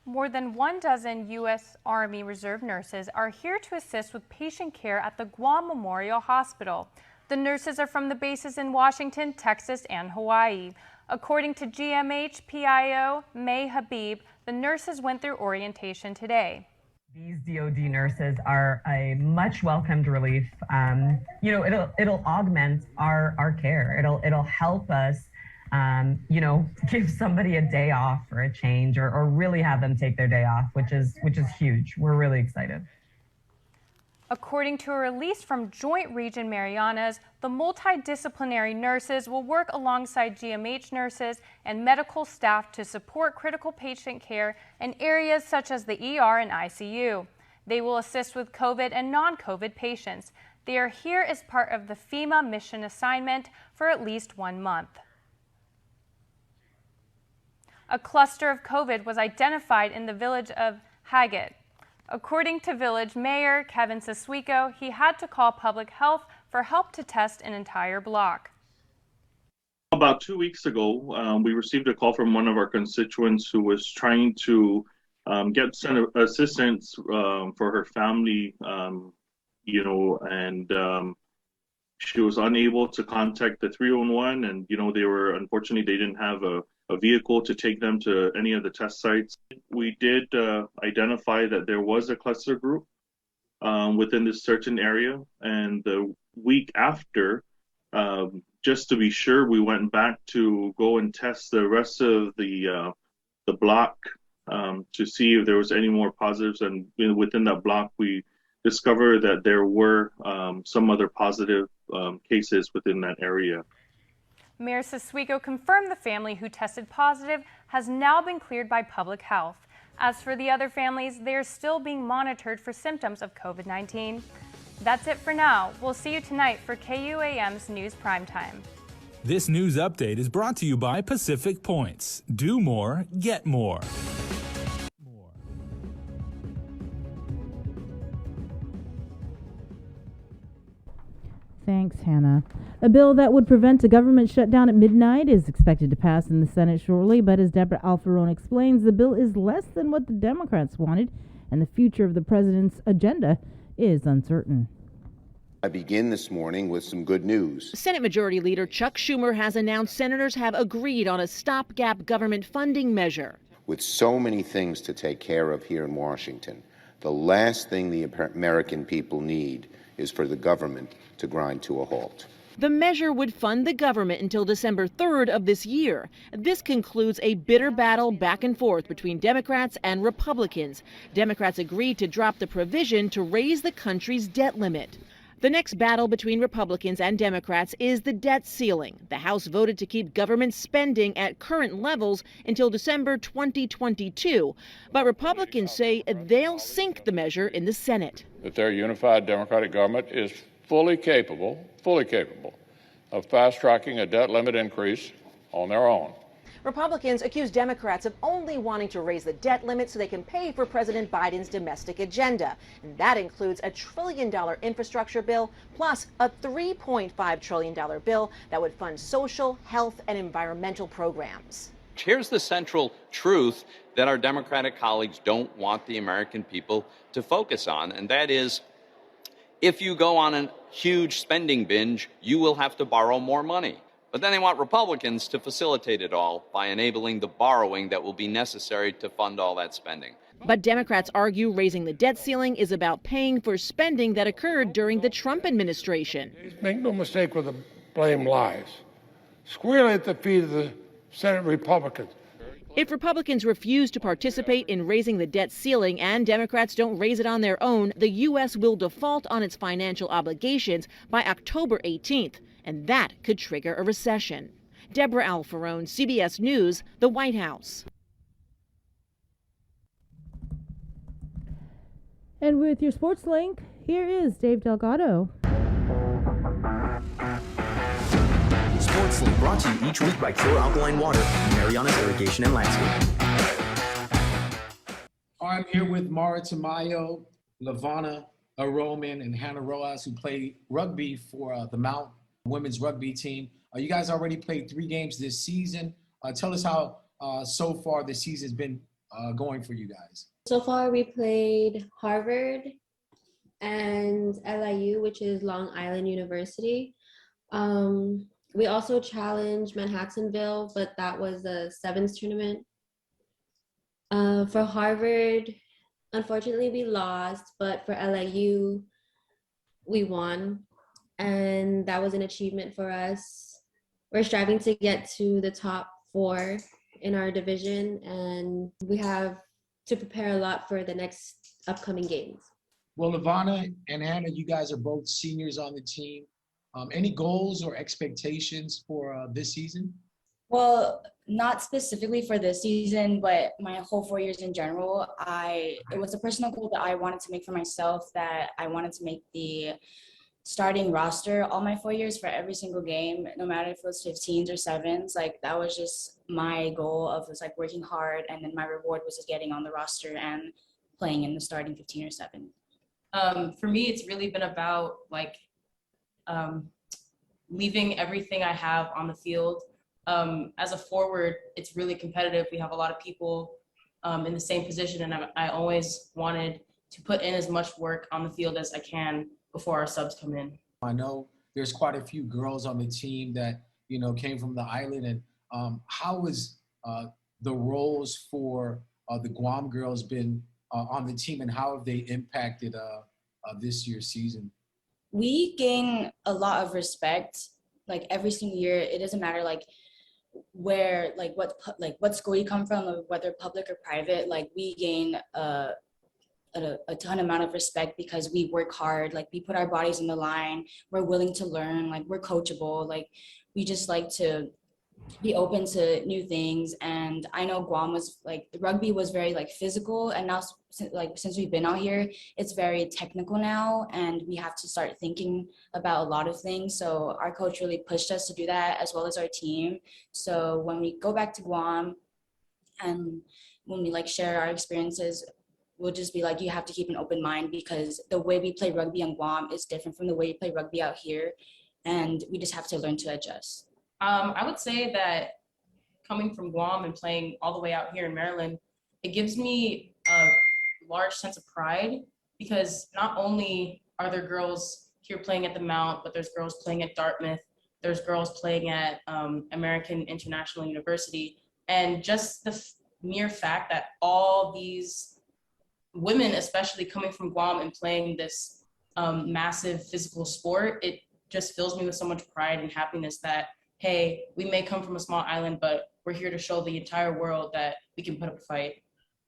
More than 12 U.S. Army Reserve nurses are here to assist with patient care at the Guam Memorial Hospital. The nurses are from the bases in Washington, Texas, and Hawaii. According to GMH PIO May Habib, the nurses went through orientation today. These DoD nurses are a much welcomed relief. It'll augment our care. It'll help us, give somebody a day off or a change, or really have them take their day off, which is huge. We're really excited. According to a release from Joint Region Marianas, the multidisciplinary nurses will work alongside GMH nurses and medical staff to support critical patient care in areas such as the ER and ICU. They will assist with COVID and non-COVID patients. They are here as part of the FEMA mission assignment for at least 1 month. A cluster of COVID was identified in the village of Haggett. According to village mayor Kevin Siswico, he had to call public health for help to test an entire block. About 2 weeks ago, we received a call from one of our constituents who was trying to get assistance for her family, and she was unable to contact the 311, and unfortunately they didn't have a vehicle to take them to any of the test sites. We did identify that there was a cluster group within this certain area, and the week after, just to be sure, we went back to go and test the rest of the block to see if there was any more positives, and within that block we discovered that there were some other positive cases within that area. Mayor Siswico confirmed the family who tested positive has now been cleared by public health. As for the other families, they are still being monitored for symptoms of COVID-19. That's it for now. We'll see you tonight for KUAM's News Primetime. This news update is brought to you by Pacific Points. Do more, get more. Thanks, Hannah. A bill that would prevent a government shutdown at midnight is expected to pass in the Senate shortly, but as Deborah Alfarone explains, the bill is less than what the Democrats wanted, and the future of the president's agenda is uncertain. I begin this morning with some good news. Senate Majority Leader Chuck Schumer has announced senators have agreed on a stopgap government funding measure. With so many things to take care of here in Washington, the last thing the American people need is for the government to grind to a halt. The measure would fund the government until December 3rd of this year. This concludes a bitter battle back and forth between Democrats and Republicans. Democrats agreed to drop the provision to raise the country's debt limit. The next battle between Republicans and Democrats is the debt ceiling. The House voted to keep government spending at current levels until December 2022, but Republicans say they'll sink the measure in the Senate. That their unified Democratic government is fully capable of fast-tracking a debt limit increase on their own. Republicans accuse Democrats of only wanting to raise the debt limit so they can pay for President Biden's domestic agenda. And that includes a $1 trillion infrastructure bill, plus a $3.5 trillion bill that would fund social, health, and environmental programs. Here's the central truth that our Democratic colleagues don't want the American people to focus on, and that is, if you go on a huge spending binge, you will have to borrow more money. But then they want Republicans to facilitate it all by enabling the borrowing that will be necessary to fund all that spending. But Democrats argue raising the debt ceiling is about paying for spending that occurred during the Trump administration. Make no mistake where the blame lies. Squarely at the feet of the Senate Republicans. If Republicans refuse to participate in raising the debt ceiling and Democrats don't raise it on their own, the U.S. will default on its financial obligations by October 18th, and that could trigger a recession. Deborah Alfarone, CBS News, the White House. And with your sports link, here is Dave Delgado. Sports Link brought to you each week by Pure Alkaline Water, Mariana's Irrigation and Landscape. I'm here with Mara Tamayo, Lavana Roman, and Hannah Rojas, who play rugby for the Mount women's rugby team. You guys already played 3 games this season. Tell us how so far the season's been going for you guys. So far, we played Harvard and LIU, which is Long Island University. We also challenged Manhattanville, but that was a sevens tournament. For Harvard, unfortunately, we lost, but for LIU, we won. And that was an achievement for us. We're striving to get to the top 4 in our division, and we have to prepare a lot for the next upcoming games. Well, Lavana and Hannah, you guys are both seniors on the team. Any goals or expectations for this season? Well, not specifically for this season, but my whole 4 years in general, it was a personal goal that I wanted to make for myself, that I wanted to make the starting roster all my 4 years for every single game, no matter if it was 15s or 7s. Like, that was just my goal of just like working hard, and then my reward was just getting on the roster and playing in the starting 15 or 7. For me, it's really been about like leaving everything I have on the field. As a forward, it's really competitive. We have a lot of people in the same position, and I always wanted to put in as much work on the field as I can before our subs come in. I know there's quite a few girls on the team that, you know, came from the island. And how has the roles for the Guam girls been on the team, and how have they impacted this year's season? We gain a lot of respect, like every single year. It doesn't matter like where, like what school you come from, or whether public or private. Like, we gain a ton amount of respect because we work hard. Like, we put our bodies on the line. We're willing to learn. Like, we're coachable. Like, we just like to be open to new things. And I know Guam was like, the rugby was very like physical, and now like since we've been out here, it's very technical now, and we have to start thinking about a lot of things. So our coach really pushed us to do that, as well as our team. So when we go back to Guam and when we like share our experiences, we'll just be like, you have to keep an open mind, because the way we play rugby in Guam is different from the way we play rugby out here, and we just have to learn to adjust. I would say that coming from Guam and playing all the way out here in Maryland, it gives me a large sense of pride, because not only are there girls here playing at the Mount, but there's girls playing at Dartmouth, there's girls playing at American International University. And just the mere fact that all these women, especially coming from Guam and playing this massive physical sport, it just fills me with so much pride and happiness that, hey, we may come from a small island, but we're here to show the entire world that we can put up a fight.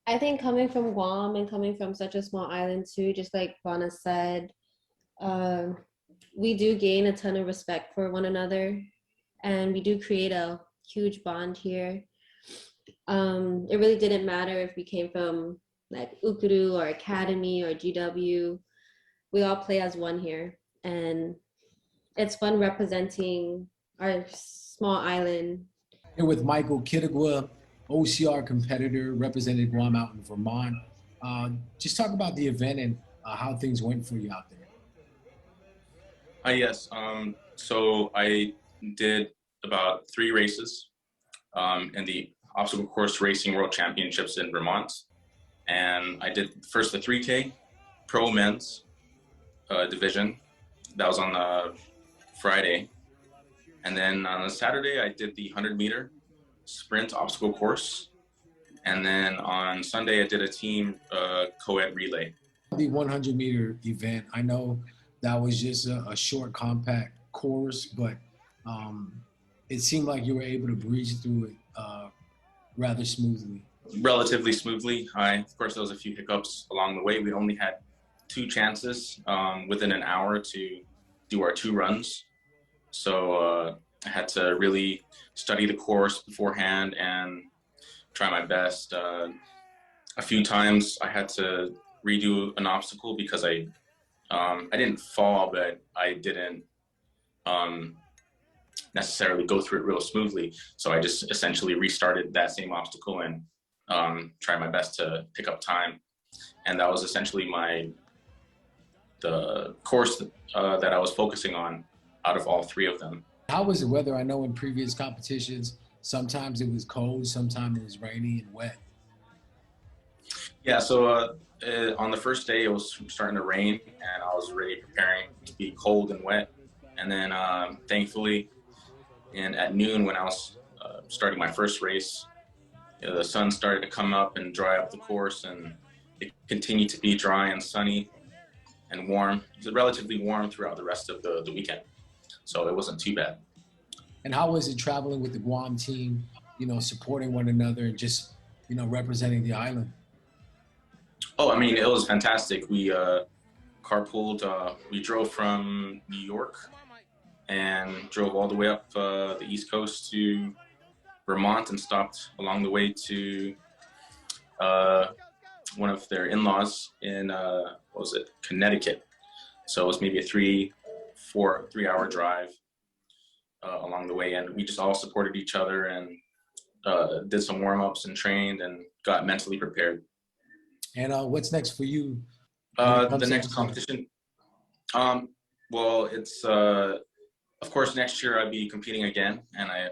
I think coming from Guam and coming from such a small island too, just like Vana said, we do gain a ton of respect for one another, and we do create a huge bond here. It really didn't matter if we came from like Ukuru or Academy or GW. We all play as one here, and it's fun representing our small island. Here with Michael Kittigwa, OCR competitor, represented Guam out in Vermont. Just talk about the event and how things went for you out there. Yes, so I did about 3 races in the obstacle course racing world championships in Vermont. And I did first the 3K pro men's division. That was on Friday. And then on Saturday, I did the 100-meter sprint obstacle course. And then on Sunday, I did a team co-ed relay. The 100-meter event, I know that was just a short, compact course, but it seemed like you were able to breeze through it rather smoothly. Relatively smoothly. Of course, there was a few hiccups along the way. We only had 2 chances within an hour to do our 2 runs. So I had to really study the course beforehand and try my best. A few times I had to redo an obstacle because I didn't fall, but I didn't necessarily go through it real smoothly. So I just essentially restarted that same obstacle and tried my best to pick up time. And that was essentially the course that I was focusing on out of all 3 of them. How was the weather? I know in previous competitions, sometimes it was cold, sometimes it was rainy and wet. Yeah, so on the first day, it was starting to rain, and I was already preparing to be cold and wet. And then thankfully, at noon when I was starting my first race, the sun started to come up and dry up the course, and it continued to be dry and sunny and warm. It was relatively warm throughout the rest of the weekend, so it wasn't too bad. And how was it traveling with the Guam team, supporting one another and just, representing the island? Oh, I mean, it was fantastic. We carpooled. We drove from New York and drove all the way up the East Coast to Vermont and stopped along the way to one of their in-laws in, Connecticut. So it was maybe a 3-4 drive along the way. And we just all supported each other and did some warm-ups and trained and got mentally prepared. And what's next for you? The next competition? Well, it's, of course, next year I'll be competing again, and I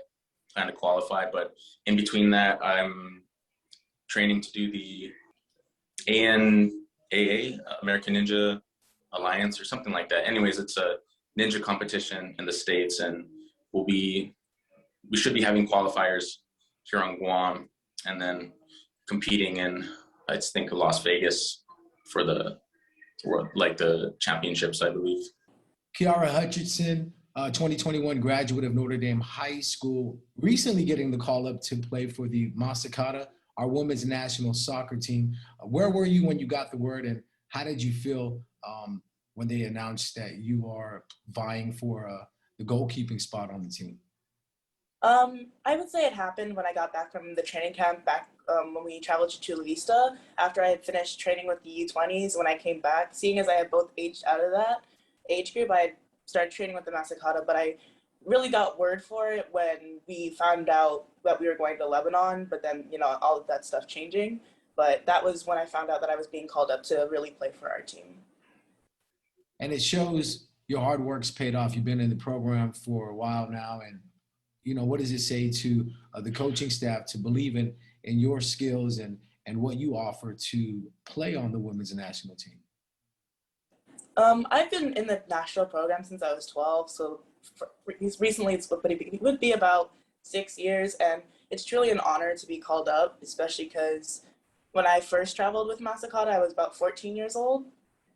plan to qualify. But in between that, I'm training to do the ANAA, American Ninja Alliance, or something like that. Anyways, it's a ninja competition in the States, and we should be having qualifiers here on Guam, and then competing in, I think, Las Vegas for the championships, I believe. Kiara Hutchinson, 2021 graduate of Notre Dame High School, recently getting the call up to play for the Massacada, our women's national soccer team. Where were you when you got the word, and how did you feel when they announced that you are vying for the goalkeeping spot on the team? I would say it happened when I got back from the training camp when we traveled to Chula Vista. After I had finished training with the U20s, when I came back, seeing as I had both aged out of that age group, I had started training with the Massacada, but I really got word for it when we found out that we were going to Lebanon, but then, all of that stuff changing. But that was when I found out that I was being called up to really play for our team. And it shows your hard work's paid off. You've been in the program for a while now, and what does it say to the coaching staff to believe in your skills and what you offer to play on the women's national team? I've been in the national program since I was 12, so recently it would be about 6 years, and it's truly an honor to be called up, especially because when I first traveled with Massacada, I was about 14 years old,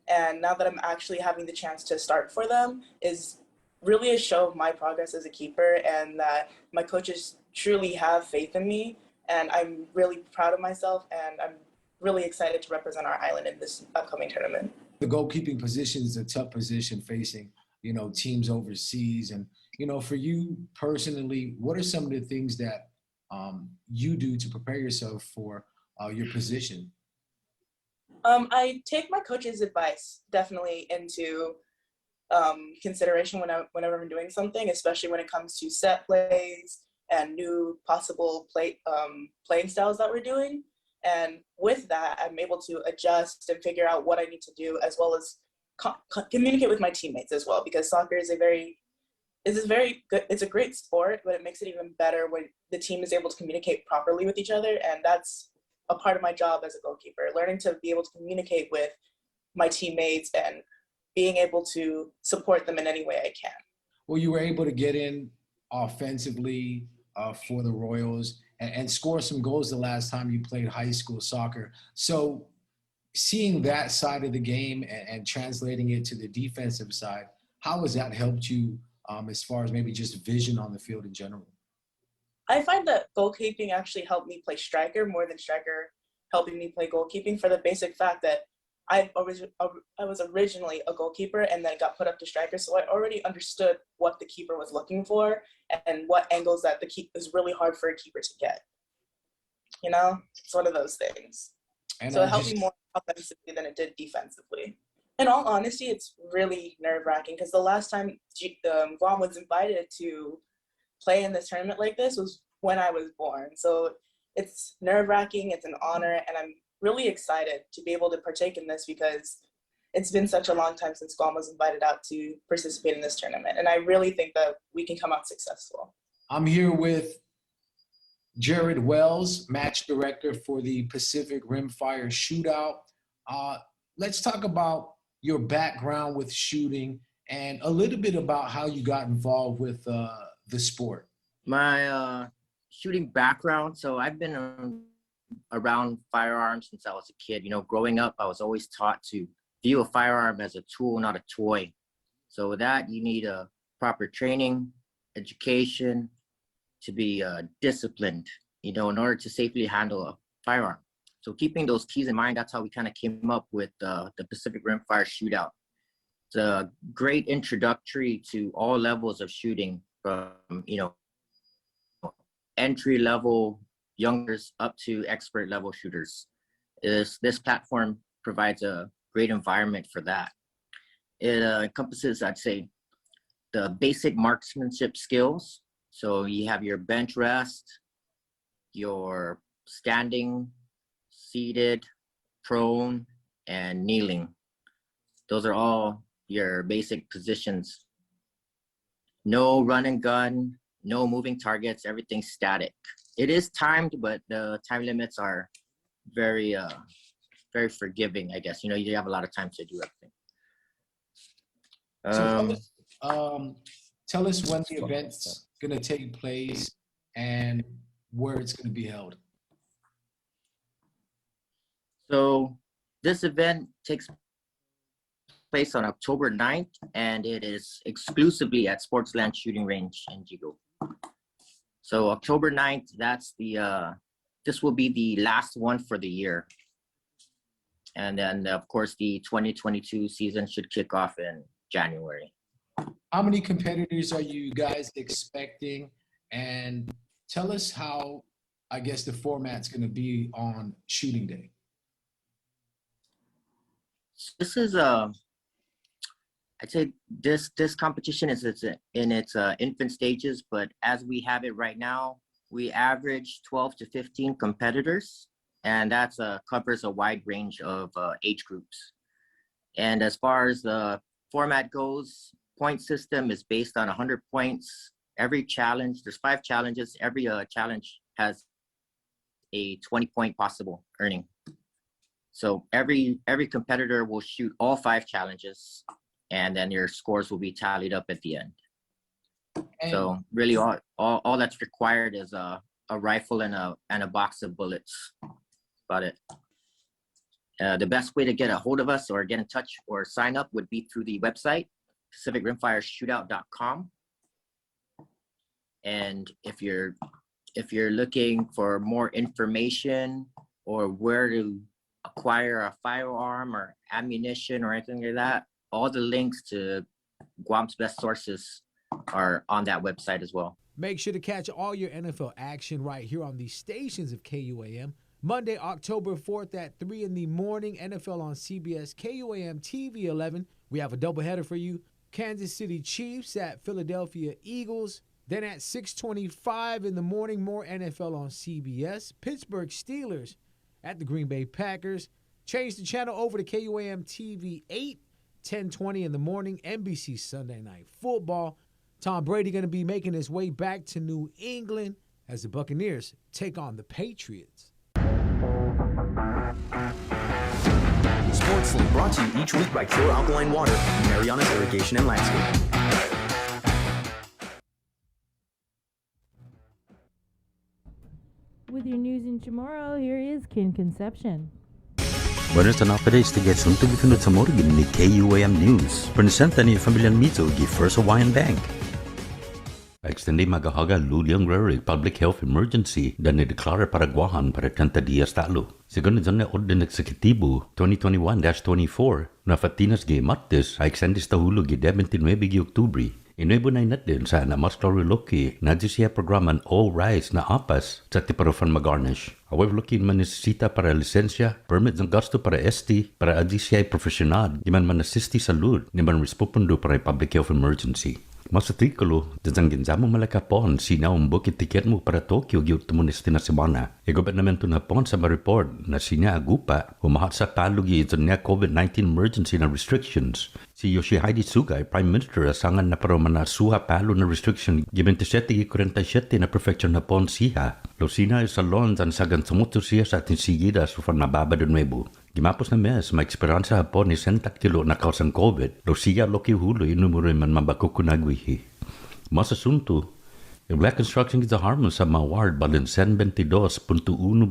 and now that I'm actually having the chance to start for them is really a show of my progress as a keeper, and that my coaches truly have faith in me, and I'm really proud of myself, and I'm really excited to represent our island in this upcoming tournament. The goalkeeping position is a tough position facing, teams overseas. And, for you personally, what are some of the things that you do to prepare yourself for your position? I take my coach's advice definitely into consideration whenever I'm doing something, especially when it comes to set plays and new possible playing styles that we're doing. And with that, I'm able to adjust and figure out what I need to do, as well as communicate with my teammates as well, because soccer is it's a great sport, but it makes it even better when the team is able to communicate properly with each other. And that's a part of my job as a goalkeeper, learning to be able to communicate with my teammates and being able to support them in any way I can. Well, you were able to get in offensively for the Royals and score some goals the last time you played high school soccer. So seeing that side of the game and translating it to the defensive side, how has that helped you as far as maybe just vision on the field in general? I find that goalkeeping actually helped me play striker more than striker helping me play goalkeeping, for the basic fact that I was originally a goalkeeper and then got put up to striker, so I already understood what the keeper was looking for and what angles that the keep is really hard for a keeper to get. You know, it's one of those things. And so it helped me more offensively than it did defensively. In all honesty, it's really nerve-wracking because the last time Guam was invited to play in this tournament like this was when I was born. So it's nerve-wracking, it's an honor, and I'm really excited to be able to partake in this because it's been such a long time since Guam was invited out to participate in this tournament. And I really think that we can come out successful. I'm here with Jared Wells, match director for the Pacific Rimfire Shootout. Let's talk about your background with shooting and a little bit about how you got involved with the sport. My shooting background, so I've been around firearms since I was a kid. You know, growing up, I was always taught to view a firearm as a tool, not a toy. So with that, you need a proper training, education, to be disciplined, you know, in order to safely handle a firearm. So keeping those keys in mind, that's how we kind of came up with the Pacific Rimfire Shootout. It's a great introductory to all levels of shooting, from, you know, entry level youngers up to expert level shooters. This platform provides a great environment for that. It encompasses, I'd say, the basic marksmanship skills. So you have your bench rest, your standing, seated, prone, and kneeling. Those are all your basic positions. No run and gun, no moving targets, everything's static. It is timed, but the time limits are very, very forgiving, I guess. You know, you have a lot of time to do everything. Tell us when the event's going to take place and where it's going to be held. So this event takes place on October 9th, and it is exclusively at Sportsland Shooting Range in Jigo. So October 9th, that's this will be the last one for the year. And then, of course, the 2022 season should kick off in January. How many competitors are you guys expecting? And tell us how, I guess, the format's going to be on shooting day. This is I'd say this competition is in its infant stages, but as we have it right now, we average 12 to 15 competitors, and that's covers a wide range of age groups. And as far as the format goes, point system is based on 100 points. Every challenge, there's 5 challenges. Every challenge has a 20-point possible earning. So every competitor will shoot all 5 challenges, and then your scores will be tallied up at the end. And so really all that's required is a rifle and a box of bullets. About it. The best way to get a hold of us or get in touch or sign up would be through the website, PacificRimfireShootout.com. And if you're looking for more information or where to acquire a firearm or ammunition or anything like that, all the links to Guam's best sources are on that website as well. Make sure to catch all your NFL action right here on the stations of KUAM. Monday, October 4th at 3 in the morning, NFL on CBS, KUAM TV 11. We have a doubleheader for you. Kansas City Chiefs at Philadelphia Eagles. Then at 6:25 in the morning, more NFL on CBS. Pittsburgh Steelers at the Green Bay Packers. Change the channel over to KUAM TV 8, 10:20 in the morning, NBC Sunday Night Football. Tom Brady going to be making his way back to New England as the Buccaneers take on the Patriots. Sports Link brought to you each week by Pure Alkaline Water, Mariana's Irrigation and Landscape. Chamorro, here is Kin Conception. Buenas tardes, tiga sunto gifunod sa morgan ni KUAM News. Presenta ni Familian Mizo gi First Hawaiian Bank. Extended magahaga luliang rare public health emergency dan declare paraguahan para 30 días talo. Según el orden executivo 2021-24, na Fatinas gi martes a extendis tahulo gi 29 gi Oktubre. Inuibo na natin sa na mas klariloki na siya programan all rise na apas sa tiparofan magarnish. However, lokin man necesita para lisensya, permit ng gasto para ST, para adi siya profesional, di man asisti salud, di man respondo para public health emergency. Mas artikulo, dasang ginzamo malakapon sina bukit tiket mo para Tokyo gyud tumunesti na semana. Gobernamento na pon sa ma-report na sinya agupa humahat sa palugi ito niya COVID-19 emergency na restrictions. Si Yoshihide Suga, Prime Minister, asangan na para manasuha palo na restriction given 47 na perfection na pon siya. Losina sa Lons ang sagan sumuto siya sa ating sigida sa nababa de nuevo. Gimapos na mes, may esperansa hapon ni 100 kilo na kausang COVID. Lucia loki hulo inumuro man mabakukunagwihi. Mas asunto, yung black construction is a harmon sa maward balin 122.1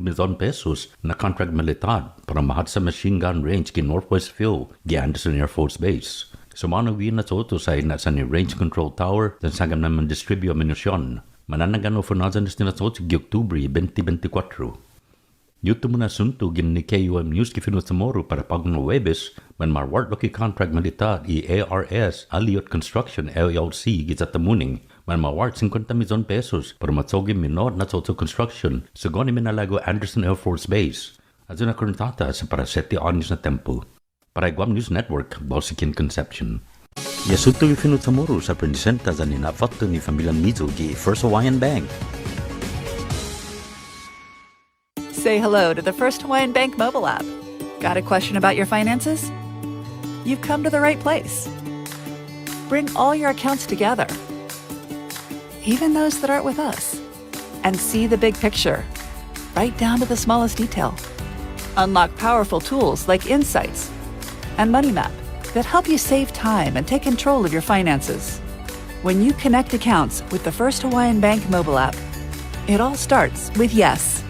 milyon pesos na contract militar para mahat sa machine gun range ki Northwest Phil, gi Anderson Air Force Base. Sumanawin na toto sa ina sa ni range control tower dan sagam naman distribute aminasyon. Mananagan o funazan na toto gi Oktubre 2024. Yuto mo na sunto gin ni KUM News kifinot sa moro para pag no Webes man marward loki contract militar i ARS Aliot Construction LLC gitsatamuning man marward 50 milyon pesos para matsogi minor na toto construction sa goni minalago Anderson Air Force Base. Azo na kontata sa para 7 anos na tempo. Para Guam News Network, Bausikin Conception. Yasuto kifinot sa moro sa presenta sa ninafato ni Familian Mizo gi First Hawaiian Bank. Say hello to the First Hawaiian Bank mobile app. Got a question about your finances? You've come to the right place. Bring all your accounts together, even those that aren't with us, and see the big picture, right down to the smallest detail. Unlock powerful tools like Insights and Money Map that help you save time and take control of your finances. When you connect accounts with the First Hawaiian Bank mobile app, it all starts with yes.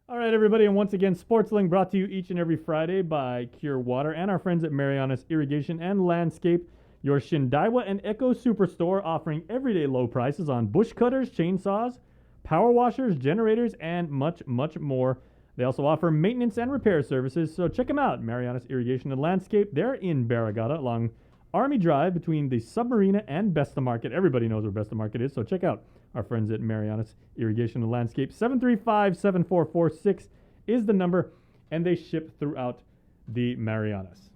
All right, everybody, and once again, SportsLink brought to you each and every Friday by Cure Water and our friends at Marianas Irrigation and Landscape, your Shindaiwa and Echo Superstore, offering everyday low prices on bush cutters, chainsaws, power washers, generators, and much, much more. They also offer maintenance and repair services, so check them out. Marianas Irrigation and Landscape, they're in Barragata along Army Drive between the Submarina and Besta Market. Everybody knows where Besta Market is, so check out our friends at Marianas Irrigation and Landscape. 735-7446 is the number, and they ship throughout the Marianas.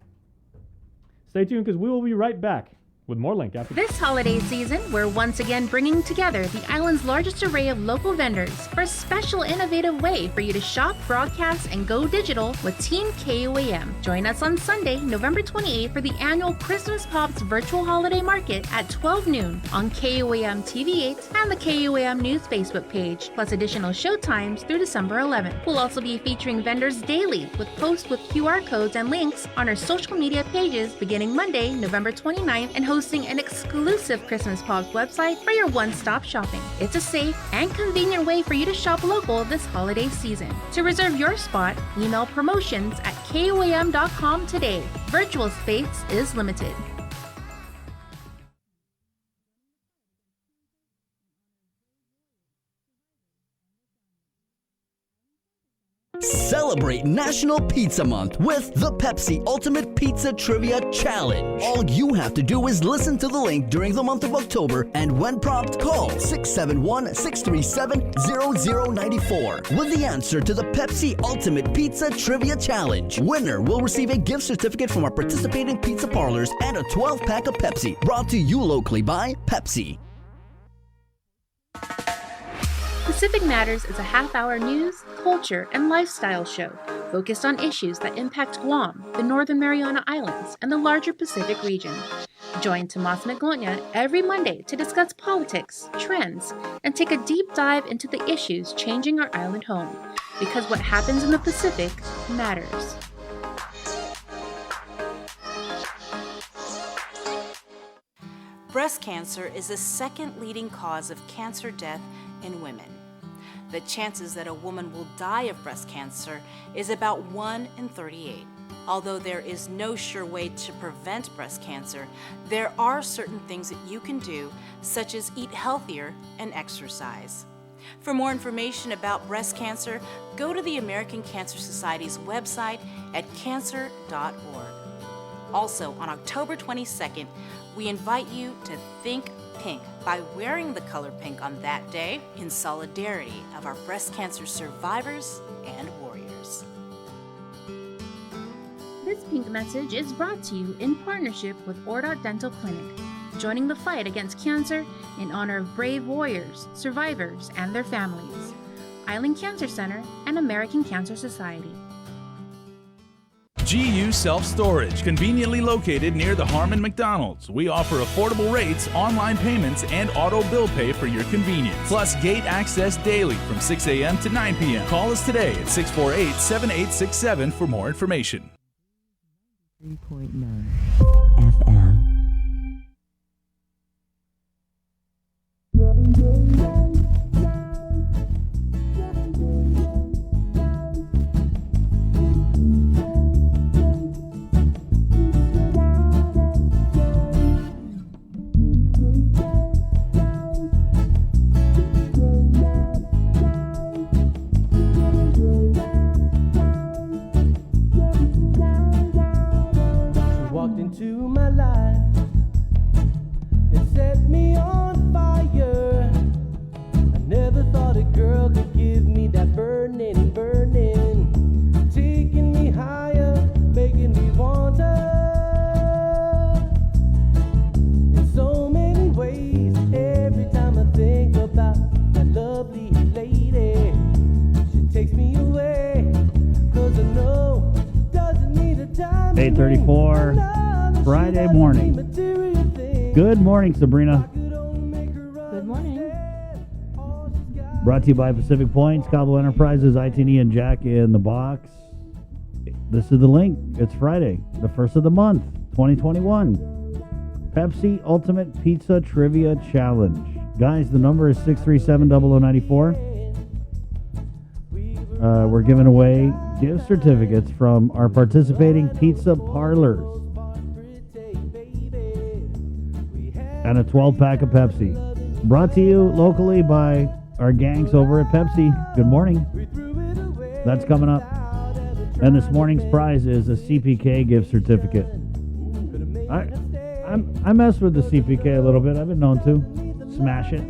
Stay tuned because we will be right back with more Link after this holiday season. We're once again bringing together the island's largest array of local vendors for a special innovative way for you to shop, broadcast, and go digital with Team KUAM. Join us on Sunday, November 28th for the annual Christmas Pops Virtual Holiday Market at 12 noon on KUAM TV 8 and the KUAM News Facebook page, plus additional show times through December 11th. We'll also be featuring vendors daily with posts with QR codes and links on our social media pages beginning Monday, November 29th, and hosting an exclusive Christmas Pops website for your one-stop shopping. It's a safe and convenient way for you to shop local this holiday season. To reserve your spot, email promotions@kuam.com today. Virtual space is limited. Celebrate National Pizza Month with the Pepsi Ultimate Pizza Trivia Challenge. All you have to do is listen to the link during the month of October, and when prompted, call 671-637-0094 with the answer to the Pepsi Ultimate Pizza Trivia Challenge. Winner will receive a gift certificate from our participating pizza parlors and a 12-pack of Pepsi, brought to you locally by Pepsi. Pacific Matters is a half-hour news, culture, and lifestyle show focused on issues that impact Guam, the Northern Mariana Islands, and the larger Pacific region. Join Tomas Maglonia every Monday to discuss politics, trends, and take a deep dive into the issues changing our island home, because what happens in the Pacific matters. Breast cancer is the second leading cause of cancer death in women. The chances that a woman will die of breast cancer is about 1 in 38. Although there is no sure way to prevent breast cancer, there are certain things that you can do, such as eat healthier and exercise. For more information about breast cancer, go to the American Cancer Society's website at cancer.org. Also, on October 22nd, we invite you to think pink by wearing the color pink on that day in solidarity of our breast cancer survivors and warriors. This pink message is brought to you in partnership with Ordot Dental Clinic, joining the fight against cancer in honor of brave warriors, survivors, and their families. Island Cancer Center and American Cancer Society. GU Self-Storage, conveniently located near the Harmon McDonald's. We offer affordable rates, online payments, and auto bill pay for your convenience. Plus gate access daily from 6 a.m. to 9 p.m. Call us today at 648-7867 for more information. 3.9 FM. Into my life and set me on fire. I never thought a girl could give me that burning, taking me higher, making me want her in so many ways. Every time I think about that lovely lady, she takes me away, 'cause I know doesn't need a time. 8:34. Friday morning. Good morning, Sabrina. Good morning. Brought to you by Pacific Points, Cabo Enterprises, ITD, and Jack in the Box. This is the link. It's Friday, the 1st of the month, 2021. Pepsi Ultimate Pizza Trivia Challenge. Guys, the number is 637-0094. We're giving away gift certificates from our participating pizza parlors and a 12-pack of Pepsi. Brought to you locally by our gangs over at Pepsi. Good morning. That's coming up. And this morning's prize is a CPK gift certificate. I mess with the CPK a little bit. I've been known to smash it.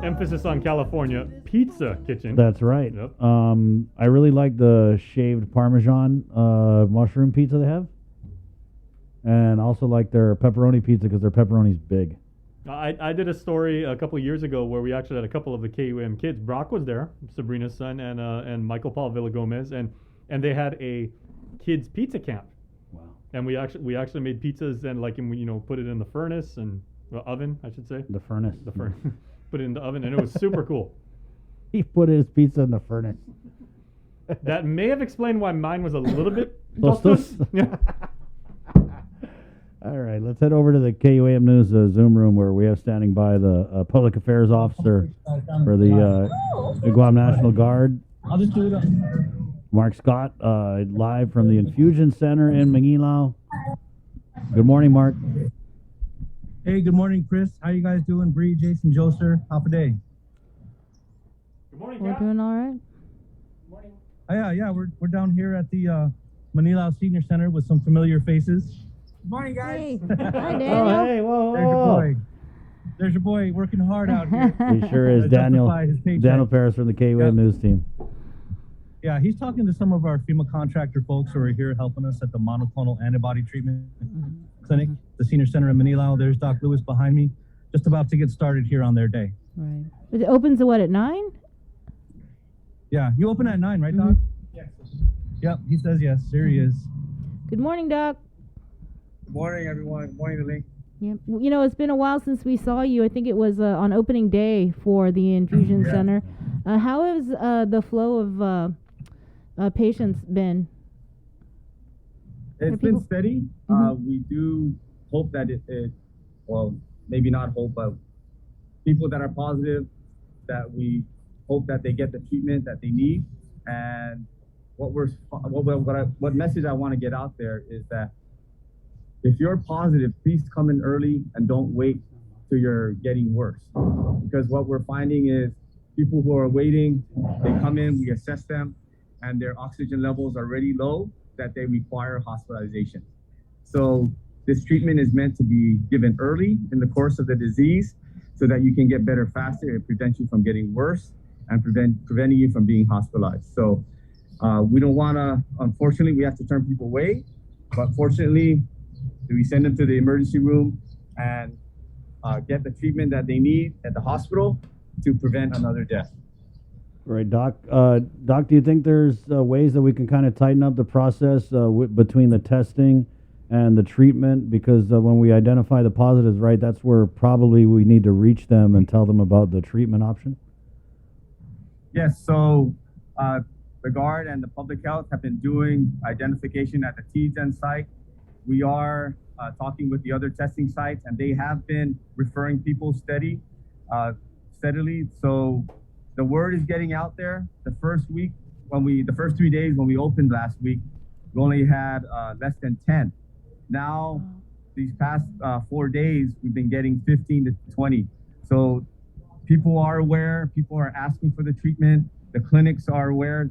Emphasis on California Pizza Kitchen. That's right. Yep. I really like the shaved Parmesan mushroom pizza they have. And also like their pepperoni pizza because their pepperoni's big. I did a story a couple of years ago where we actually had a couple of the KUM kids. Brock was there, Sabrina's son, and Michael Paul Villagomez, and they had a kids pizza camp. Wow. And we actually made pizzas and put it in the furnace and oven, I should say. The furnace. Put it in the oven, and it was super cool. He put his pizza in the furnace. That may have explained why mine was a little bit. All right, let's head over to the KUAM News Zoom room where we have standing by the Public Affairs Officer for the Guam National Guard. I'll just do it. Mark Scott, live from the Infusion Center in Manilao. Good morning, Mark. Hey, good morning, Chris. How you guys doing? Bree, Jason, Joser, half a day. Good morning, We're doing all right. Oh, yeah, we're down here at the Manilao Senior Center with some familiar faces. Good morning, guys. Hey. Hi, Daniel. Oh, hey, whoa, There's your boy. There's your boy working hard out here. He sure is. Daniel Paris from the KUAM News team. Yeah, he's talking to some of our FEMA contractor folks who are here helping us at the monoclonal antibody treatment clinic, the Senior Center in Manilao. There's Doc Lewis behind me, just about to get started here on their day. Right. It opens at what, at 9? Yeah, you open at 9, right, Doc? Yes. Yep, he says yes. There he is. Good morning, Doc. Good morning, everyone. Good morning, Link. Yeah. You know, it's been a while since we saw you. I think it was on opening day for the Infusion Center. How has the flow of patients been? It's been steady. We do hope that well, maybe not hope, but people that are positive, that we hope that they get the treatment that they need. And what message I want to get out there is that if you're positive, please come in early and don't wait till you're getting worse. Because what we're finding is people who are waiting, they come in, we assess them, and their oxygen levels are already low, that they require hospitalization. So this treatment is meant to be given early in the course of the disease so that you can get better faster. It prevents you from getting worse and preventing you from being hospitalized. So we don't want to, unfortunately, we have to turn people away, but fortunately, we send them to the emergency room and get the treatment that they need at the hospital to prevent another death. Right, Doc. Doc, do you think there's ways that we can kind of tighten up the process between the testing and the treatment? Because when we identify the positives, right, that's where probably we need to reach them and tell them about the treatment option? Yes, so the Guard and the Public Health have been doing identification at the TGen site. We are talking with the other testing sites, and they have been referring people steadily. So the word is getting out there. The first 3 days when we opened last week, we only had less than 10. Now, these past 4 days, we've been getting 15 to 20. So people are aware. People are asking for the treatment. The clinics are aware.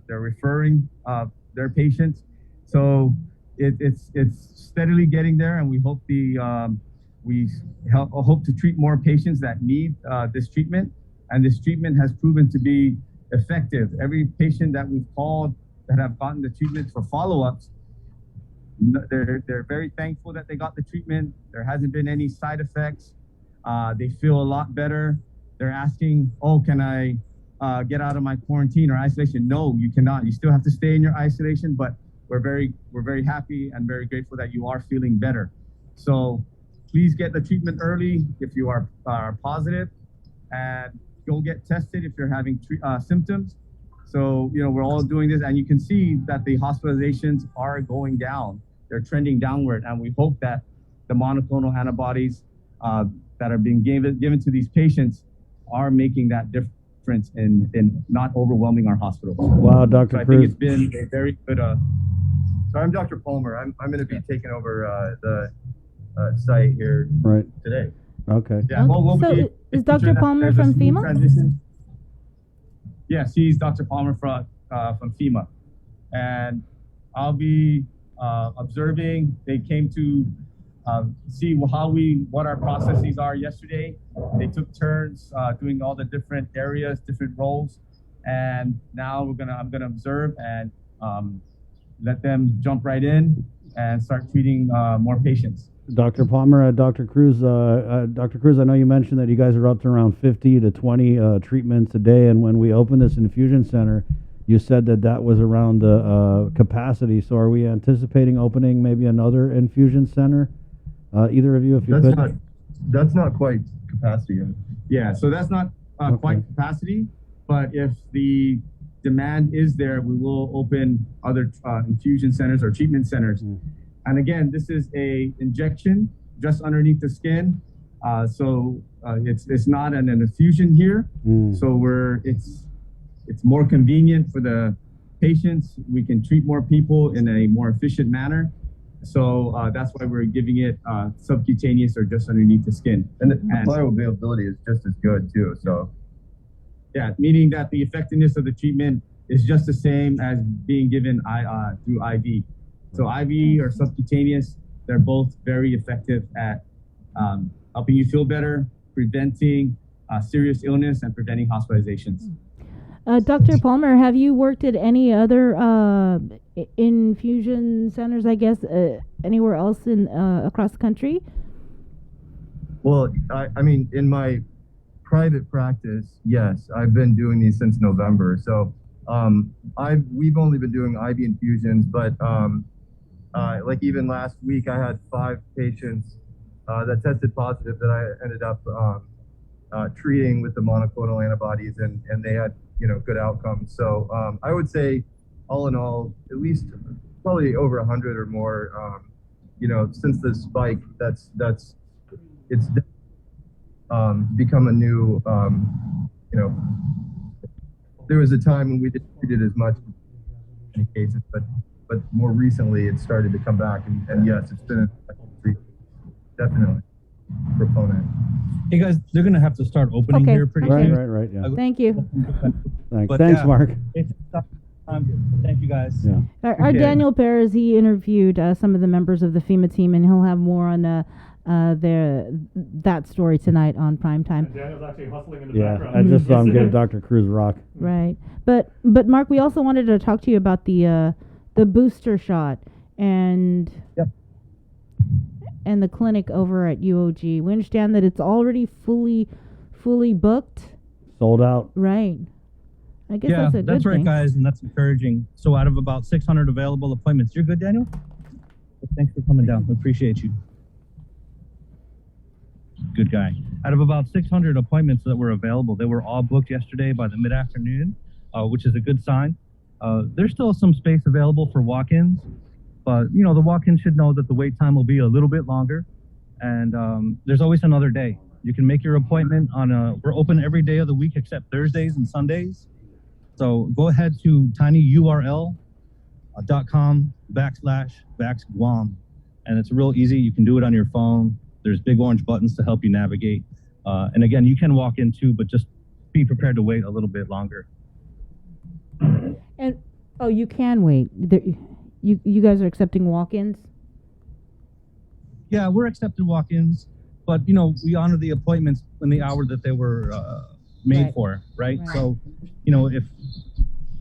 They're referring their patients. So it's steadily getting there, and we hope hope to treat more patients that need this treatment. And this treatment has proven to be effective. Every patient that we've called that have gotten the treatment for follow-ups, they're very thankful that they got the treatment. There hasn't been any side effects. They feel a lot better. They're asking, oh, can I get out of my quarantine or isolation? No, you cannot. You still have to stay in your isolation, but we're very happy and very grateful that you are feeling better. So please get the treatment early if you are positive, and go get tested if you're having symptoms. So, we're all doing this, and you can see that the hospitalizations are going down. They're trending downward, and we hope that the monoclonal antibodies that are being given to these patients are making that difference in not overwhelming our hospitals. Wow, Dr. So I Cruz. think it's been a very good. So I'm Dr. Palmer. I'm going to be taking over the site here today. Okay. Yeah, we'll So be is Dr. ensuring that Palmer there's a from smooth FEMA? transition. Yes, he's Dr. Palmer from FEMA, and I'll be observing. They came to see what our processes are yesterday. They took turns doing all the different areas, different roles, and now I'm gonna observe and let them jump right in and start treating more patients. Dr. Palmer, Dr. Cruz, Dr. Cruz, I know you mentioned that you guys are up to around 50 to 20 treatments a day, and when we opened this infusion center, you said that was around the capacity. So are we anticipating opening maybe another infusion center? Either of you, if you could? That's not quite capacity yet. Yeah, so that's not quite capacity, but if the demand is there, we will open other infusion centers or treatment centers. And again, this is a injection just underneath the skin. So it's not an infusion here. So it's more convenient for the patients. We can treat more people in a more efficient manner. So that's why we're giving it subcutaneous or just underneath the skin. And the bioavailability is just as good too. So yeah, meaning that the effectiveness of the treatment is just the same as being given through IV. So IV or subcutaneous, they're both very effective at helping you feel better, preventing serious illness, and preventing hospitalizations. Dr. Palmer, have you worked at any other infusion centers, I guess, anywhere else in across the country? Well, I mean, in my private practice, yes, I've been doing these since November. So we've only been doing IV infusions, but like even last week, I had 5 patients that tested positive that I ended up treating with the monoclonal antibodies, and they had good outcomes. So I would say, all in all, at least probably over 100 or more. Since the spike, it's become a new there was a time when we didn't treat it as much in many cases, but more recently it started to come back, and yes, it's been definitely proponent. Hey guys, they're gonna have to start opening Okay, here pretty okay. soon. Right, yeah. Thank you. But Thanks, yeah, Mark. Thank you guys. Yeah. Our Appreciate it. Daniel Perez, he interviewed some of the members of the FEMA team, and he'll have more on that story tonight on primetime. Daniel's actually hustling in the Yeah, background. I just saw him give Dr. Cruz a rock. Right, but Mark, we also wanted to talk to you about the booster shot and and the clinic over at UOG. We understand that it's already fully booked. Sold out. Right. I guess that's a good right, thing. guys, and that's encouraging. So out of about 600 available appointments, you're good, Daniel? Thanks for coming down. We appreciate you. Good guy. Out of about 600 appointments that were available, they were all booked yesterday by the mid-afternoon, which is a good sign. There's still some space available for walk-ins, but the walk-ins should know that the wait time will be a little bit longer, and there's always another day. You can make your appointment we're open every day of the week except Thursdays and Sundays. So go ahead to tinyurl.com/VaxGuam, and it's real easy. You can do it on your phone. There's big orange buttons to help you navigate. And again, you can walk in too, but just be prepared to wait a little bit longer. And you can wait. You guys are accepting walk-ins? Yeah, we're accepting walk-ins, but we honor the appointments in the hour that they were made Right. for, right? Right. So, if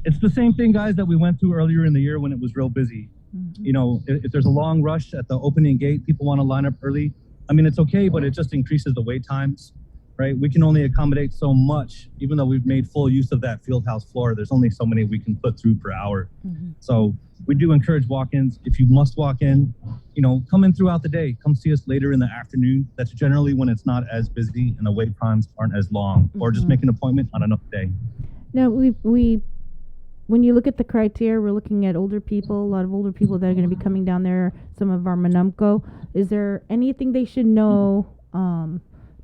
it's the same thing, guys, that we went through earlier in the year when it was real busy. If there's a long rush at the opening gate, people want to line up early. I mean, it's okay, but it just increases the wait times, right? We can only accommodate so much, even though we've made full use of that field house floor. There's only so many we can put through per hour. So we do encourage walk-ins. If you must walk in, come in throughout the day. Come see us later in the afternoon. That's generally when it's not as busy and the wait times aren't as long. Or just make an appointment on another day. Now, when you look at the criteria, we're looking at older people, a lot of older people that are going to be coming down there, some of our Manumco. Is there anything they should know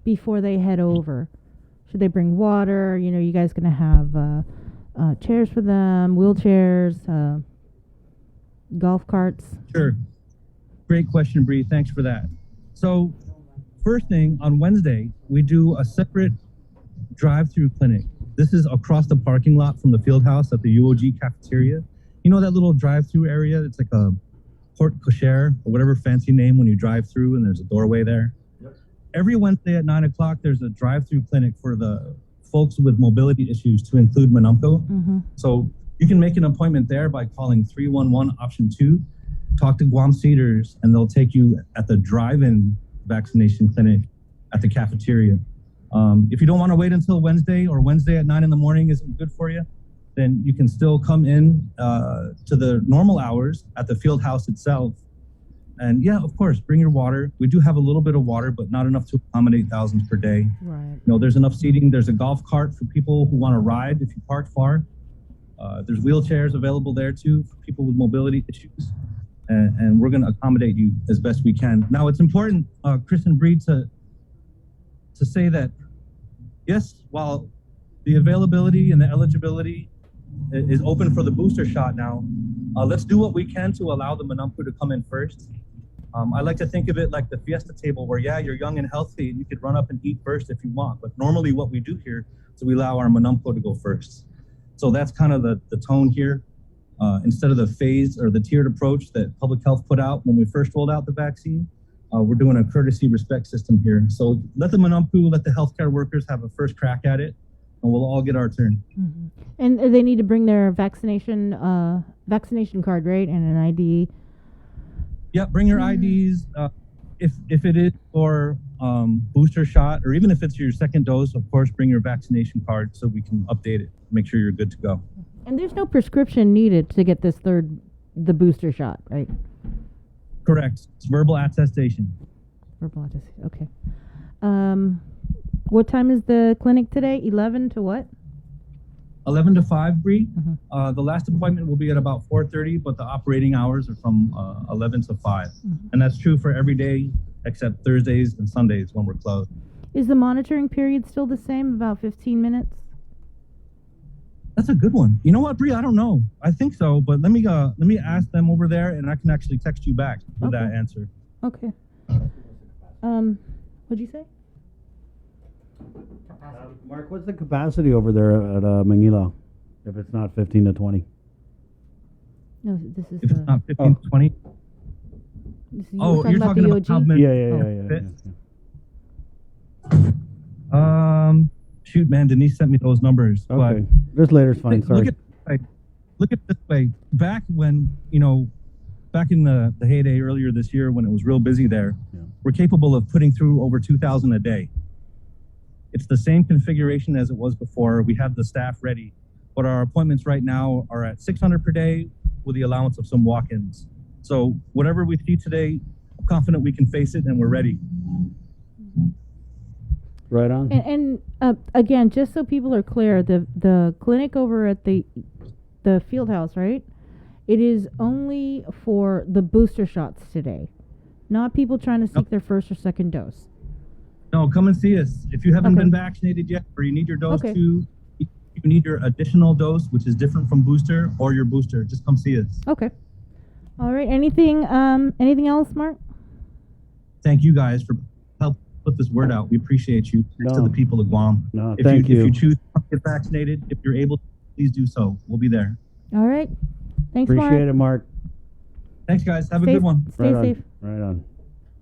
before they head over? Should they bring water? You guys going to have chairs for them, wheelchairs, golf carts? Sure. Great question, Bree. Thanks for that. So first thing, on Wednesday, we do a separate drive-through clinic. This is across the parking lot from the field house at the UOG cafeteria. You know that little drive-through area? It's like a porte cochere or whatever fancy name when you drive through and there's a doorway there. Yep. Every Wednesday at 9 o'clock, there's a drive-through clinic for the folks with mobility issues, to include Manumco. So you can make an appointment there by calling 311 option 2, talk to Guam Cedars, and they'll take you at the drive-in vaccination clinic at the cafeteria. If you don't want to wait until Wednesday, or Wednesday at 9 in the morning isn't good for you, then you can still come in to the normal hours at the field house itself. And yeah, of course, bring your water. We do have a little bit of water, but not enough to accommodate thousands per day. Right. There's enough seating. There's a golf cart for people who want to ride if you park far. There's wheelchairs available there too for people with mobility issues. And we're going to accommodate you as best we can. Now, it's important, Chris and Bree, to say that, yes, while the availability and the eligibility is open for the booster shot now, let's do what we can to allow the Manumco to come in first. I like to think of it like the fiesta table where, yeah, you're young and healthy and you could run up and eat first if you want. But normally what we do here is we allow our Manumco to go first. So that's kind of the tone here. Instead of the phased or the tiered approach that public health put out when we first rolled out the vaccine, we're doing a courtesy respect system here. So let the Manumco, let the healthcare workers have a first crack at it, and we'll all get our turn. And they need to bring their vaccination card, right, and an ID. Yeah, bring your IDs. If it is for booster shot, or even if it's your second dose, of course, bring your vaccination card so we can update it, make sure you're good to go. And there's no prescription needed to get the booster shot, right? Correct. It's verbal attestation. Verbal attestation. Okay. What time is the clinic today? 11 to what? 11 to 5, Bree. The last appointment will be at about 4:30, but the operating hours are from 11 to 5. And that's true for every day except Thursdays and Sundays when we're closed. Is the monitoring period still the same, about 15 minutes? That's a good one. You know what, Bree? I don't know. I think so, but let me ask them over there, and I can actually text you back with that answer. Okay. What'd you say? Mark, what's the capacity over there at Manila? If it's not 15 to 20. No, this is If it's not 15 to 20. You're talking about how many? Shoot, man, Denise sent me those numbers. Okay, this later's fine. Sorry. Look at it this way. Back when, back in the heyday earlier this year when it was real busy there, we're capable of putting through over 2,000 a day. It's the same configuration as it was before. We have the staff ready, but our appointments right now are at 600 per day with the allowance of some walk-ins. So whatever we see today, I'm confident we can face it and we're ready. Right on. And again, just so people are clear, the clinic over at the field house, right? It is only for the booster shots today, not people trying to seek their first or second dose. No, come and see us. If you haven't been vaccinated yet or you need your dose too, you need your additional dose, which is different from booster, or your booster, just come see us. Okay. All right. Anything else, Mark? Thank you guys for helping put this word out. We appreciate you. Thanks to the people of Guam. No, if thank you. If you choose to get vaccinated, if you're able to, please do so. We'll be there. All right. Thanks, Appreciate it, Mark. Thanks, guys. Have a good one. Stay safe. Right on.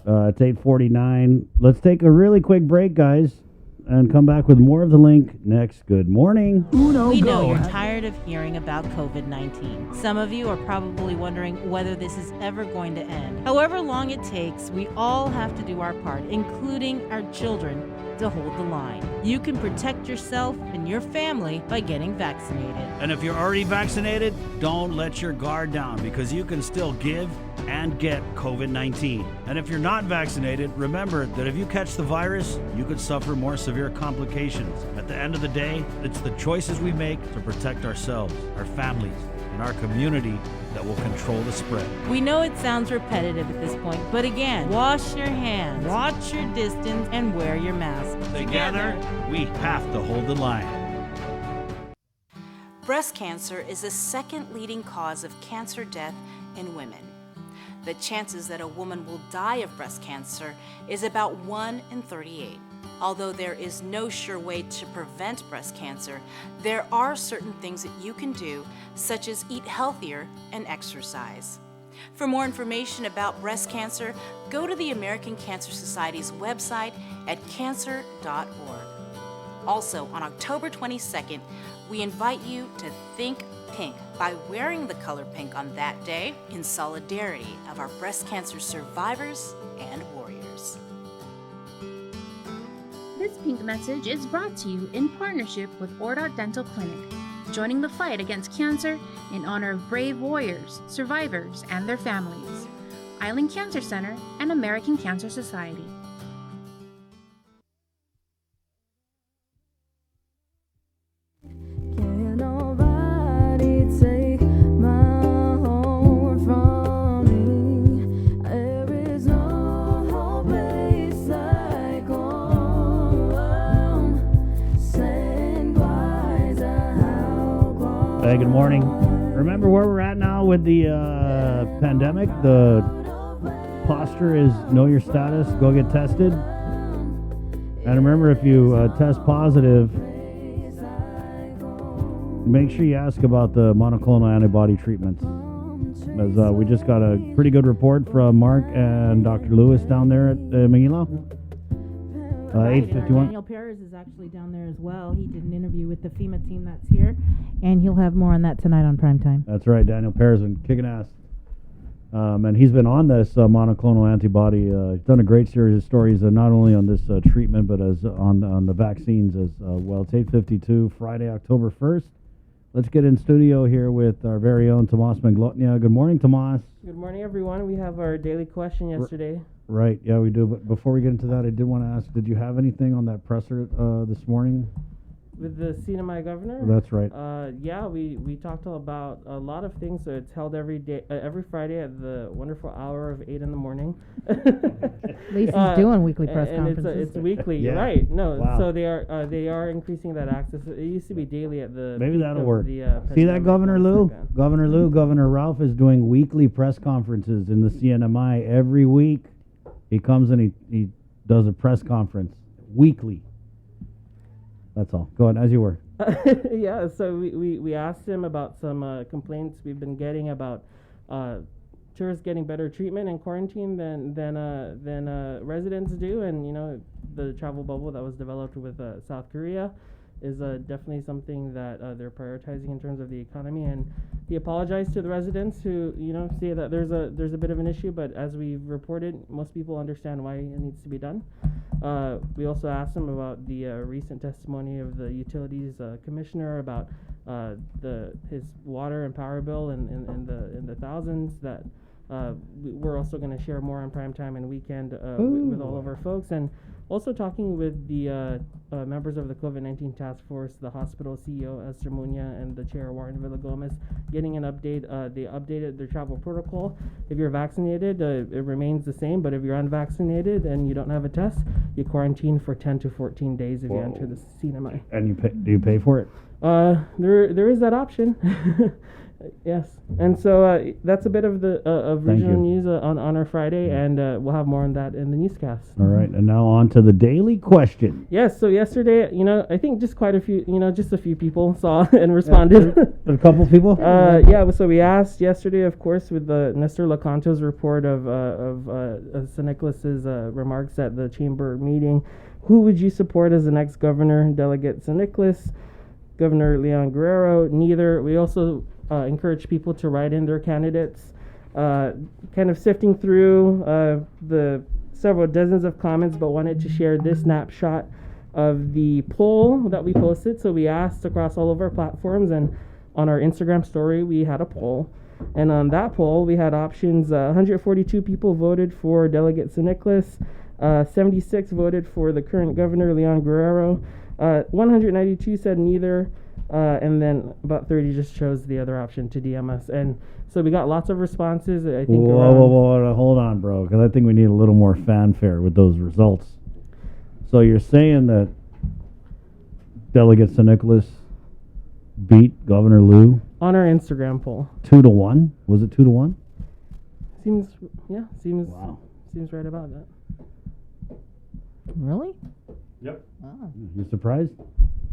It's 8:49. Let's take a really quick break, guys, and come back with more of the link next. Good morning. We know you're tired of hearing about COVID-19. Some of you are probably wondering whether this is ever going to end. However long it takes, we all have to do our part, including our children, to hold the line. You can protect yourself and your family by getting vaccinated. And if you're already vaccinated, don't let your guard down because you can still give and get COVID-19. And if you're not vaccinated, remember that if you catch the virus, you could suffer more severe complications. At the end of the day, it's the choices we make to protect ourselves, our families, and our community that will control the spread. We know it sounds repetitive at this point, but again, wash your hands, watch your distance, and wear your mask. Together, we have to hold the line. Breast cancer is the second leading cause of cancer death in women. The chances that a woman will die of breast cancer is about 1 in 38. Although there is no sure way to prevent breast cancer, there are certain things that you can do, such as eat healthier and exercise. For more information about breast cancer, go to the American Cancer Society's website at cancer.org. Also, on October 22nd, we invite you to think pink by wearing the color pink on that day in solidarity of our breast cancer survivors and warriors. This pink message is brought to you in partnership with Ordot Dental Clinic, joining the fight against cancer in honor of brave warriors, survivors, and their families. Island Cancer Center and American Cancer Society. Hey, good morning. Remember where we're at now with the pandemic? The posture is know your status, go get tested. And remember, if you test positive, make sure you ask about the monoclonal antibody treatments. As we just got a pretty good report from Mark and Dr. Lewis down there at Manila. 8:51. Daniel Perez is actually down there as well. He did an interview with the FEMA team that's here, and he'll have more on that tonight on Primetime. That's right. Daniel Perez been kicking ass. And he's been on this monoclonal antibody. He's done a great series of stories, not only on this treatment, but as on the vaccines as well. It's 8:52, Friday, October 1st. Let's get in studio here with our very own Tomas Manglotnia. Good morning, Tomas. Good morning, everyone. We have our daily question yesterday. Right, yeah, we do. But before we get into that, I did want to ask, did you have anything on that presser this morning? With the Sinai governor? That's right. Yeah, we talked about a lot of things. So it's held every day, every Friday at the wonderful hour of 8 in the morning. Lisa's doing weekly press and conferences. it's weekly, Yeah. right? No, Wow. so they are increasing that access. It used to be daily at the Maybe peak that'll of work. The, See that, pandemic Governor last Lou? weekend. Governor Lou, Governor Ralph is doing weekly press conferences in the CNMI every week. He comes and he does a press conference weekly. That's all. Go ahead, as you were. Yeah, so we asked him about some complaints we've been getting about tourists getting better treatment in quarantine than residents do, and you know the travel bubble that was developed with South Korea is definitely something that they're prioritizing in terms of the economy. And he apologized to the residents who say that there's a bit of an issue, but as we've reported, most people understand why it needs to be done. We also asked him about the recent testimony of the utilities commissioner about his water and power bill in the thousands that we're also going to share more on prime time and weekend with all of our folks, and also talking with the members of the COVID-19 task force, the hospital CEO Esther Muña and the chair Warren Villagomez, getting an update. They updated their travel protocol. If you're vaccinated, it remains the same, but if you're unvaccinated and you don't have a test, you quarantine for 10 to 14 days if you enter the CNMI. And do you pay for it? There is that option. Yes, and so that's a bit of the of Thank regional you. news on our Friday, and we'll have more on that in the newscast. All right, and now on to the daily question. Yes, so yesterday, I think just quite a few, just a few people saw and responded. A couple people? Yeah, so we asked yesterday, of course, with the Nestor Lacanto's report of St. Nicholas's remarks at the chamber meeting, who would you support as the next governor? Delegate St. Nicholas, Governor Leon Guerrero, neither. We also encourage people to write in their candidates, kind of sifting through the several dozens of comments, but wanted to share this snapshot of the poll that we posted. So we asked across all of our platforms, and on our Instagram story we had a poll, and on that poll we had options. 142 people voted for Delegate St. Nicholas, 76 voted for the current governor Leon Guerrero, 192 said neither, and then about 30 just chose the other option to DM us. And so we got lots of responses. I think Whoa, hold on, bro, because I think we need a little more fanfare with those results. So you're saying that Delegate St. Nicholas beat Governor Lou on our Instagram poll 2-1? Was it 2-1? Seems Wow. Seems right about that. Really? Yep. Oh. You surprised?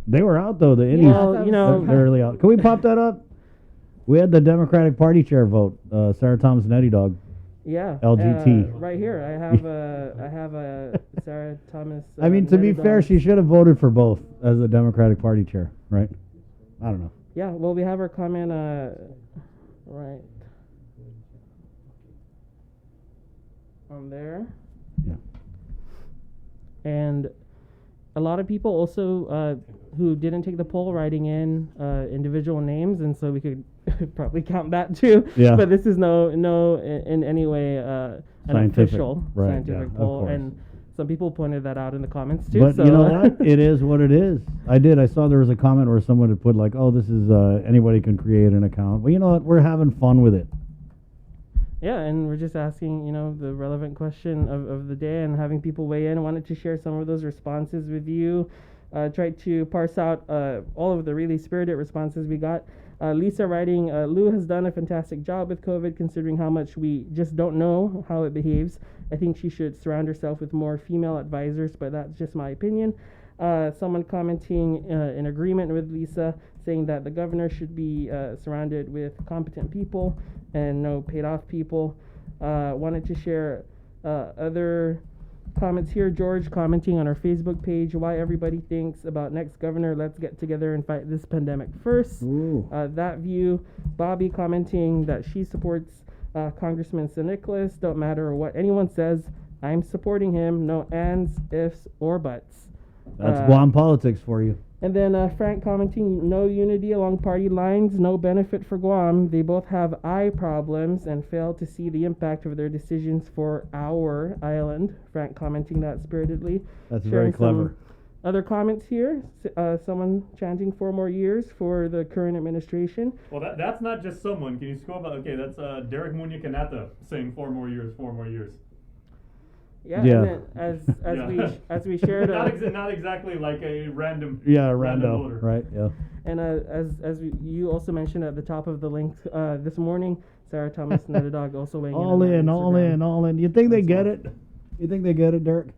They were out though. The Indians. Well, they're early out. Can we pop that up? We had the Democratic Party chair vote. Sarah Thomas and Eddie Dog. Yeah. LGT. Right here, I have a Sarah Thomas. I mean, to be fair, she should have voted for both as the Democratic Party chair, right? I don't know. Yeah. Well, we have her comment. Right. On there. Yeah. And a lot of people also who didn't take the poll writing in individual names, and so we could probably count that too. Yeah. But this is no in any way an official scientific poll, and some people pointed that out in the comments too. But so you know what? It is what it is. I saw there was a comment where someone had put like, "Oh, this is anybody can create an account." Well, you know what? We're having fun with it. Yeah, and we're just asking, the relevant question of the day and having people weigh in. I wanted to share some of those responses with you. Tried to parse out all of the really spirited responses we got. Lisa writing, Lou has done a fantastic job with COVID, considering how much we just don't know how it behaves. I think she should surround herself with more female advisors, but that's just my opinion. Someone commenting in agreement with Lisa, saying that the governor should be surrounded with competent people and no paid-off people. Wanted to share other comments here. George commenting on our Facebook page, why everybody thinks about next governor, let's get together and fight this pandemic first. That view. Bobby commenting that she supports Congressman St. Nicholas, don't matter what anyone says, I'm supporting him, no ands, ifs, or buts. That's Guam politics for you. And then Frank commenting, no unity along party lines, no benefit for Guam. They both have eye problems and fail to see the impact of their decisions for our island. Frank commenting that spiritedly. That's very clever. Other comments here? Someone chanting 4 more years for the current administration. Well, that's not just someone. Can you scroll back? Okay, that's Derek Munya-Kanata saying 4 more years, 4 more years. Yeah. And then as we shared, not exactly like a random. Yeah, random rando. voter. Right. Yeah. And you also mentioned at the top of the link this morning, Sarah Thomas Nedadog also weighing All in. all in. You think they get it? You think they get it, Derek?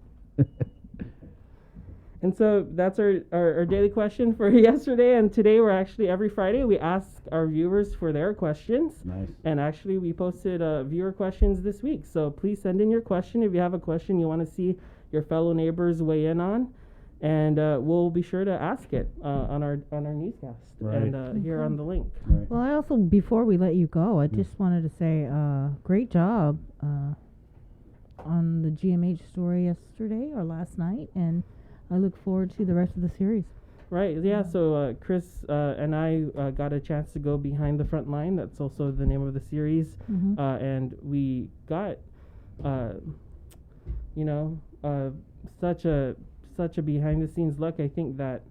And so that's our daily question for yesterday. And today we're actually, every Friday, we ask our viewers for their questions. Nice. And actually, we posted viewer questions this week. So please send in your question if you have a question you want to see your fellow neighbors weigh in on. And we'll be sure to ask it on our newscast and here on the link. Right. Well, I also, before we let you go, I just wanted to say great job on the GMH story yesterday or last night. And I look forward to the rest of the series. Right, yeah, so Chris and I got a chance to go behind the front line. That's also the name of the series. Mhm. And we got, such a behind-the-scenes look, I think, that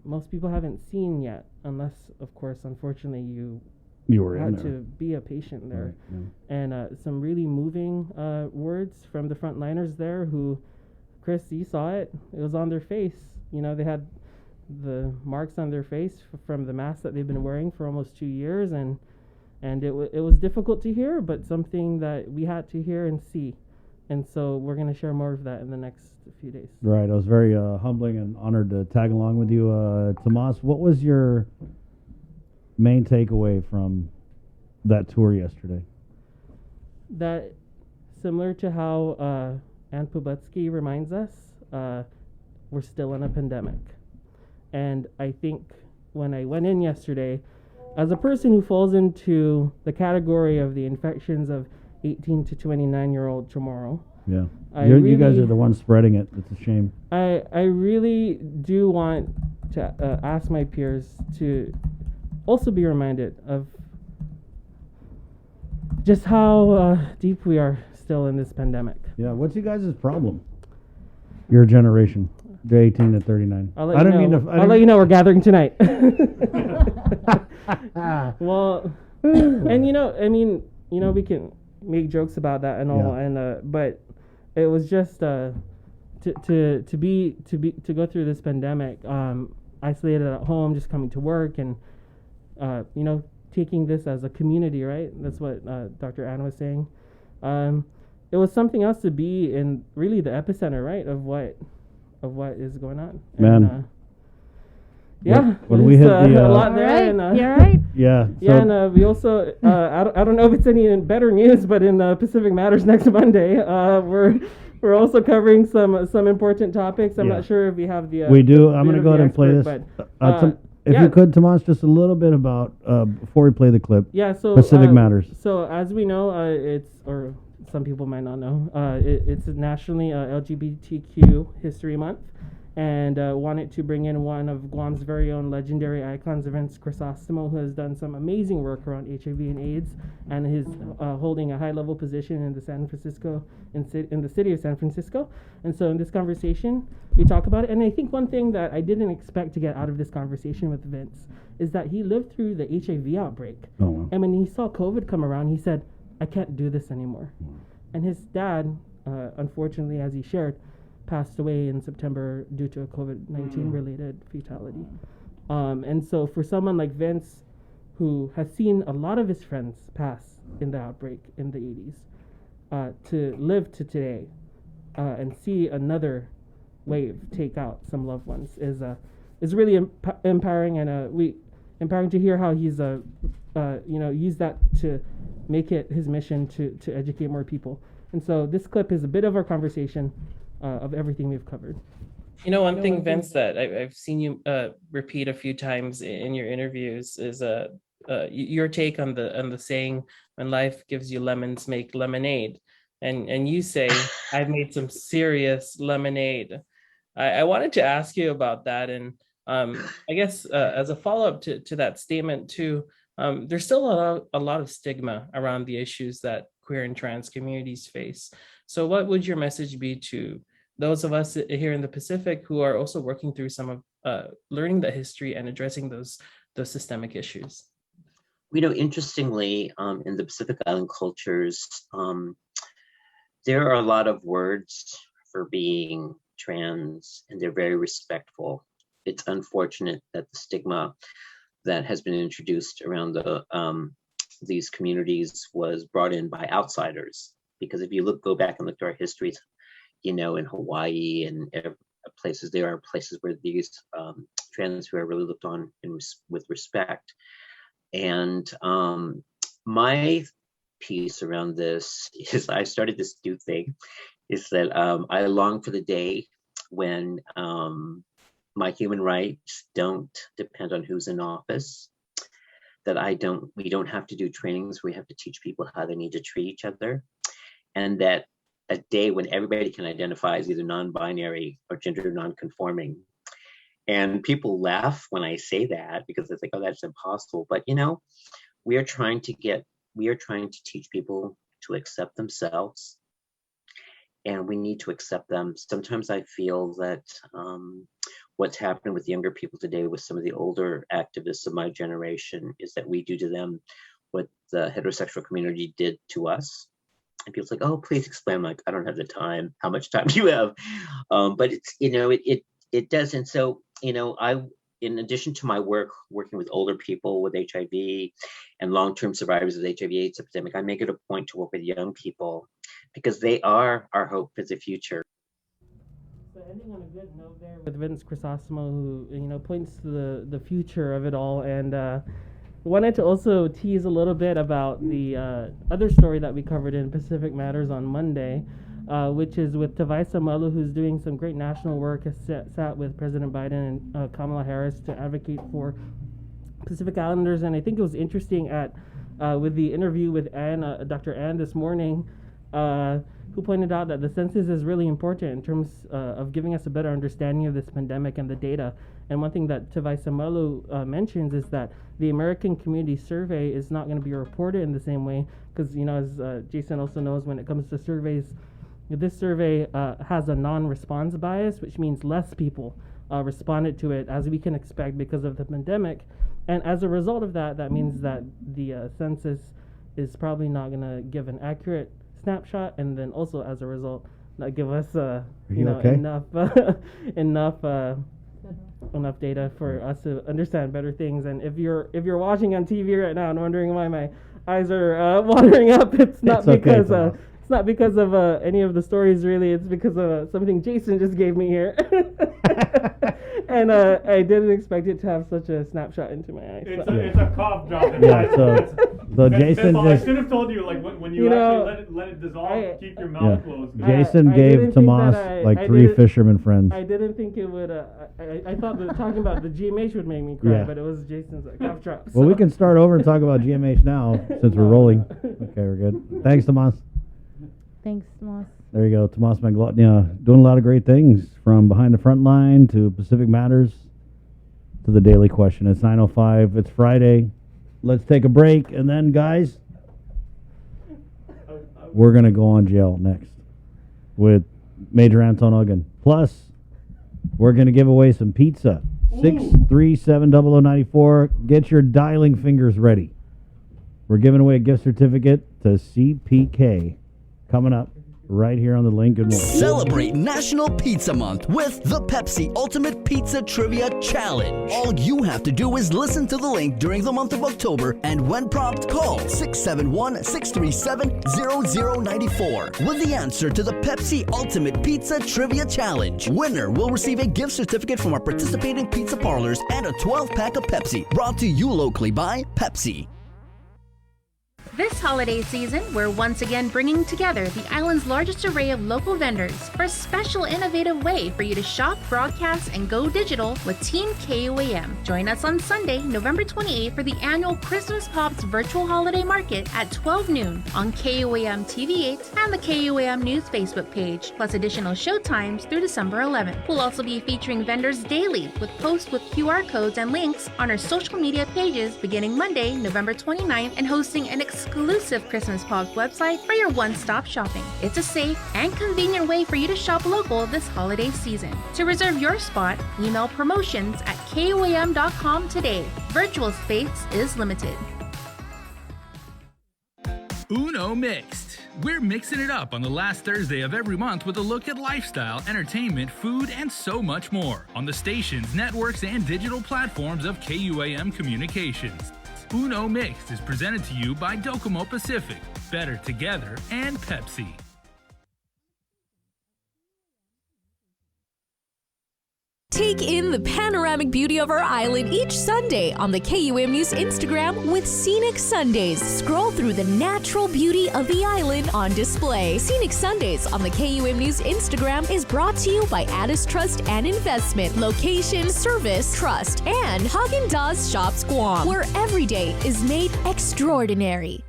most people haven't seen yet, unless, of course, unfortunately, you were in had there. to be a patient there. Right, And some really moving words from the frontliners there who, Chris, you saw it. It was on their face. They had the marks on their face from the mask that they've been wearing for almost 2 years, and it was difficult to hear, but something that we had to hear and see. And so we're going to share more of that in the next few days. Right. I was very humbling and honored to tag along with you, Tomas. What was your main takeaway from that tour yesterday? That, similar to how Ann Publetsky reminds us, we're still in a pandemic. And I think when I went in yesterday, as a person who falls into the category of the infections of 18 to 29-year-old tomorrow, Yeah. You guys are the ones spreading it. It's a shame. I really do want to ask my peers to also be reminded of just how deep we are still in this pandemic. Yeah. What's you guys' problem? Your generation, the 18 to 39. I'll let you know we're gathering tonight. Well, and we can make jokes about that and all, and but it was just to go through this pandemic, isolated at home, just coming to work, and taking this as a community, right? That's what Dr. Ann was saying. It was something else to be in really the epicenter, right, of what is going on. Man. And, when we hit a lot there. And, you're right. Yeah. Yeah, and we also, I don't know if it's any better news, but in Pacific Matters next Monday, we're also covering some important topics. I'm not sure if we have the. We do. I'm going to go ahead and play this. If you could, Tomas, just a little bit about before we play the clip. Yeah. So Pacific Matters. So as we know, or some people might not know, it's nationally LGBTQ History Month, and wanted to bring in one of Guam's very own legendary icons, Vince Crisostomo, who has done some amazing work around HIV and AIDS, and is holding a high-level position in the city of San Francisco. And so in this conversation, we talk about it. And I think one thing that I didn't expect to get out of this conversation with Vince is that he lived through the HIV outbreak. Oh, wow. And when he saw COVID come around, he said, I can't do this anymore. And his dad, unfortunately, as he shared, passed away in September due to a COVID-19 related fatality. And so for someone like Vince, who has seen a lot of his friends pass in the outbreak in the 80s, to live to today and see another wave take out some loved ones is really empowering, and empowering to hear how he's used that to make it his mission to educate more people. And so this clip is a bit of our conversation of everything we've covered. One thing, Vince, that I've seen you repeat a few times in your interviews is your take on the saying, when life gives you lemons, make lemonade. And you say, I've made some serious lemonade. I wanted to ask you about that. And I guess as a follow-up to that statement too, there's still a lot of stigma around the issues that queer and trans communities face. So what would your message be to those of us here in the Pacific who are also working through some of learning the history and addressing those systemic issues. Interestingly, in the Pacific Island cultures, there are a lot of words for being trans, and they're very respectful. It's unfortunate that the stigma that has been introduced around these communities was brought in by outsiders. Because if you go back and look to our histories, in Hawaii and places, there are places where these trans who are really looked on with respect. And my piece around this is, I started this new thing, is that I long for the day when my human rights don't depend on who's in office, that we don't have to do trainings, we have to teach people how they need to treat each other, and that a day when everybody can identify as either non-binary or gender non-conforming. And people laugh when I say that because it's like, oh, that's impossible. But we are trying to teach people to accept themselves, and we need to accept them. Sometimes I feel that what's happening with younger people today, with some of the older activists of my generation, is that we do to them what the heterosexual community did to us. And people's like, oh, please explain. I'm like, I don't have the time. How much time do you have? But it's, it does. And so, in addition to my work working with older people with HIV and long-term survivors of the HIV/AIDS epidemic, I make it a point to work with young people because they are our hope for the future. So ending on a good note there with Vince Crisostomo, who points to the future of it all, and wanted to also tease a little bit about the other story that we covered in Pacific Matters on Monday, which is with Tavaisa Malu, who's doing some great national work, has sat with President Biden and Kamala Harris to advocate for Pacific Islanders. And I think it was interesting with the interview with Dr. Ann this morning, who pointed out that the census is really important in terms of giving us a better understanding of this pandemic and the data. And one thing that Tavaisa Malu mentions is that the American Community Survey is not going to be reported in the same way because, as Jason also knows, when it comes to surveys, this survey has a non-response bias, which means less people responded to it, as we can expect because of the pandemic. And as a result of that, that means that the census is probably not going to give an accurate snapshot, and then also as a result not give us enough data for us to understand better things. And if you're watching on TV right now and wondering why my eyes are watering up, it's not because of any of the stories really. It's because of something Jason just gave me here. And I didn't expect it to have such a snapshot into my eyes. It's a cough drop. So Jason I just, should have told you, like when you actually let it dissolve, keep your mouth closed. Jason gave Tomas three fisherman friends. I didn't think it would. I thought that talking about the GMH would make me cry, but it was Jason's cough drop. Well, we can start over and talk about GMH now since we're rolling. Okay, we're good. Thanks, Tomas. Thanks, Tomas. There you go, Tomas Maglotnia, doing a lot of great things, from Behind the Front Line to Pacific Matters to the Daily Question. It's 9:05. It's Friday. Let's take a break, and then, guys, we're going to go on jail next with Major Anton Uggan. Plus, we're going to give away some pizza. 6370094. Get your dialing fingers ready. We're giving away a gift certificate to CPK coming up right here on the link. Good morning. Celebrate National Pizza Month with the Pepsi Ultimate Pizza Trivia Challenge. All you have to do is listen to the link during the month of October, and when prompted, call 671-637-0094 with the answer to the Pepsi Ultimate Pizza Trivia Challenge. Winner will receive a gift certificate from our participating pizza parlors and a 12-pack of Pepsi. Brought to you locally by Pepsi. This holiday season, we're once again bringing together the island's largest array of local vendors for a special innovative way for you to shop, broadcast, and go digital with Team KUAM. Join us on Sunday, November 28th for the annual Christmas Pops Virtual Holiday Market at 12 noon on KUAM TV8 and the KUAM News Facebook page, plus additional show times through December 11th. We'll also be featuring vendors daily with posts with QR codes and links on our social media pages beginning Monday, November 29th, and hosting an exclusive Christmas Pops website for your one-stop shopping. It's a safe and convenient way for you to shop local this holiday season. To reserve your spot, email promotions@kuam.com today. Virtual space is limited. Uno Mixed. We're mixing it up on the last Thursday of every month with a look at lifestyle, entertainment, food, and so much more on the stations, networks, and digital platforms of KUAM Communications. Uno Mixed is presented to you by Docomo Pacific, Better Together, and Pepsi. Take in the panoramic beauty of our island each Sunday on the KUM News Instagram with Scenic Sundays. Scroll through the natural beauty of the island on display. Scenic Sundays on the KUM News Instagram is brought to you by Addis Trust and Investment, Location, Service, Trust, and Haagen-Dazs Shops Guam, where every day is made extraordinary.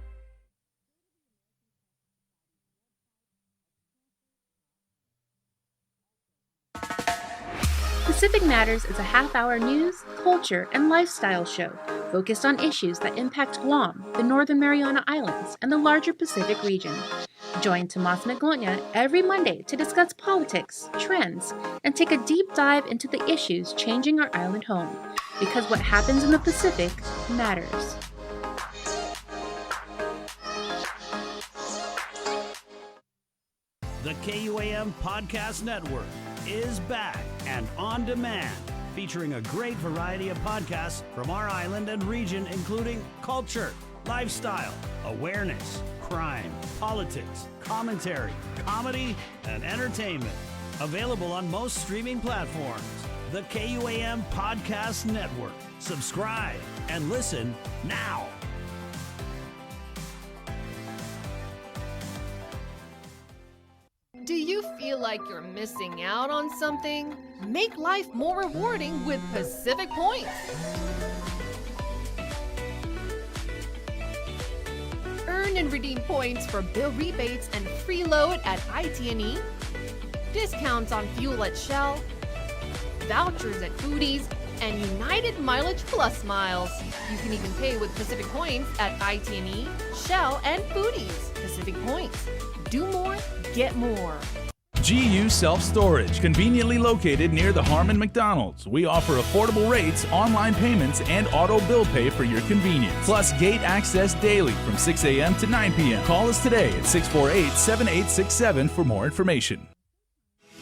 Pacific Matters is a half-hour news, culture, and lifestyle show focused on issues that impact Guam, the Northern Mariana Islands, and the larger Pacific region. Join Tomas Maglonia every Monday to discuss politics, trends, and take a deep dive into the issues changing our island home, because what happens in the Pacific matters. The KUAM Podcast Network is back and on demand, featuring a great variety of podcasts from our island and region, including culture, lifestyle, awareness, crime, politics, commentary, comedy, and entertainment. Available on most streaming platforms. The KUAM Podcast Network. Subscribe and listen now. Do you feel like you're missing out on something? Make life more rewarding with Pacific Points. Earn and redeem points for bill rebates and free load at IT&E, discounts on fuel at Shell, vouchers at Foodies, and United Mileage Plus miles. You can even pay with Pacific Points at IT&E, Shell, and Foodies. Pacific Points. Do more, get more. GU Self-Storage, conveniently located near the Harmon McDonald's. We offer affordable rates, online payments, and auto bill pay for your convenience. Plus gate access daily from 6 a.m. to 9 p.m. Call us today at 648-7867 for more information.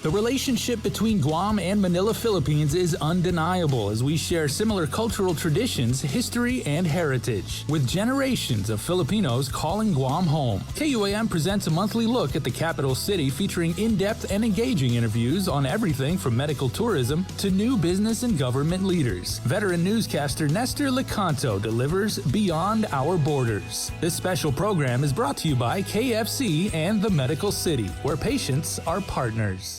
The relationship between Guam and Manila, Philippines is undeniable as we share similar cultural traditions, history, and heritage. With generations of Filipinos calling Guam home, KUAM presents a monthly look at the capital city featuring in-depth and engaging interviews on everything from medical tourism to new business and government leaders. Veteran newscaster Nestor Lecanto delivers Beyond Our Borders. This special program is brought to you by KFC and the Medical City, where patients are partners.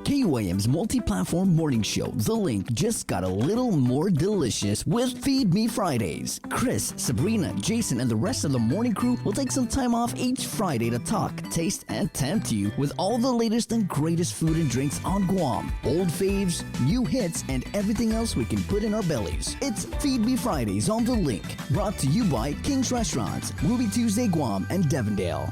KUAM's multi-platform morning show, The Link, just got a little more delicious with Feed Me Fridays. Chris, Sabrina, Jason, and the rest of the morning crew will take some time off each Friday to talk, taste, and tempt you with all the latest and greatest food and drinks on Guam. Old faves, new hits, and everything else we can put in our bellies. It's Feed Me Fridays on The Link, brought to you by King's Restaurants, Ruby Tuesday Guam, and Devondale.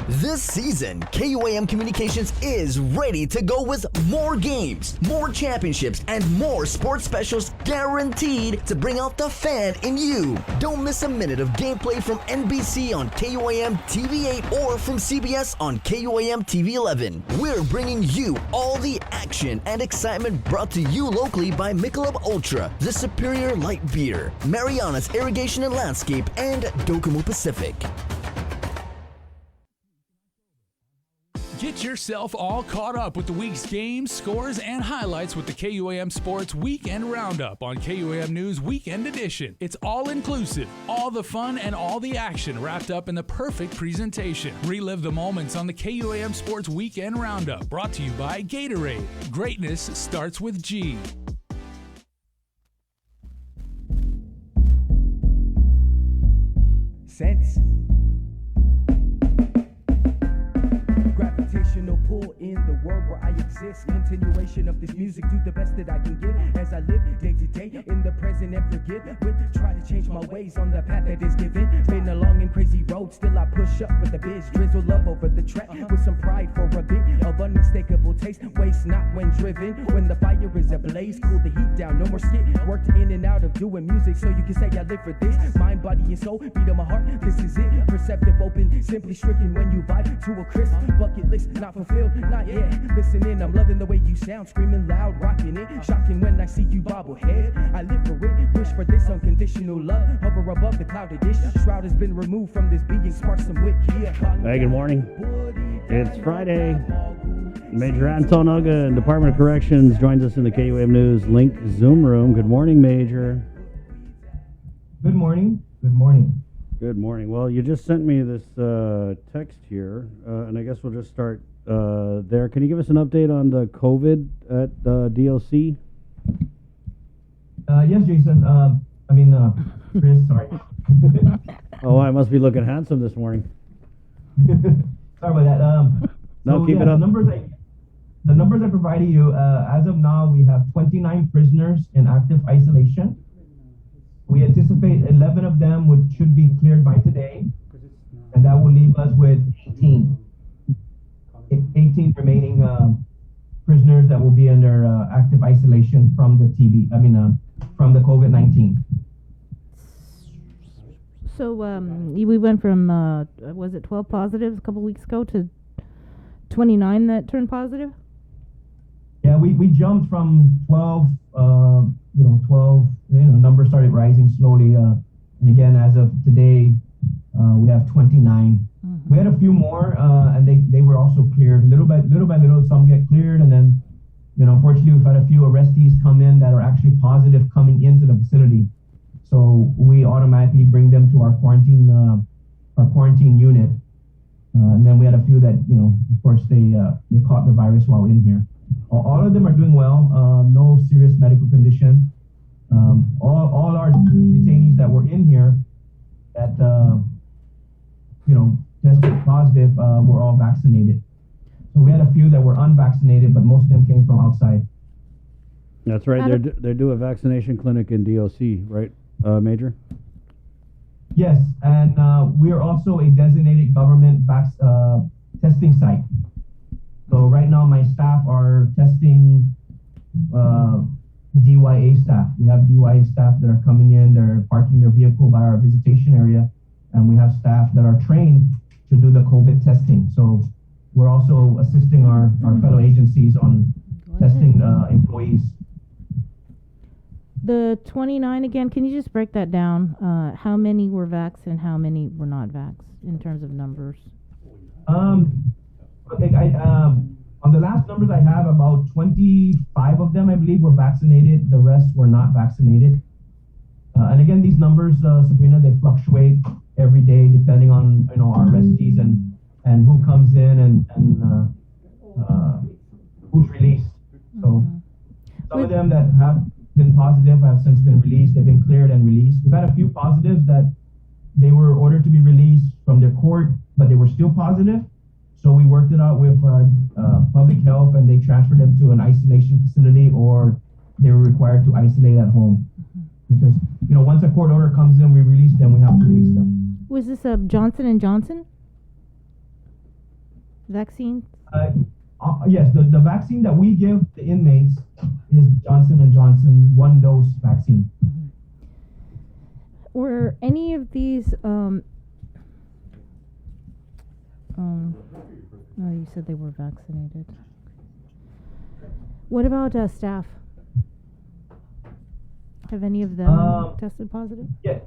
This season, KUAM Communications is ready to go with more games, more championships, and more sports specials guaranteed to bring out the fan in you. Don't miss a minute of gameplay from NBC on KUAM TV8 or from CBS on KUAM TV11. We're bringing you all the action and excitement brought to you locally by Michelob Ultra, the superior light beer, Mariana's Irrigation and Landscape, and Docomo Pacific. Get yourself all caught up with the week's games, scores, and highlights with the KUAM Sports Weekend Roundup on KUAM News Weekend Edition. It's all-inclusive, all the fun and all the action wrapped up in the perfect presentation. Relive the moments on the KUAM Sports Weekend Roundup, brought to you by Gatorade. Greatness starts with G. sense. Gravitational pull in the world where I exist. Continuation of this music, do the best that I can give as I live day to day in the present and forget. Try to change my ways on the path that is given. Been a long and crazy road, still I push up for the biz. Drizzle love over the track with some pride for a bit of unmistakable taste. Waste not when driven. When the fire is ablaze, cool the heat down, no more skit. Worked in and out of doing music, so you can say I live for this. Mind, body, and soul, beat on my heart. This is it. Perceptive, open, simply stricken when you vibe to a crisp bucket list. Not fulfilled, not yet. Listening, I'm loving the way you sound, screaming loud, rocking it. Shocking when I see you bobblehead. I live for it, wish for this unconditional love. Hover above the clouded dish. Shroud has been removed from this being, spark some wit here. Hey, good morning. It's Friday. Major Anton Uga, Department of Corrections, joins us in the KUAM News Link Zoom room. Good morning, Major. Good morning. Good morning. Good morning. Well, you just sent me this text here, and I guess we'll just start there. Can you give us an update on the COVID at DLC? Yes, Jason. Chris, sorry. Oh, I must be looking handsome this morning. Sorry about that. No, keep it up. The numbers I provided you, as of now, we have 29 prisoners in active isolation. We anticipate 11 of them should be cleared by today, and that will leave us with 18 remaining prisoners that will be under active isolation from the from the COVID-19. So we went from was it 12 positives a couple weeks ago to 29 that turned positive? Yeah, we jumped from 12. 12. Numbers started rising slowly, and again, as of today, we have 29. We had a few more, and they were also cleared little by little. Some get cleared, and then, unfortunately, we've had a few arrestees come in that are actually positive coming into the facility. So we automatically bring them to our quarantine unit, and then we had a few that, of course, they caught the virus while in here. All of them are doing well. No serious medical condition. All our detainees that were in here that tested positive were all vaccinated. So we had a few that were unvaccinated, but most of them came from outside. That's right. They do a vaccination clinic in DOC, right, Major? Yes, and we are also a designated government testing site. So right now, my staff are testing DYA staff. We have DYA staff that are coming in, they're parking their vehicle by our visitation area, and we have staff that are trained to do the COVID testing. So we're also assisting our fellow agencies on testing employees. The 29 again, can you just break that down? How many were vaxxed and how many were not vaxxed in terms of numbers? Okay, on the last numbers I have, about 25 of them, I believe, were vaccinated. The rest were not vaccinated. And again, these numbers, Sabrina, they fluctuate every day depending on our arrestees and who comes in and who's released. So some of them that have been positive have since been released. They've been cleared and released. We've had a few positives that they were ordered to be released from their court, but they were still positive. So we worked it out with public health, and they transferred them to an isolation facility, or they were required to isolate at home. Because once a court order comes in, we release them. We have to release them. Was this a Johnson & Johnson vaccine? Yes, the vaccine that we give the inmates is Johnson & Johnson 1-dose vaccine. Were any of these oh, you said they were vaccinated. What about staff? Have any of them tested positive? Yeah.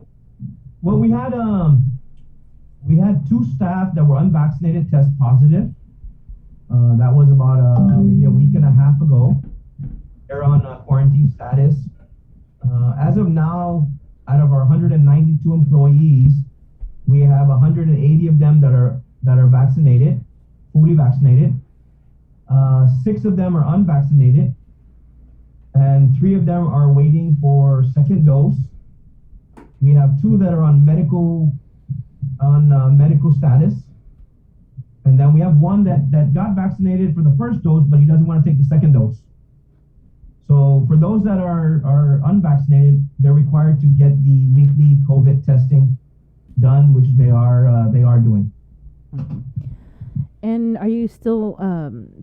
Well, we had 2 staff that were unvaccinated test positive. That was about maybe a week and a half ago. They're on quarantine status. As of now, out of our 192 employees, we have 180 of them that are vaccinated, fully vaccinated. 6 of them are unvaccinated, and 3 of them are waiting for second dose. We have 2 that are on medical on medical status. And then we have one that got vaccinated for the first dose, but he doesn't want to take the second dose. So for those that are unvaccinated, they're required to get the weekly COVID testing done, which they are doing. And are you still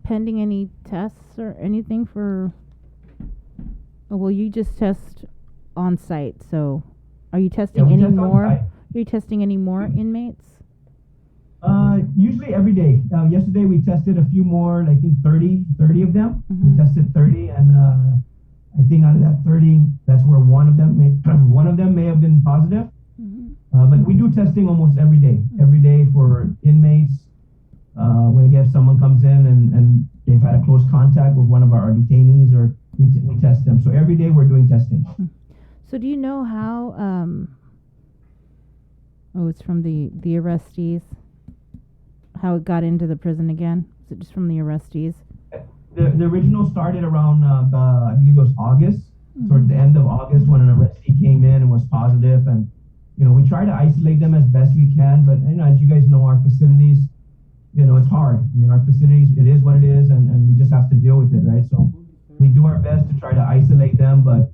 pending any tests or anything for? Or will you just test on site? So, are you testing any more? Are you testing any more inmates? Usually every day. Yesterday we tested a few more, I think 30 of them. We tested 30, and I think out of that 30, that's where one of them may have been positive. But we do testing almost every day for inmates. When again someone comes in and they've had a close contact with one of our detainees, or we test them. So every day we're doing testing. So do you know how? It's from the arrestees. How it got into the prison again? Is it just from the arrestees? The original started around I believe it was August, towards the end of August, when an arrestee came in and was positive, and we try to isolate them as best we can. But as you guys know, our facilities, it's hard. Our facilities, it is what it is, and we just have to deal with it, right? So we do our best to try to isolate them, but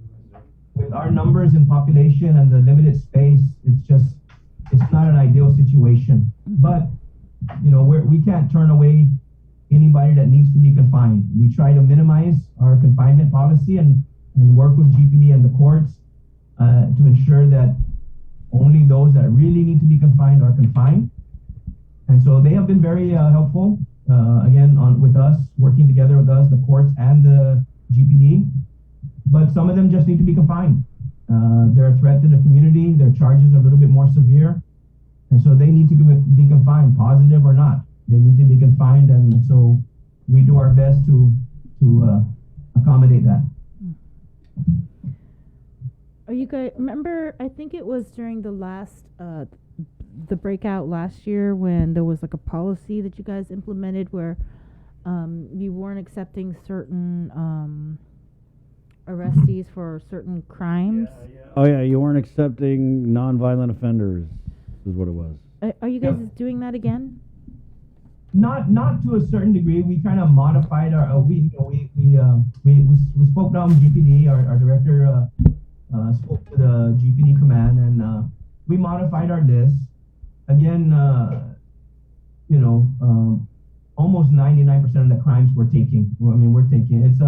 with our numbers in population and the limited space, it's not an ideal situation. But we can't turn away anybody that needs to be confined. We try to minimize our confinement policy and work with GPD and the courts to ensure that only those that really need to be confined are confined. And so they have been very helpful, with us, working together with us, the courts and the GPD. But some of them just need to be confined. They're a threat to the community. Their charges are a little bit more severe. And so they need to be confined, positive or not. They need to be confined, and so we do our best to accommodate that. Are you guys remember? I think it was during the last the breakout last year when there was like a policy that you guys implemented where you weren't accepting certain arrestees for certain crimes. Oh yeah, you weren't accepting nonviolent offenders, is what it was. Are you guys doing that again? Not to a certain degree. We kind of modified our. We spoke down with GPD. Our director spoke to the GPD command, and we modified our list. Again, almost 99% of the crimes we're taking. We're taking. It's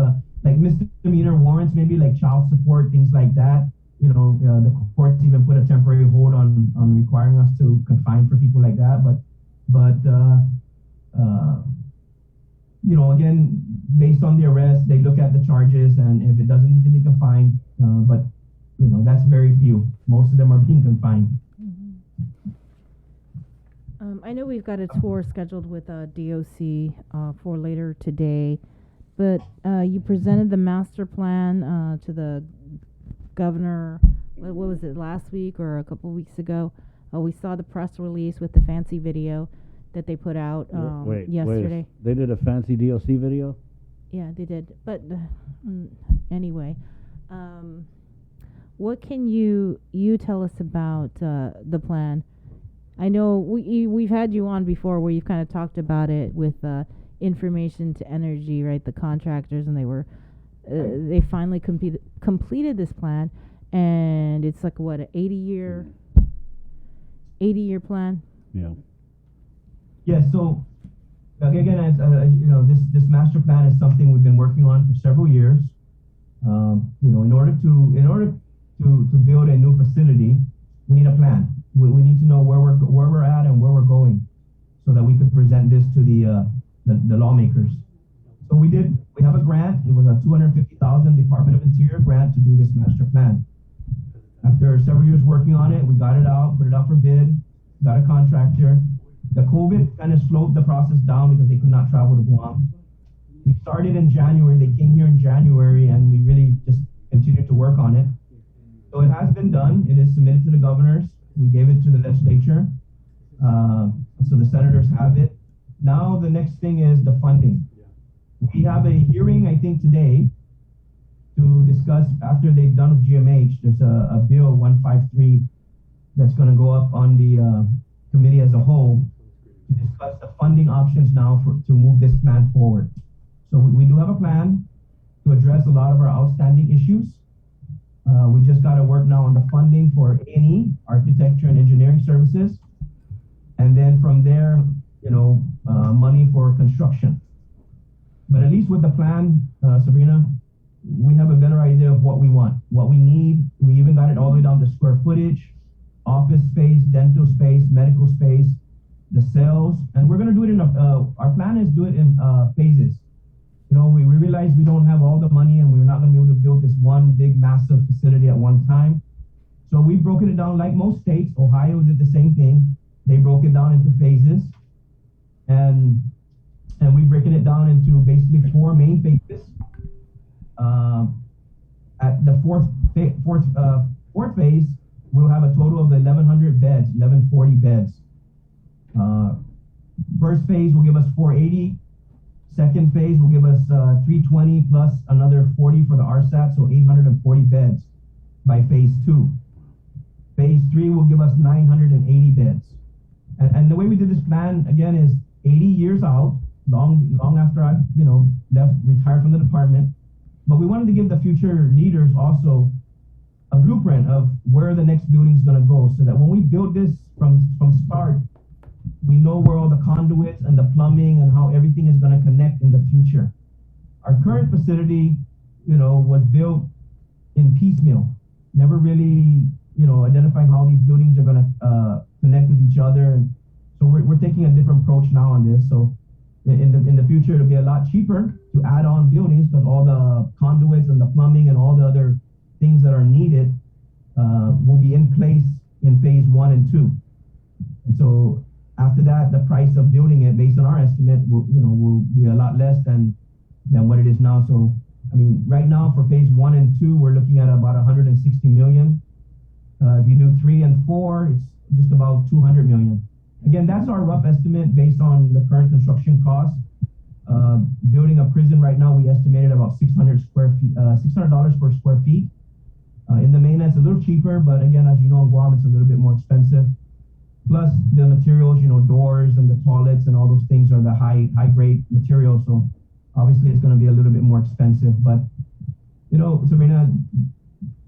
like misdemeanor warrants, maybe like child support, things like that. The courts even put a temporary hold on requiring us to confine for people like that. But again, based on the arrest, they look at the charges, and if it doesn't need to be confined, but that's very few. Most of them are being confined. I know we've got a tour scheduled with DOC for later today, but you presented the master plan to the governor. What was it, last week or a couple weeks ago? We saw the press release with the fancy video that they put out yesterday. They did a fancy DOC video? Yeah, they did. But anyway, what can you tell us about the plan? I know we've had you on before where you've kind of talked about it with Information to Energy, right? The contractors, and they finally completed this plan, and it's like what, an 80-year plan? Yeah. Yeah. So again, as this master plan is something we've been working on for several years. In order to build a new facility, we need a plan. We need to know where we're at and where we're going, so that we could present this to the lawmakers. So we have a grant. It was a $250,000 Department of Interior grant to do this master plan. After several years working on it, we got it out, put it out for bid, got a contractor. The COVID kind of slowed the process down because they could not travel to Guam. We started in January. They came here in January, and we really just continued to work on it. So it has been done. It is submitted to the governors. We gave it to the legislature. So the senators have it. Now the next thing is the funding. We have a hearing, I think, today to discuss, after they've done with GMH, there's a bill 153 that's going to go up on the committee as a whole to discuss the funding options now to move this plan forward. So we do have a plan to address a lot of our outstanding issues. We just got to work now on the funding for A&E, architecture and engineering services. And then from there, money for construction. But at least with the plan, Sabrina, we have a better idea of what we want, what we need. We even got it all the way down to square footage, office space, dental space, medical space, the cells. And we're going to do it in our plan is do it in phases. We realize we don't have all the money and we're not going to be able to build this one big, massive facility at one time. So we've broken it down like most states. Ohio did the same thing. They broke it down into phases. And we've broken it down into basically 4 main phases. At the fourth phase, we'll have a total of 1,100 beds, 1,140 beds. First phase will give us 480. Second phase will give us 320 plus another 40 for the RSAT, so 840 beds by phase 2. Phase 3 will give us 980 beds. And the way we did this plan, again, is 80 years out, long after I, retired from the department. But we wanted to give the future leaders also a blueprint of where the next building is going to go, so that when we build this from start, we know where all the conduits and the plumbing and how everything is going to connect in the future. Our current facility, was built in piecemeal, never really, identifying how these buildings are going to connect with each other. And so we're taking a different approach now on this. So in the future, it'll be a lot cheaper to add on buildings because all the conduits and the plumbing and all the other things that are needed will be in place in phase 1 and 2. And so after that, the price of building it, based on our estimate, will be a lot less than what it is now. So, right now for phase 1 and 2, we're looking at about 160 million. If you do 3 and 4, it's just about 200 million. Again, that's our rough estimate based on the current construction cost. Building a prison right now, we estimated about $600 per square feet. In the mainland, it's a little cheaper, but again, as you know, in Guam, it's a little bit more expensive. Plus the materials, doors and the toilets and all those things are the high grade materials. So obviously it's going to be a little bit more expensive. But, Sabrina,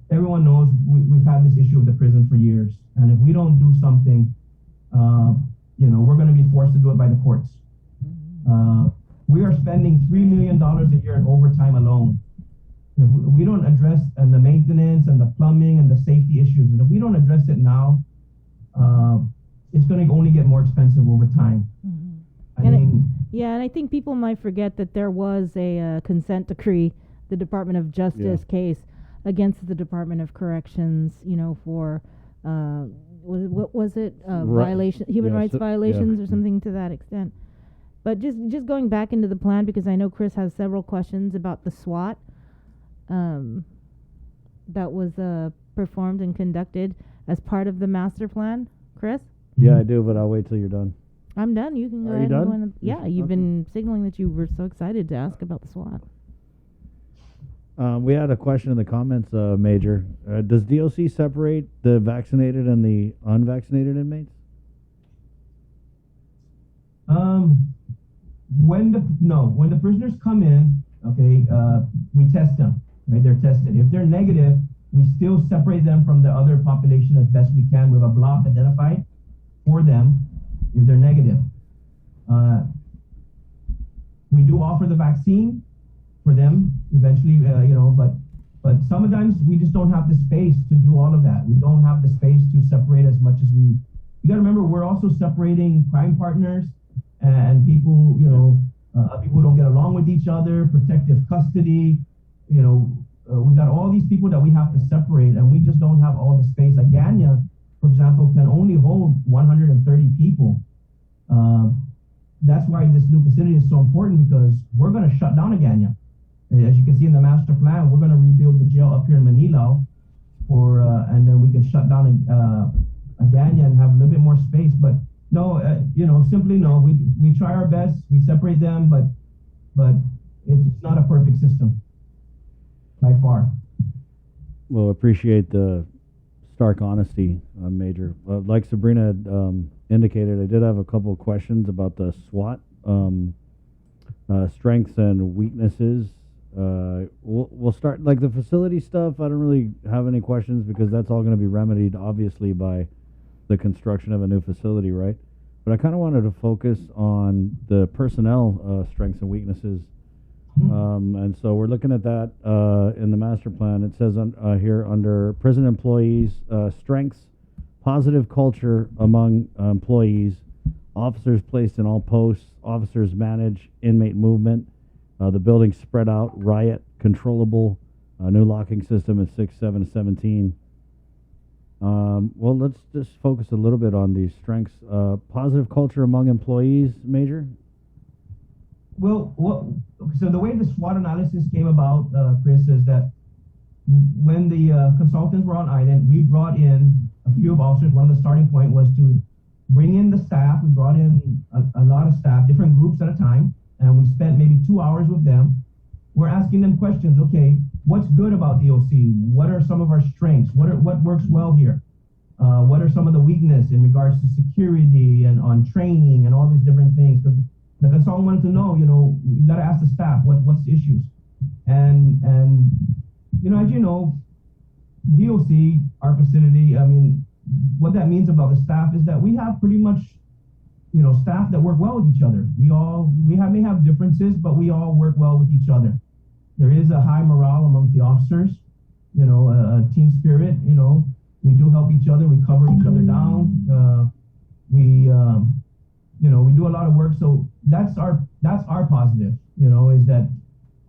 everyone knows we've had this issue with the prison for years. And if we don't do something, we're going to be forced to do it by the courts. We are spending $3 million a year in overtime alone. If we don't address the maintenance and the plumbing and the safety issues, and if we don't address it now, it's going to only get more expensive over time. And I think people might forget that there was a consent decree, the Department of Justice case against the Department of Corrections, for what was it? Human rights violations or something to that extent. But just going back into the plan, because I know Chris has several questions about the SWAT that was performed and conducted as part of the master plan. Chris? Yeah, I do, but I'll wait till you're done. I'm done. You can go ahead. Are you done? You've been signaling that you were so excited to ask about the SWAT. We had a question in the comments, Major. Does DOC separate the vaccinated and the unvaccinated inmates? When the prisoners come in, we test them, right? They're tested. If they're negative, we still separate them from the other population as best we can with a block identified for them if they're negative. We do offer the vaccine for them eventually, but sometimes we just don't have the space to do all of that. We don't have the space to separate as much as you got to remember, we're also separating crime partners and people, people who don't get along with each other, protective custody, we got all these people that we have to separate, and we just don't have all the space. Like Ganya, for example, can only hold 130 people. That's why this new facility is so important, because we're going to shut down Aganya. As you can see in the master plan, we're going to rebuild the jail up here in Manila, and then we can shut down Aganya and have a little bit more space. But no, simply no. We try our best. We separate them, but it's not a perfect system by far. Well, appreciate the stark honesty, Major. Like Sabrina had, indicated, I did have a couple of questions about the SWOT, strengths and weaknesses. We'll start, like the facility stuff, I don't really have any questions because that's all going to be remedied, obviously, by the construction of a new facility, right? But I kind of wanted to focus on the personnel strengths and weaknesses. And so we're looking at that in the master plan. It says here under prison employees, strengths, positive culture among employees, officers placed in all posts, officers manage inmate movement, the building spread out, riot, controllable, new locking system in 6, 7, 17. Well, let's just focus a little bit on these strengths. Positive culture among employees, Major? Well, so the way the SWOT analysis came about, Chris, is that when the consultants were on island, we brought in a few of officers. One of the starting point was to bring in the staff. We brought in a lot of staff, different groups at a time, and we spent maybe 2 hours with them. We're asking them questions. Okay, what's good about DOC? What are some of our strengths? What works well here? What are some of the weaknesses in regards to security and on training and all these different things? Because the consultant wanted to know, you got to ask the staff what's the issues, and as you know, DOC, our facility. I mean, what that means about the staff is that we have pretty much, staff that work well with each other. We may have differences, but we all work well with each other. There is a high morale among the officers, a team spirit. We do help each other. We cover each other down. We do a lot of work. So that's our positive, is that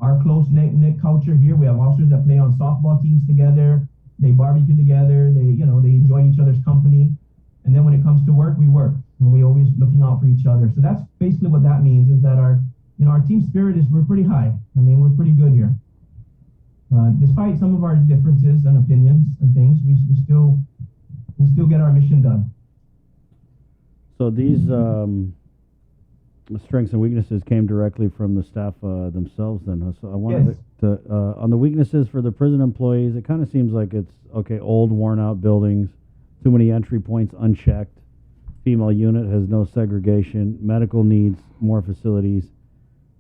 our close knit culture here. We have officers that play on softball teams together. They barbecue together. They enjoy each other's company. And then when it comes to work, we work, and we always looking out for each other. So that's basically what that means, is that our team spirit we're pretty high. I mean, we're pretty good here. Despite some of our differences and opinions and things, we still get our mission done. So these strengths and weaknesses came directly from the staff themselves then. So I wanted to on the weaknesses for the prison employees, it kind of seems like it's, okay, old, worn out buildings, too many entry points unchecked, female unit has no segregation, medical needs, more facilities,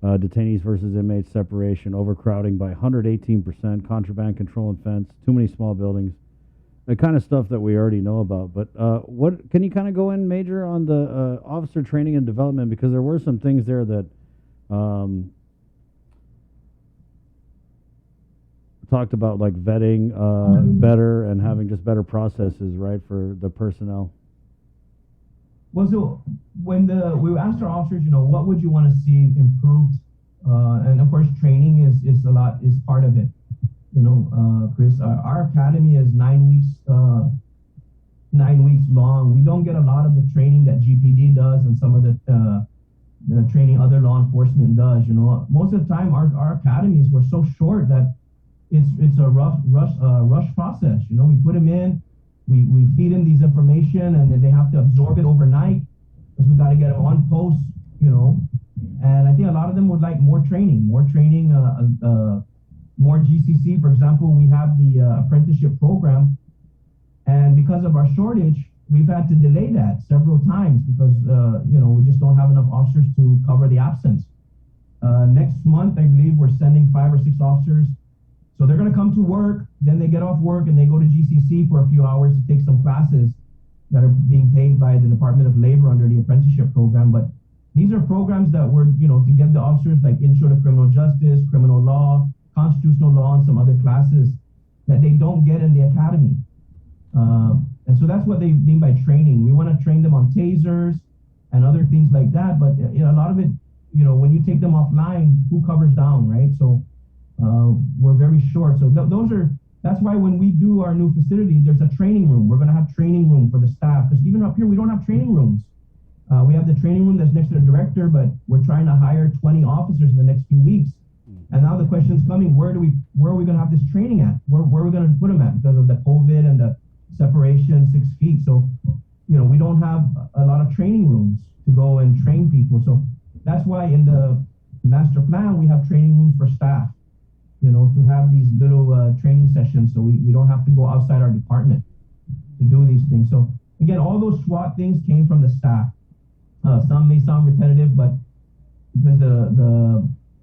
detainees versus inmates separation, overcrowding by 118%, contraband control and fence, too many small buildings. The kind of stuff that we already know about. But what can you kind of go in, Major, on the officer training and development? Because there were some things there that talked about, like vetting better and having just better processes, right, for the personnel. Well, so when we asked our officers, what would you want to see improved? And of course, training is part of it. Chris, our academy is 9 weeks long. We don't get a lot of the training that GPD does and some of the training other law enforcement does. Most of the time, our academies were so short that it's a rush process. We put them in, we feed them these information, and then they have to absorb it overnight because we got to get them on post. And I think a lot of them would like more training, more GCC. For example, we have the apprenticeship program, and because of our shortage, we've had to delay that several times because we just don't have enough officers to cover the absence. Next month, I believe we're sending 5 or 6 officers, so they're going to come to work, then they get off work and they go to GCC for a few hours to take some classes that are being paid by the Department of Labor under the apprenticeship program. But these are programs that were, to get the officers like intro to criminal justice, criminal law, constitutional law, and some other classes that they don't get in the academy. And so that's what they mean by training. We want to train them on tasers and other things like that. But a lot of it, when you take them offline, who covers down, right? So we're very short. So that's why when we do our new facility, there's a training room. We're going to have training room for the staff, because even up here, we don't have training rooms. We have the training room that's next to the director, but we're trying to hire 20 officers in the next few weeks. And now the question's coming, where are we going to have this training at? Where are we going to put them at because of the COVID and the separation, 6 feet? So, we don't have a lot of training rooms to go and train people. So that's why in the master plan, we have training rooms for staff, to have these little training sessions so we don't have to go outside our department. do these things. So again, all those SWAT things came from the staff. Some may sound repetitive, but because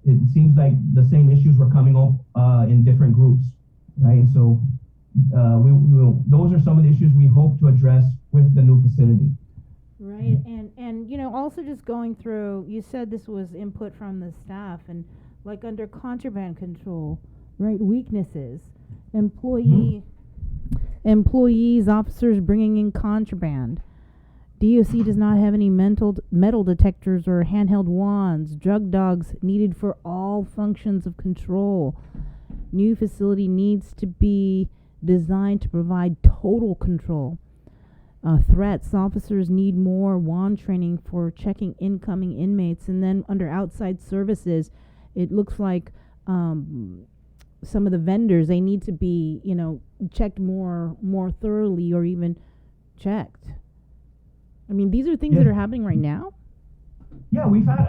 it seems like the same issues were coming up in different groups, right? And so those are some of the issues we hope to address with the new facility. Right, and also just going through, you said this was input from the staff, and like under contraband control, right, weaknesses, employees, officers bringing in contraband. DOC does not have any metal detectors or handheld wands. Drug dogs needed for all functions of control. New facility needs to be designed to provide total control. Threats, officers need more wand training for checking incoming inmates. And then under outside services, it looks like some of the vendors, they need to be, checked more thoroughly or even checked. I mean, these are things that are happening right now. Yeah, we've had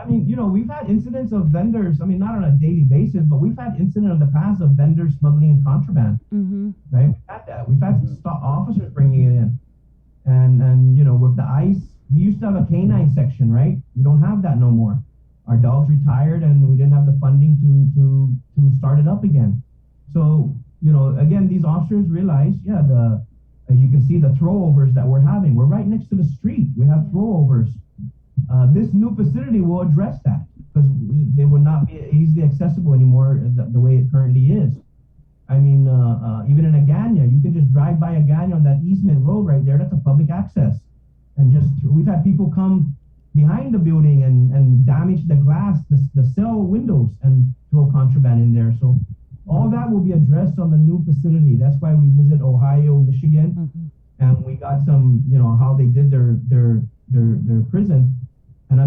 incidents of vendors, not on a daily basis, but we've had incidents in the past of vendors smuggling in contraband, right? We've had that. We've had officers bringing it in. And with the ICE, we used to have a canine section, right? We don't have that no more. Our dogs retired and we didn't have the funding to start it up again. So, again, these officers realize, as you can see, the throwovers that we're having, we're right next to the street. We have throwovers. This new facility will address that because they will not be easily accessible anymore the way it currently is. Even in Agana, you can just drive by Agana on that Eastman Road right there. That's a public access. And we've had people come behind the building and damage the glass, the cell windows, and throw contraband in there. So all that will be addressed on the new facility. That's why we visit Ohio, Michigan, and we got some, how they did their prison. And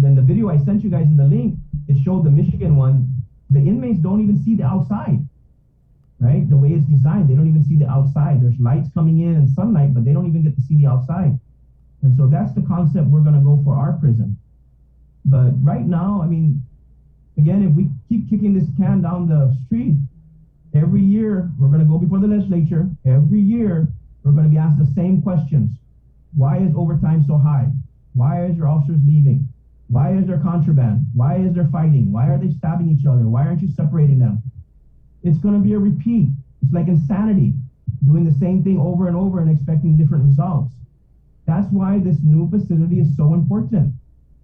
then the video I sent you guys in the link, it showed the Michigan one. The inmates don't even see the outside, right? The way it's designed, they don't even see the outside. There's lights coming in and sunlight, but they don't even get to see the outside. And so that's the concept we're going to go for our prison. But right now, again, if we keep kicking this can down the street, every year we're going to go before the legislature. Every year we're going to be asked the same questions. Why is overtime so high? Why is your officers leaving? Why is there contraband? Why is there fighting? Why are they stabbing each other? Why aren't you separating them? It's going to be a repeat. It's like insanity, doing the same thing over and over and expecting different results. That's why this new facility is so important.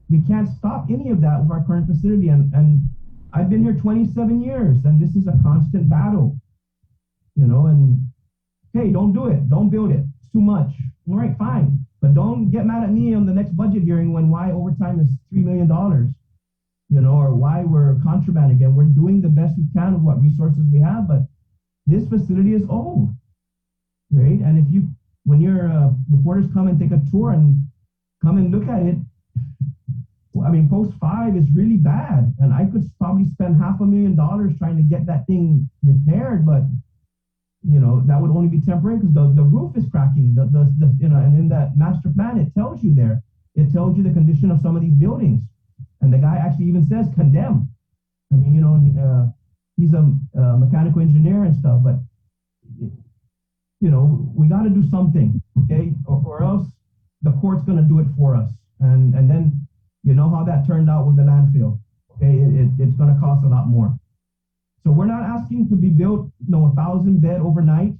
We can't stop any of that with our current facility. And I've been here 27 years, and this is a constant battle. And hey, don't do it. Don't build it. It's too much. All right, fine. But don't get mad at me on the next budget hearing when why overtime is $3 million, or why we're contraband again. We're doing the best we can with what resources we have, but this facility is old, right? And when your reporters come and take a tour and come and look at it, post 5 is really bad. And I could probably spend $500,000 trying to get that thing repaired, but that would only be temporary because the roof is cracking. And in that master plan, it tells you there. It tells you the condition of some of these buildings, and the guy actually even says condemn. He's a mechanical engineer and stuff, but we got to do something, okay? Or else the court's going to do it for us, and then how that turned out with the landfill. Okay, it's going to cost a lot more. So we're not asking to be built, 1,000-bed overnight.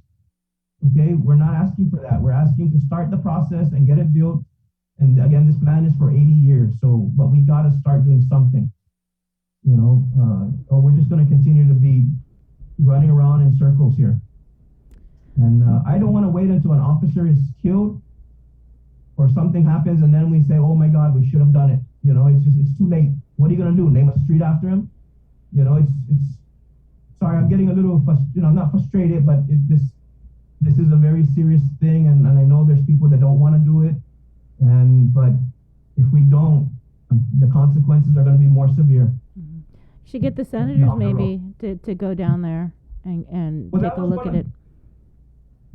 Okay, we're not asking for that. We're asking to start the process and get it built. And again, this plan is for 80 years. So, but we got to start doing something, or we're just going to continue to be running around in circles here. And I don't want to wait until an officer is killed or something happens and then we say, oh my God, we should have done it. It's too late. What are you going to do? Name a street after him? Sorry, I'm getting a little, not frustrated, but this is a very serious thing, and I know there's people that don't want to do it, but if we don't, the consequences are going to be more severe. You should get the senators maybe to go down there and take a look at it.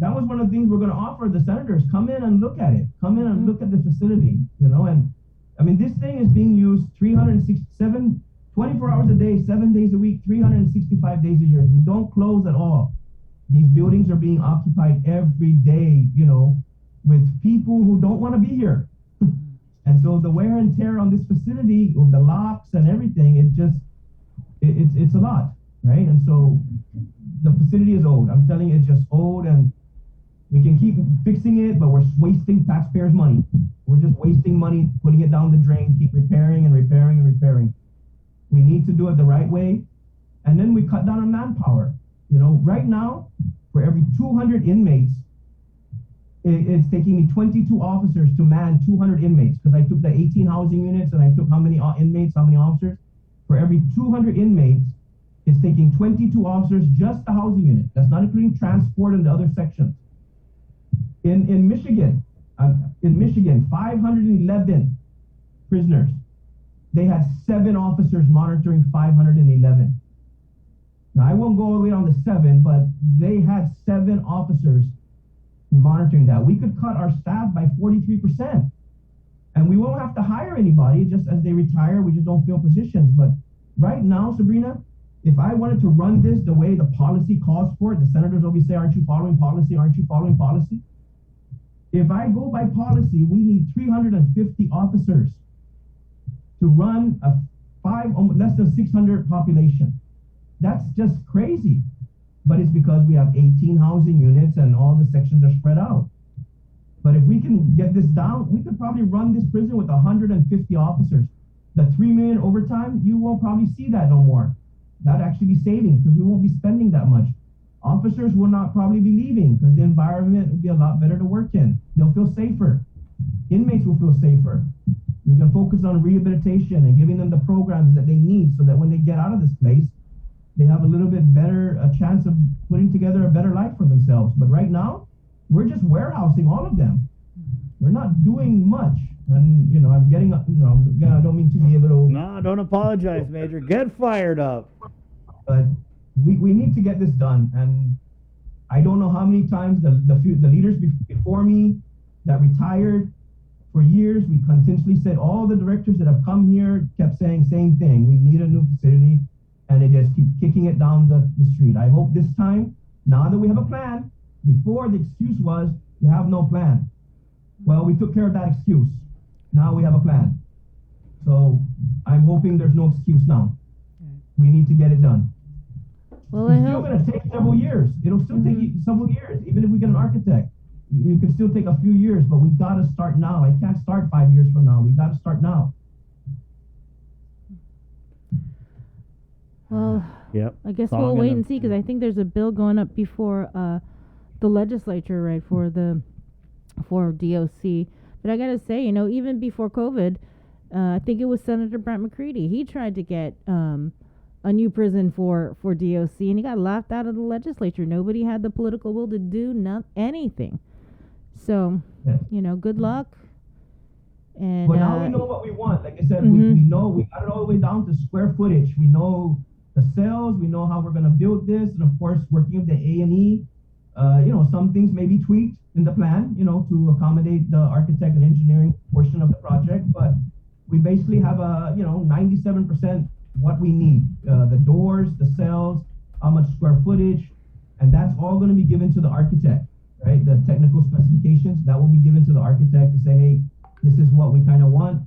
That was one of the things we're going to offer the senators. Come in and look at it. Come in and look at the facility, and this thing is being used 24 hours a day, 7 days a week, 365 days a year. We don't close at all. These buildings are being occupied every day, you know, with people who don't want to be here. And so the wear and tear on this facility, with the locks and everything, it's a lot, right? And so the facility is old. I'm telling you, it's just old, and we can keep fixing it, but we're wasting taxpayers' money. We're just wasting money, putting it down the drain, keep repairing and repairing and repairing. We need to do it the right way. And then we cut down on manpower. You know, right now, for every 200 inmates, it's taking me 22 officers to man 200 inmates, because I took the 18 housing units and I took how many inmates, how many officers. For every 200 inmates, it's taking 22 officers, just the housing unit. That's not including transport and the other sections. In Michigan, 511 prisoners. They had 7 officers monitoring 511. Now, I won't go all the way down to 7, but they had 7 officers monitoring that. We could cut our staff by 43%. And we won't have to hire anybody. Just as they retire, we just don't fill positions. But right now, Sabrina, if I wanted to run this the way the policy calls for it, the senators always say, aren't you following policy? Aren't you following policy? If I go by policy, we need 350 officers to run a less than 600 population. That's just crazy. But it's because we have 18 housing units and all the sections are spread out. But if we can get this down, we could probably run this prison with 150 officers. The 3 million overtime, you won't probably see that no more. That'd actually be saving, because we won't be spending that much. Officers will not probably be leaving, because the environment will be a lot better to work in. They'll feel safer. Inmates will feel safer. We can focus on rehabilitation and giving them the programs that they need, so that when they get out of this place, they have a little bit better a chance of putting together a better life for themselves. But right now, we're just warehousing all of them. We're not doing much. And, you know, I'm getting, you know, again, I don't mean to be a little... No, don't apologize, Major. Get fired up. But we need to get this done. And I don't know how many times the leaders before me that retired for years, we continuously said, all the directors that have come here kept saying same thing. We need a new facility. And they just keep kicking it down the street. I hope this time, now that we have a plan, before the excuse was, you have no plan. Well, we took care of that excuse. Now we have a plan. So I'm hoping there's no excuse now. We need to get it done. Well, it's still going to take several years. It'll still take several years. Even if we get an architect, it could still take a few years, but we got to start now. I can't start 5 years from now. We got to start now. Well, yep. I guess we'll wait and see, because I think there's a bill going up before the legislature, right, for DOC. But I gotta say, you know, even before COVID, I think it was Senator Brent McCready. He tried to get a new prison for DOC, and he got laughed out of the legislature. Nobody had the political will to do anything. So, you know, good luck. And but now we know what we want. Like I said, we know we got it all the way down to square footage. We know the cells. We know how we're going to build this, and of course, working with the A&E. You know, some things may be tweaked in the plan, you know, to accommodate the architect and engineering portion of the project. But we basically have 97% what we need. The doors, the cells, how much square footage, and that's all going to be given to the architect, right? The technical specifications, that will be given to the architect to say, hey, this is what we kind of want.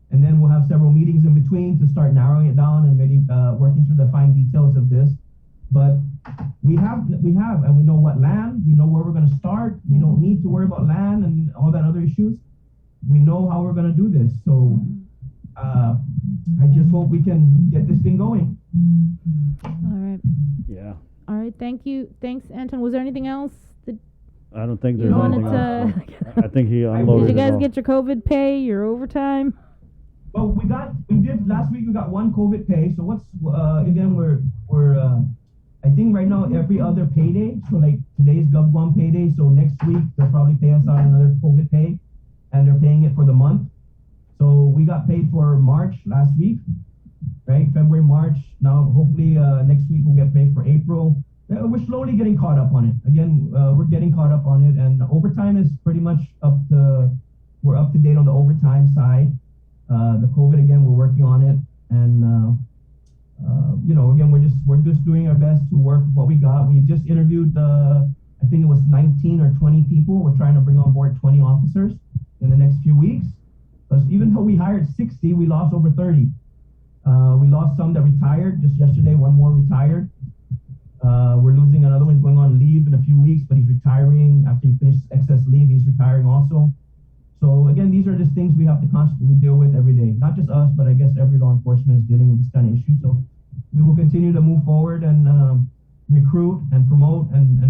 And then we'll have several meetings in between to start narrowing it down and maybe working through the fine details of this. But we have, and we know what land, we know where we're going to start. We don't need to worry about land and all that other issues. We know how we're going to do this. So I just hope we can get this thing going. All right. Yeah. All right. Thank you. Thanks, Anton. Was there anything else? I don't think there's anything else. I think he unloaded. Did you guys it get your COVID pay, your overtime? Well, we did last week. We got one COVID pay. So what's again? We're I think right now every other payday. So like today's GovGuam payday. So next week they'll probably pay us out another COVID pay, and they're paying it for the month. So we got paid for March last week, right? February, March. Now hopefully next week we'll get paid for April. We're slowly getting caught up on it. Again, we're getting caught up on it, and overtime is pretty much we're up to date on the overtime side. The COVID, again, we're working on it, and Again, we're just doing our best to work with what we got. We just interviewed, I think it was 19 or 20 people. We're trying to bring on board 20 officers in the next few weeks. But even though we hired 60, we lost over 30. We lost some that retired. Just yesterday, one more retired. We're losing another one going on leave in a few weeks, but he's retiring after he finishes excess leave. He's retiring also. So again, these are just things we have to constantly deal with every day. Not just us, but I guess every law enforcement is dealing with this kind of issue. So we will continue to move forward and recruit and promote and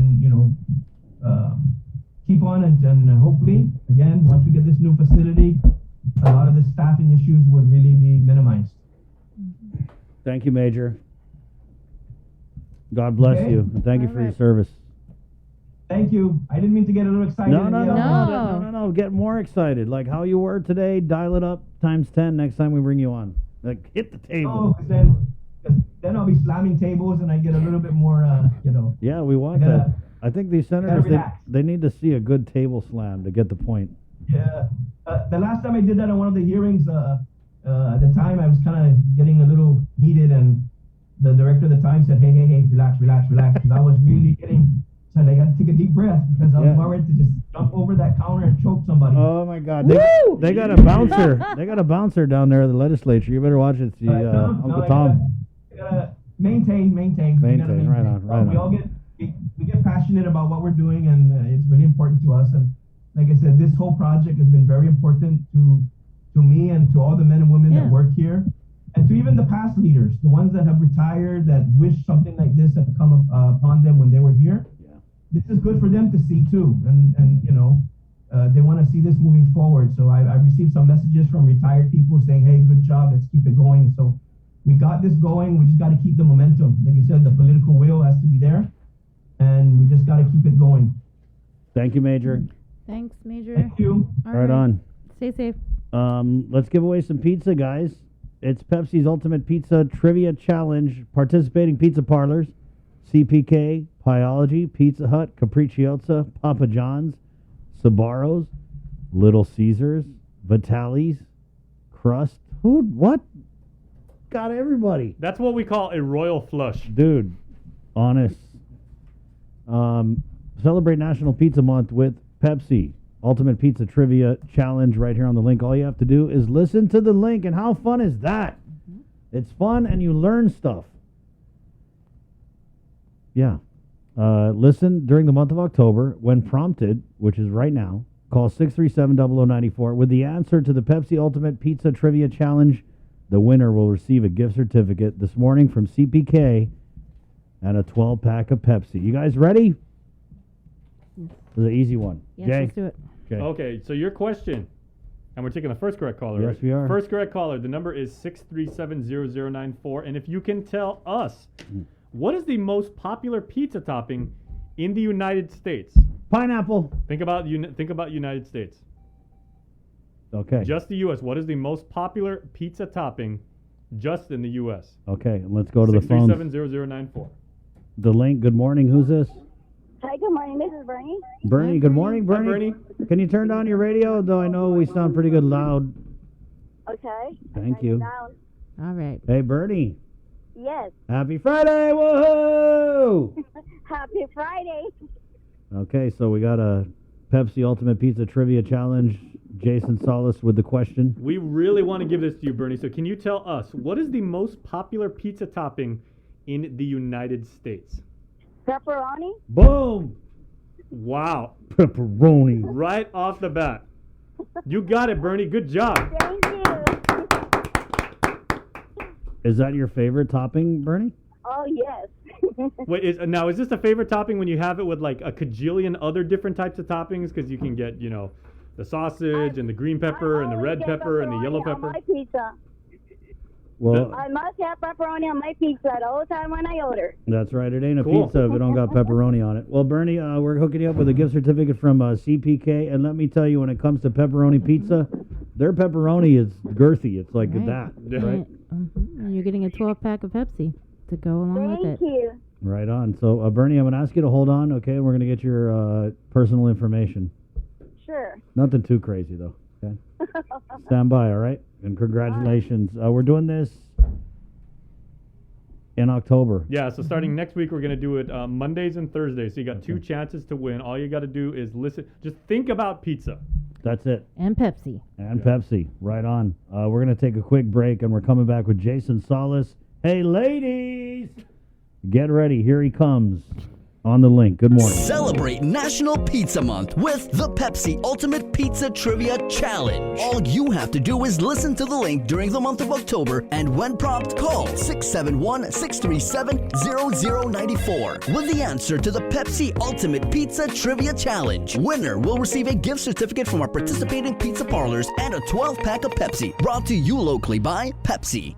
keep on and hopefully, again, once we get this new facility, a lot of the staffing issues would really be minimized. Thank you, Major. God bless Okay. you, and thank you for your service. Thank you. I didn't mean to get a little excited. No. Get more excited. Like how you were today, dial it up times 10 next time we bring you on. Like, hit the table. Oh, because then I'll be slamming tables and I get a little bit more, Yeah, we want I gotta- that. I think these senators, relax. they need to see a good table slam to get the point. Yeah. The last time I did that on one of the hearings, at the time I was kind of getting a little heated, and the director at the time said, hey, relax. Because I was really getting, so I had to take a deep breath because I was about ready to just jump over that counter and choke somebody. Oh my God! They got a bouncer. They got a bouncer down there at the legislature. You better watch it. It's Uncle Tom. I gotta maintain. Maintain. Right on. We all get passionate about what we're doing, and it's really important to us. And like I said, this whole project has been very important to me and to all the men and women that work here, and to even the past leaders, the ones that have retired, that wish something like this had come upon them when they were here. This is good for them to see too, and they want to see this moving forward. So I received some messages from retired people saying, hey, good job, let's keep it going. So we got this going. We just got to keep the momentum. Like you said, the political will has to be there, and we just got to keep it going. Thank you, Major. Thanks, Major. Thank you. All Right on. Stay safe. Let's give away some pizza, guys. It's Pepsi's Ultimate Pizza Trivia Challenge. Participating pizza parlors: CPK, Pyology, Pizza Hut, Capricciosa, Papa John's, Sbarro's, Little Caesars, Vitali's, Crust. What? Got everybody. That's what we call a royal flush. Dude, honest. Celebrate National Pizza Month with Pepsi. Ultimate Pizza Trivia Challenge right here on the link. All you have to do is listen to the link. And how fun is that? It's fun and you learn stuff. Yeah. Listen during the month of October when prompted, which is right now. Call 637-0094 with the answer to the Pepsi Ultimate Pizza Trivia Challenge. The winner will receive a gift certificate this morning from CPK and a 12-pack of Pepsi. You guys ready? This is an easy one. Yes, Jay? let's do it. Okay, so your question, and we're taking the first correct caller. Yes, right? we are. First correct caller. The number is 637-0094, and if you can tell us, what is the most popular pizza topping in the United States? Pineapple. Think about United States. Okay. Just the U.S. What is the most popular pizza topping just in the U.S.? Okay, and let's go to the phone. 637-0094. The link. Good morning. Who's this? Hi, good morning. This is Bernie. Bernie. Good morning, Hi, Bernie. Can you turn down your radio? Though I know we sound pretty good loud. Okay. Thank you. All right. Hey, Bernie. Yes. Happy Friday. Woohoo! Happy Friday. Okay, so we got a Pepsi Ultimate Pizza Trivia Challenge. Jason Solis with the question. We really want to give this to you, Bernie. So can you tell us, what is the most popular pizza topping in the United States? Pepperoni. Boom! Wow. Pepperoni. Right off the bat. You got it, Bernie. Good job. Thank you. Is that your favorite topping, Bernie? Oh, yes. Wait, is this a favorite topping when you have it with like a cajillion other different types of toppings? Because you can get, the sausage and the green pepper and the red pepper and the yellow pepper. On my pizza. Well, I must have pepperoni on my pizza the whole time when I order. that's right. It ain't a Cool. pizza if it don't got pepperoni on it. Well, Bernie, we're hooking you up with a gift certificate from CPK. And let me tell you, when it comes to pepperoni pizza, their pepperoni is girthy. It's like that. Right? And you're getting a 12-pack of Pepsi to go along with it. Thank you. Right on. So, Bernie, I'm going to ask you to hold on, okay? We're going to get your personal information. Sure. Nothing too crazy, though. Okay. Stand by, all right? And congratulations. We're doing this In October. Yeah, so starting next week, we're going to do it Mondays and Thursdays. So you got 2 chances to win. All you got to do is listen. Just think about pizza. That's it. And Pepsi. And Pepsi. Right on. We're going to take a quick break, and we're coming back with Jason Solis. Hey, ladies! Get ready. Here he comes on the link. Good morning. Celebrate National Pizza Month with the Pepsi Ultimate Pizza Trivia Challenge. All you have to do is listen to the link during the month of October, and when prompted, call 671-637-0094 with the answer to the Pepsi Ultimate Pizza Trivia Challenge. Winner will receive a gift certificate from our participating pizza parlors and a 12-pack of Pepsi, brought to you locally by Pepsi.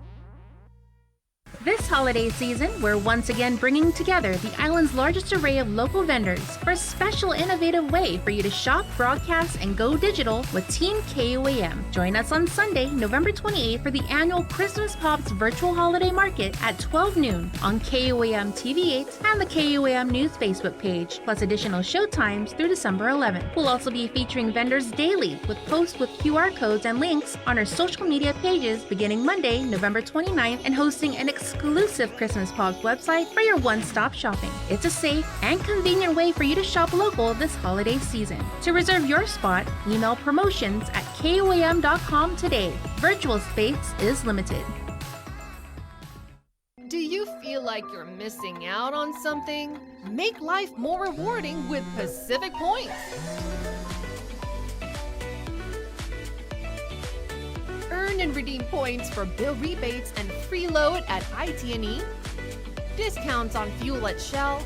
This holiday season, we're once again bringing together the island's largest array of local vendors for a special innovative way for you to shop, broadcast, and go digital with Team KOAM. Join us on Sunday, November 28th for the annual Christmas Pops Virtual Holiday Market at 12 noon on KOAM TV8 and the KOAM News Facebook page, plus additional show times through December 11th. We'll also be featuring vendors daily with posts with QR codes and links on our social media pages beginning Monday, November 29th, and hosting an exclusive Christmas Pops website for your one-stop shopping. It's a safe and convenient way for you to shop local this holiday season. To reserve your spot, email promotions@koam.com today. Virtual space is limited. Do you feel like you're missing out on something? Make life more rewarding with Pacific Points. Earn and redeem points for bill rebates and free load at IT&E, discounts on fuel at Shell,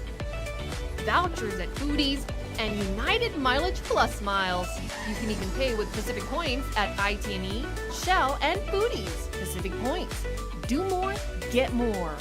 vouchers at Foodies, and United Mileage Plus miles. You can even pay with Pacific Points at IT&E, Shell, and Foodies. Pacific Points. Do more, get more.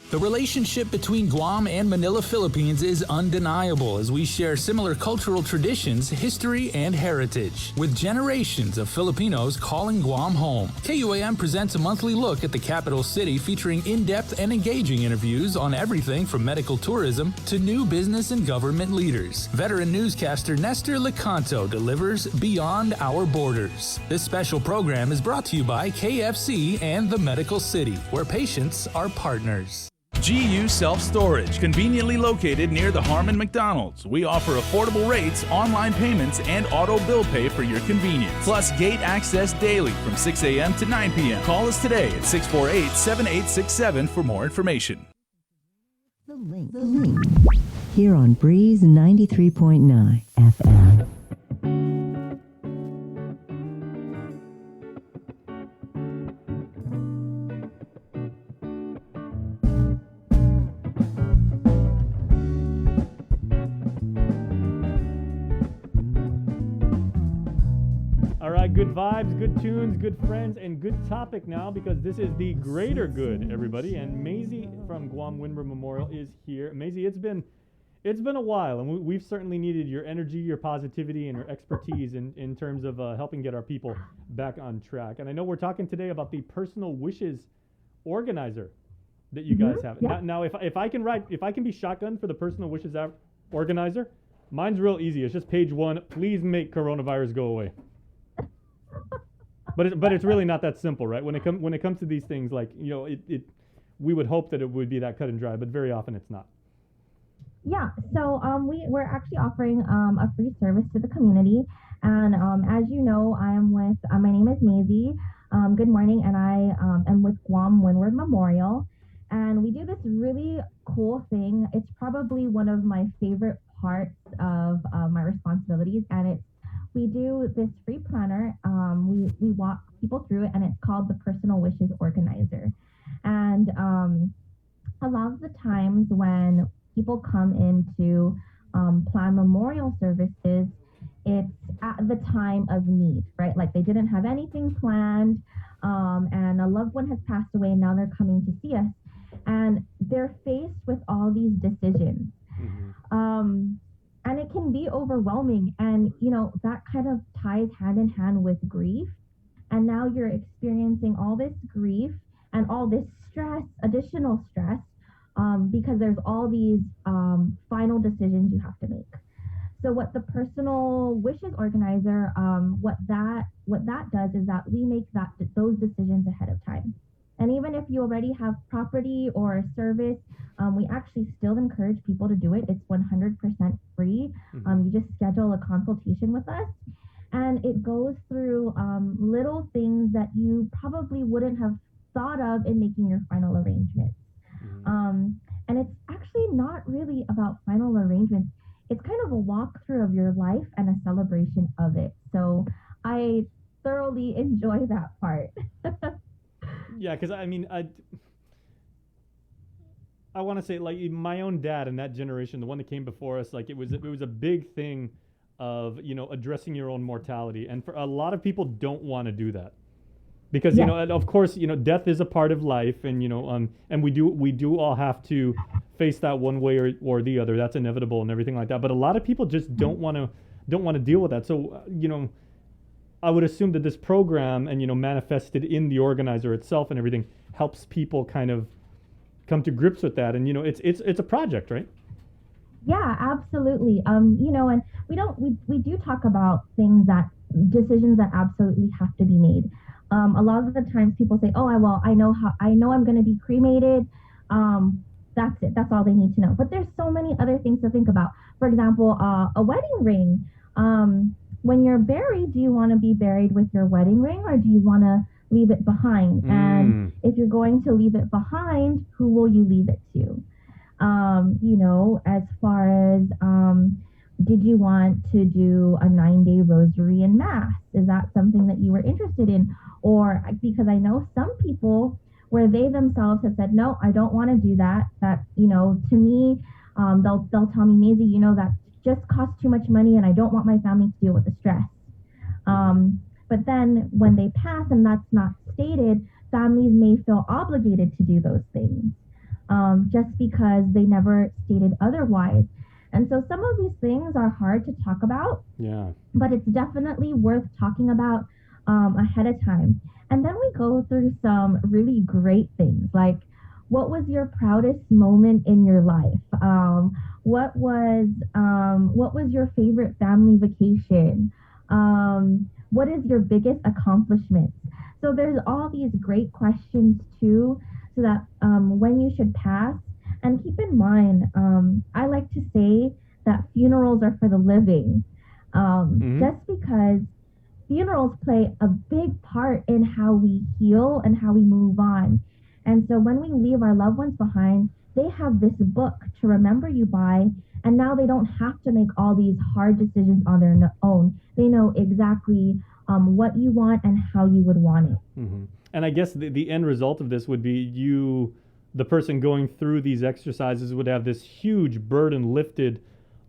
The relationship between Guam and Manila, Philippines is undeniable as we share similar cultural traditions, history, and heritage. With generations of Filipinos calling Guam home, KUAM presents a monthly look at the capital city featuring in-depth and engaging interviews on everything from medical tourism to new business and government leaders. Veteran newscaster Nestor Lecanto delivers Beyond Our Borders. This special program is brought to you by KFC and the Medical City, where patients are partners. GU Self-Storage, conveniently located near the Harmon McDonald's. We offer affordable rates, online payments, and auto bill pay for your convenience. Plus gate access daily from 6 a.m. to 9 p.m. Call us today at 648-7867 for more information. The link. Here on Breeze 93.9 FM. Good vibes, good tunes, good friends, and good topic now, because this is the greater good, everybody. And Maisie from Guam Windward Memorial is here. Maisie, it's been a while, and we've certainly needed your energy, your positivity, and your expertise in terms of helping get our people back on track. And I know we're talking today about the Personal Wishes organizer that you guys have. Yeah. Now, if I can be shotgun for the Personal Wishes organizer, mine's real easy. It's just page 1. Please make coronavirus go away. But it's really not that simple, right? When it comes to these things, like, you know, we would hope that it would be that cut and dry, but very often it's not. Yeah, so we're actually offering a free service to the community, and as you know, I am with my name is Maisie. Good morning, and I am with Guam Windward Memorial, and we do this really cool thing. It's probably one of my favorite parts of my responsibilities, and we do this free planner. We walk people through it, and it's called the Personal Wishes Organizer. And a lot of the times when people come in to plan memorial services, it's at the time of need, right? Like they didn't have anything planned, and a loved one has passed away, and now they're coming to see us, and they're faced with all these decisions. And it can be overwhelming, and you know that kind of ties hand in hand with grief. And now you're experiencing all this grief and all this stress, additional stress, because there's all these final decisions you have to make. So what the Personal Wishes Organizer, what that does is that we make those decisions ahead of time. And even if you already have property or service, we actually still encourage people to do it. It's 100% free. You just schedule a consultation with us, and it goes through little things that you probably wouldn't have thought of in making your final arrangements. And it's actually not really about final arrangements. It's kind of a walkthrough of your life and a celebration of it. So I thoroughly enjoy that part. Yeah, because I mean, I want to say, like, my own dad and that generation, the one that came before us, like, it was a big thing of, you know, addressing your own mortality, and for a lot of people don't want to do that because you know, of course, you know, death is a part of life, and you know, and we do all have to face that one way or the other. That's inevitable and everything like that. But a lot of people just don't want to deal with that. So you know, I would assume that this program, and you know, manifested in the organizer itself and everything, helps people kind of come to grips with that. And you know, it's a project, right? Yeah, absolutely. You know, and we do talk about decisions that absolutely have to be made. A lot of the times people say, "Oh, I know I'm going to be cremated." That's it. That's all they need to know. But there's so many other things to think about. For example, a wedding ring. When you're buried, do you want to be buried with your wedding ring, or do you want to leave it behind? And if you're going to leave it behind, who will you leave it to? You know, as far as did you want to do a 9-day rosary and mass? Is that something that you were interested in? Or because I know some people where they themselves have said, no, I don't want to do that. That, you know, to me, they'll tell me, Maisie, you know, that just costs too much money and I don't want my family to deal with the stress. But then when they pass and that's not stated, families may feel obligated to do those things just because they never stated otherwise. And so some of these things are hard to talk about. Yeah. But it's definitely worth talking about ahead of time. And then we go through some really great things, like what was your proudest moment in your life? What was your favorite family vacation? What is your biggest accomplishment? So there's all these great questions too, so that when you should pass, and keep in mind, I like to say that funerals are for the living, just because funerals play a big part in how we heal and how we move on. And so when we leave our loved ones behind, they have this book to remember you by, and now they don't have to make all these hard decisions on their own. They know exactly what you want and how you would want it. Mm-hmm. And I guess the end result of this would be the person going through these exercises would have this huge burden lifted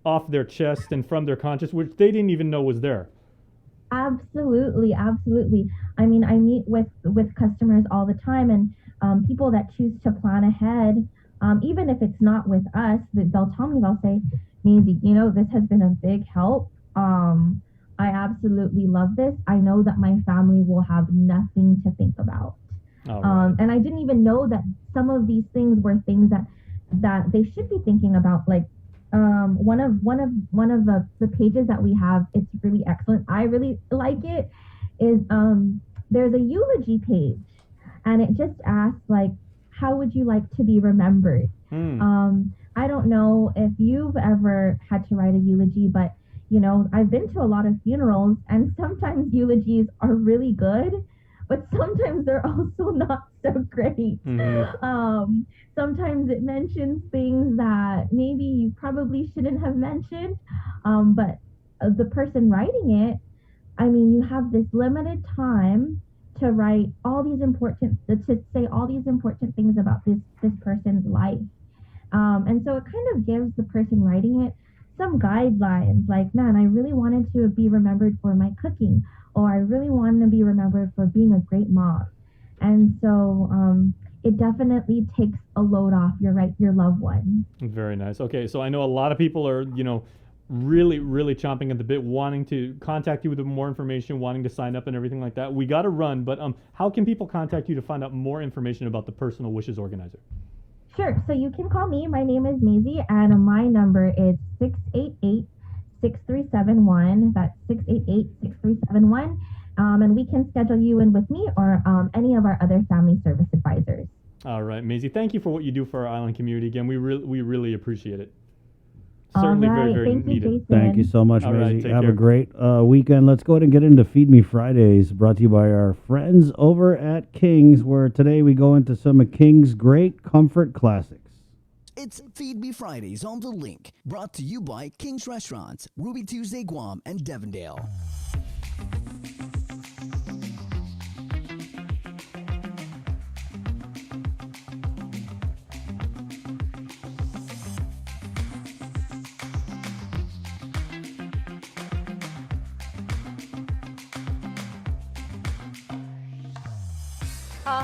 off their chest and from their conscious, which they didn't even know was there. Absolutely, absolutely. I mean, I meet with customers all the time, and people that choose to plan ahead, even if it's not with us, they'll tell me, they'll say, Maisie, you know, this has been a big help. I absolutely love this. I know that my family will have nothing to think about. Right. And I didn't even know that some of these things were things that they should be thinking about. Like one of the pages that we have, it's really excellent. I really like it. Is there's a eulogy page, and it just asks, like, how would you like to be remembered? I don't know if you've ever had to write a eulogy, but you know, I've been to a lot of funerals, and sometimes eulogies are really good, but sometimes they're also not so great. Mm-hmm. Sometimes it mentions things that maybe you probably shouldn't have mentioned, but the person writing it, I mean, you have this limited time to write all these to say all these important things about this person's life. And so it kind of gives the person writing it some guidelines, like, man, I really wanted to be remembered for my cooking, or I really wanted to be remembered for being a great mom. And so it definitely takes a load off your loved one. Very nice. Okay, so I know a lot of people are, you know, really, really chomping at the bit, wanting to contact you with more information, wanting to sign up and everything like that. We got to run, but how can people contact you to find out more information about the Personal Wishes Organizer? Sure. So you can call me. My name is Maisie, and my number is 688-6371. That's 688-6371. and we can schedule you in with me or any of our other family service advisors. All right, Maisie, thank you for what you do for our island community. Again, we really appreciate it. All Certainly right, very thank you, needed. Jason. Thank you so much, All right, Maisie. take Have care. a great weekend. Let's go ahead and get into Feed Me Fridays, brought to you by our friends over at King's, where today we go into some of King's great comfort classics. It's Feed Me Fridays on The Link, brought to you by King's Restaurants, Ruby Tuesday, Guam, and Devondale.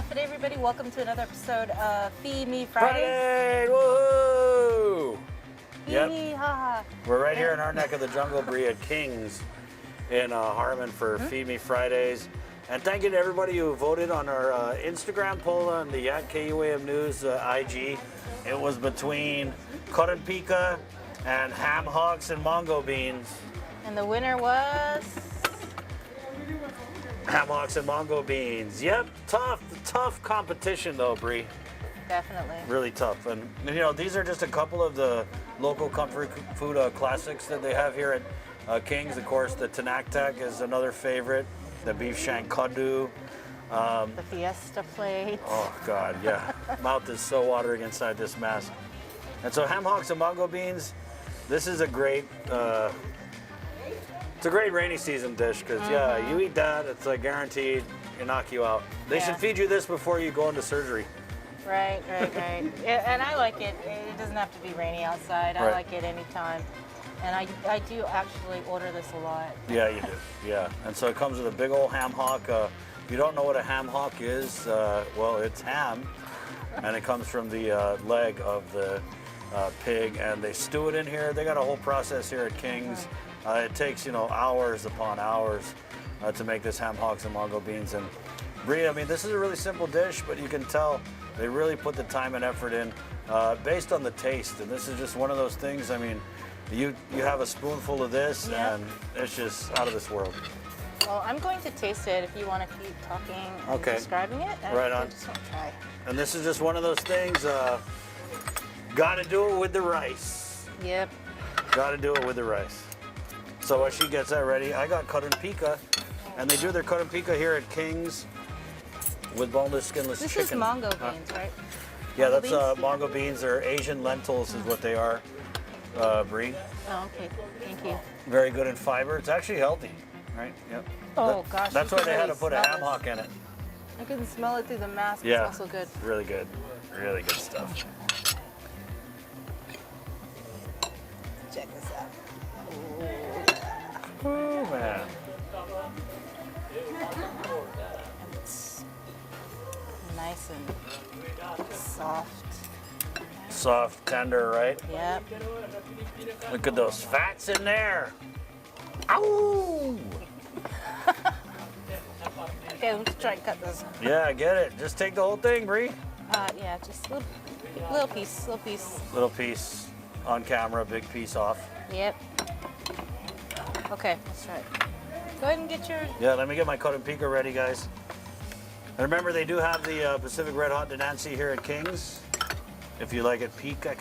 Good day, everybody. Welcome to another episode of Feed Me Fridays. Friday! Woohoo! Yep. Yee-haw. We're right here in our neck of the jungle, Bree, at King's in Harmon for Feed Me Fridays. And thank you to everybody who voted on our Instagram poll on the @KUAM News IG. It was between cotton pica and ham hocks and mango beans. And the winner was... Ham hocks and mango beans. Yep, tough competition though, Bree. Definitely. Really tough. And you know, these are just a couple of the local comfort food classics that they have here at King's. Of course, the Tinaktak is another favorite. The beef shank kaddu. The fiesta plate. Oh God, yeah. Mouth is so watering inside this mess. And so ham hocks and mango beans. This is a great. It's a great rainy season dish because yeah, you eat that, it's like guaranteed it knock you out. They should feed you this before you go into surgery. Right. And I like it. It doesn't have to be rainy outside. I like it anytime. And I do actually order this a lot. Yeah, you do. Yeah. And so it comes with a big old ham hock. If you don't know what a ham hock is, well, it's ham. And it comes from the leg of the pig. And they stew it in here. They got a whole process here at King's. It takes, hours upon hours to make this ham hocks and mango beans. And Bria, I mean, this is a really simple dish, but you can tell they really put the time and effort in based on the taste. And this is just one of those things, I mean, you have a spoonful of this and it's just out of this world. Well, I'm going to taste it if you want to keep talking and describing it. Right on. I just want to try. And this is just one of those things, got to do it with the rice. Yep. Got to do it with the rice. So as she gets that ready, I got cotton pica, and they do their cotton pica here at King's with boneless, skinless chicken. This is mango beans, right? Yeah, that's mango beans or Asian lentils is what they are, Brie. Oh, okay. Thank you. Very good in fiber. It's actually healthy, right? Yep. Oh, gosh. That's you why can they had really to put a smell ham this. hock in it. I can smell it through the mask. Yeah. It smells so good. Really good. Really good stuff. Check this out. Oh, man. It's nice and soft. Soft, tender, right? Yep. Look at those fats in there. Ow! Okay, let's try and cut this. Yeah, I get it. Just take the whole thing, Bree. Yeah, just a little piece. Little piece on camera, big piece off. Yep. Okay, let's try it. Go ahead and get your... Yeah, let me get my cotton pica ready, guys. And remember, they do have the Pacific Red Hot Denancy here at King's. If you like it, pica.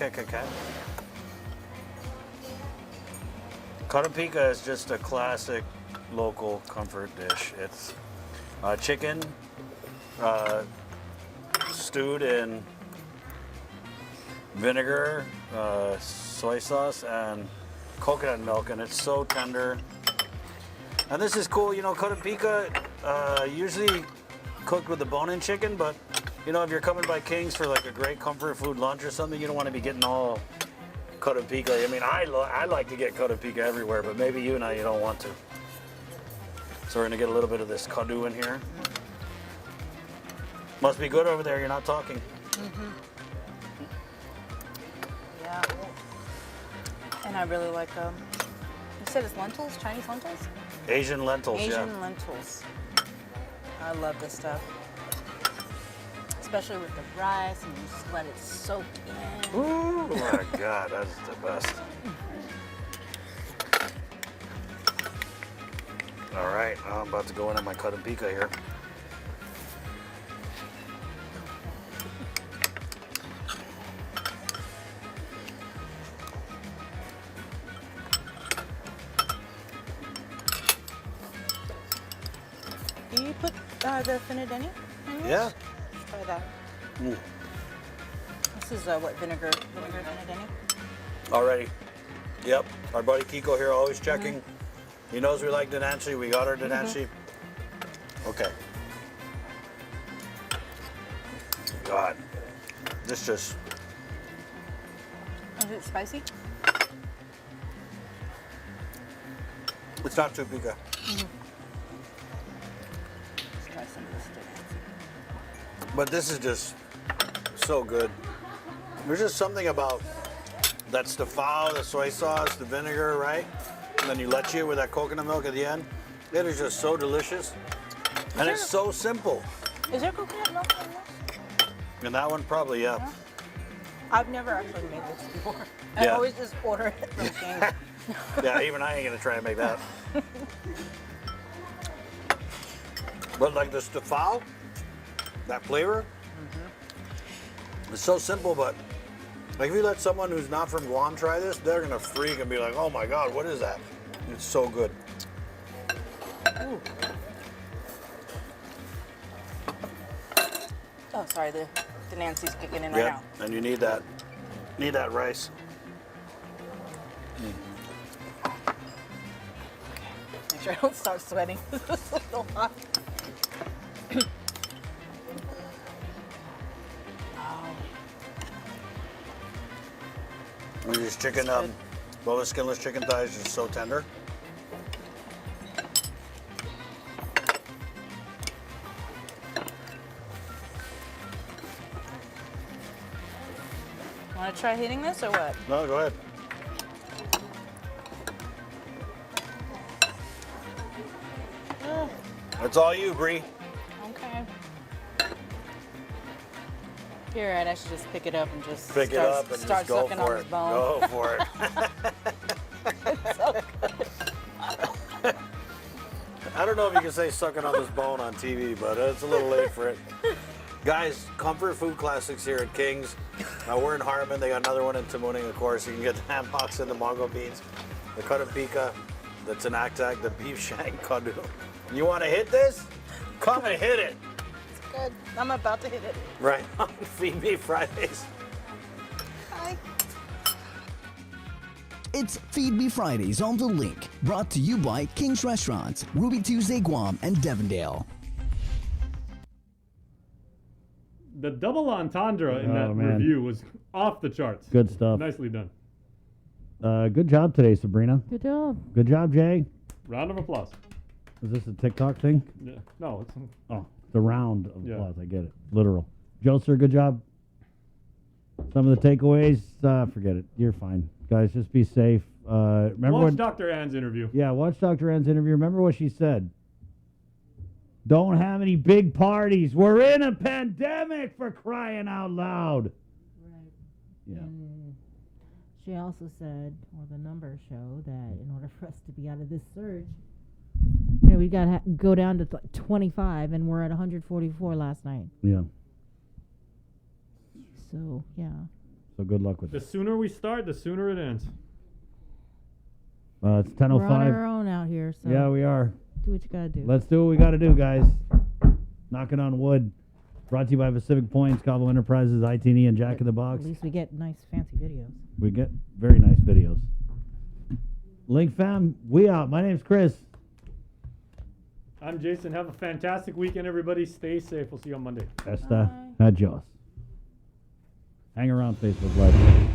Cotton pica is just a classic local comfort dish. It's chicken stewed in vinegar, soy sauce, and coconut milk, and it's so tender. And this is cool, cotton pica usually cooked with the bone-in chicken, but if you're coming by King's for like a great comfort food lunch or something, you don't want to be getting all cotton pica. I mean, I like to get cotton pica everywhere, but maybe you don't want to. So we're gonna get a little bit of this kaddu in here. Must be good over there, you're not talking. Yeah. And I really like you said it's lentils, Chinese lentils? Asian lentils, Asian lentils. I love this stuff. Especially with the rice and you just let it soak in. Ooh, my God, that's the best. All right, I'm about to go into my cut and pica here. Do you put the finadeni? Yeah. Let's try that. Mm. This is what vinegar finadeni? Already. Yep. Our buddy Kiko here, always checking. He knows we like Denancy. We got our Denancy. Okay. God. This just... Is it spicy? It's not too pica. Let's try some of this Denancy. But this is just so good. There's just something about that stafao, the soy sauce, the vinegar, right? And then you leche with that coconut milk at the end. It is just so delicious. And it's so simple. Is there coconut milk in this? In that one, probably, yeah. I've never actually made this before. I Yeah. always just order it from King. Yeah, even I ain't gonna try and make that. But like the stafao, that flavor, it's so simple, but like if you let someone who's not from Guam try this, they're gonna freak and be like, oh my God, what is that? It's so good. Ooh. Oh, sorry, the Nancy's kicking in right Yeah, now. and you need that rice. Make sure I don't start sweating. This is so hot. And this chicken, boneless skinless chicken thighs is so tender. Want to try hitting this or what? No, go ahead. Oh, It's all you, Bree. okay. You're right, I should just pick it up and just Pick it up and start just go sucking for on it. this bone. Go for it. It's so good. I don't know if you can say sucking on this bone on TV, but it's a little late for it. Guys, Comfort Food Classics here at King's. We're in Harmon. They got another one in Tamuning, of course. You can get the ham hocks and the mango beans, the cut and pica, the tanaktak, the beef shank kadu. You want to hit this? Come and hit it. It's good. I'm about to hit it. Right on Feed Me Fridays. Hi. It's Feed Me Fridays on The Link, brought to you by King's Restaurants, Ruby Tuesday Guam, and Devondale. The double entendre in that man. review was off the charts. Good stuff. Nicely done. Good job today, Sabrina. Good job. Good job, Jay. Round of applause. Is this a TikTok thing? Yeah. No, it's Oh, the round of Yeah. applause. I get it. Literal. Joe, sir, good job. Some of the takeaways, forget it. You're fine. Guys, just be safe. Remember watch when, Dr. Ann's interview. Yeah, watch Dr. Ann's interview. Remember what she said. Don't have any big parties. We're in a pandemic, for crying out loud. Right. Yeah. And she also said, or the numbers show, that in order for us to be out of this surge, we got to go down to 25, and we're at 144 last night. Yeah. So, yeah. So good luck with The it. sooner we start, the sooner it ends. It's 10:05. We're on our own out here, so Yeah, we are. do what you got to do. Let's do what we got to do, guys. Knocking on wood. Brought to you by Pacific Points, Cabo Enterprises, ITN, and Jack in the Box. At least we get nice, fancy videos. We get very nice videos. Link fam, we out. My name's Chris. I'm Jason. Have a fantastic weekend, everybody. Stay safe. We'll see you on Monday. Esta, adios. Hang around Facebook Live.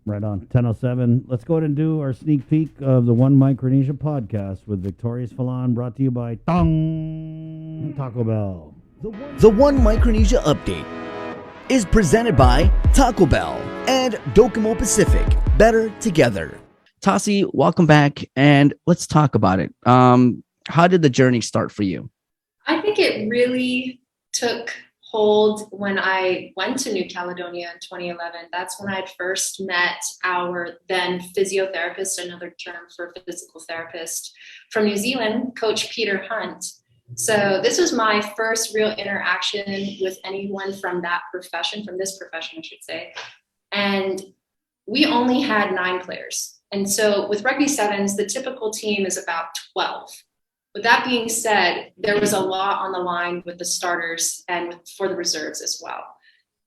Right on. 10:07. Let's go ahead and do our sneak peek of the One Micronesia podcast with Victorious Falon, brought to you by Tong Taco Bell. The One Micronesia Update is presented by Taco Bell and Docomo Pacific. Better together. Tassi, welcome back, and let's talk about it. How did the journey start for you? I think it really took told when I went to New Caledonia in 2011, that's when I'd first met our then physiotherapist, another term for physical therapist from New Zealand, Coach Peter Hunt. So this was my first real interaction with anyone from that profession, from this profession, I should say. And we only had 9 players. And so with rugby sevens, the typical team is about 12. With that being said, there was a lot on the line with the starters and for the reserves as well.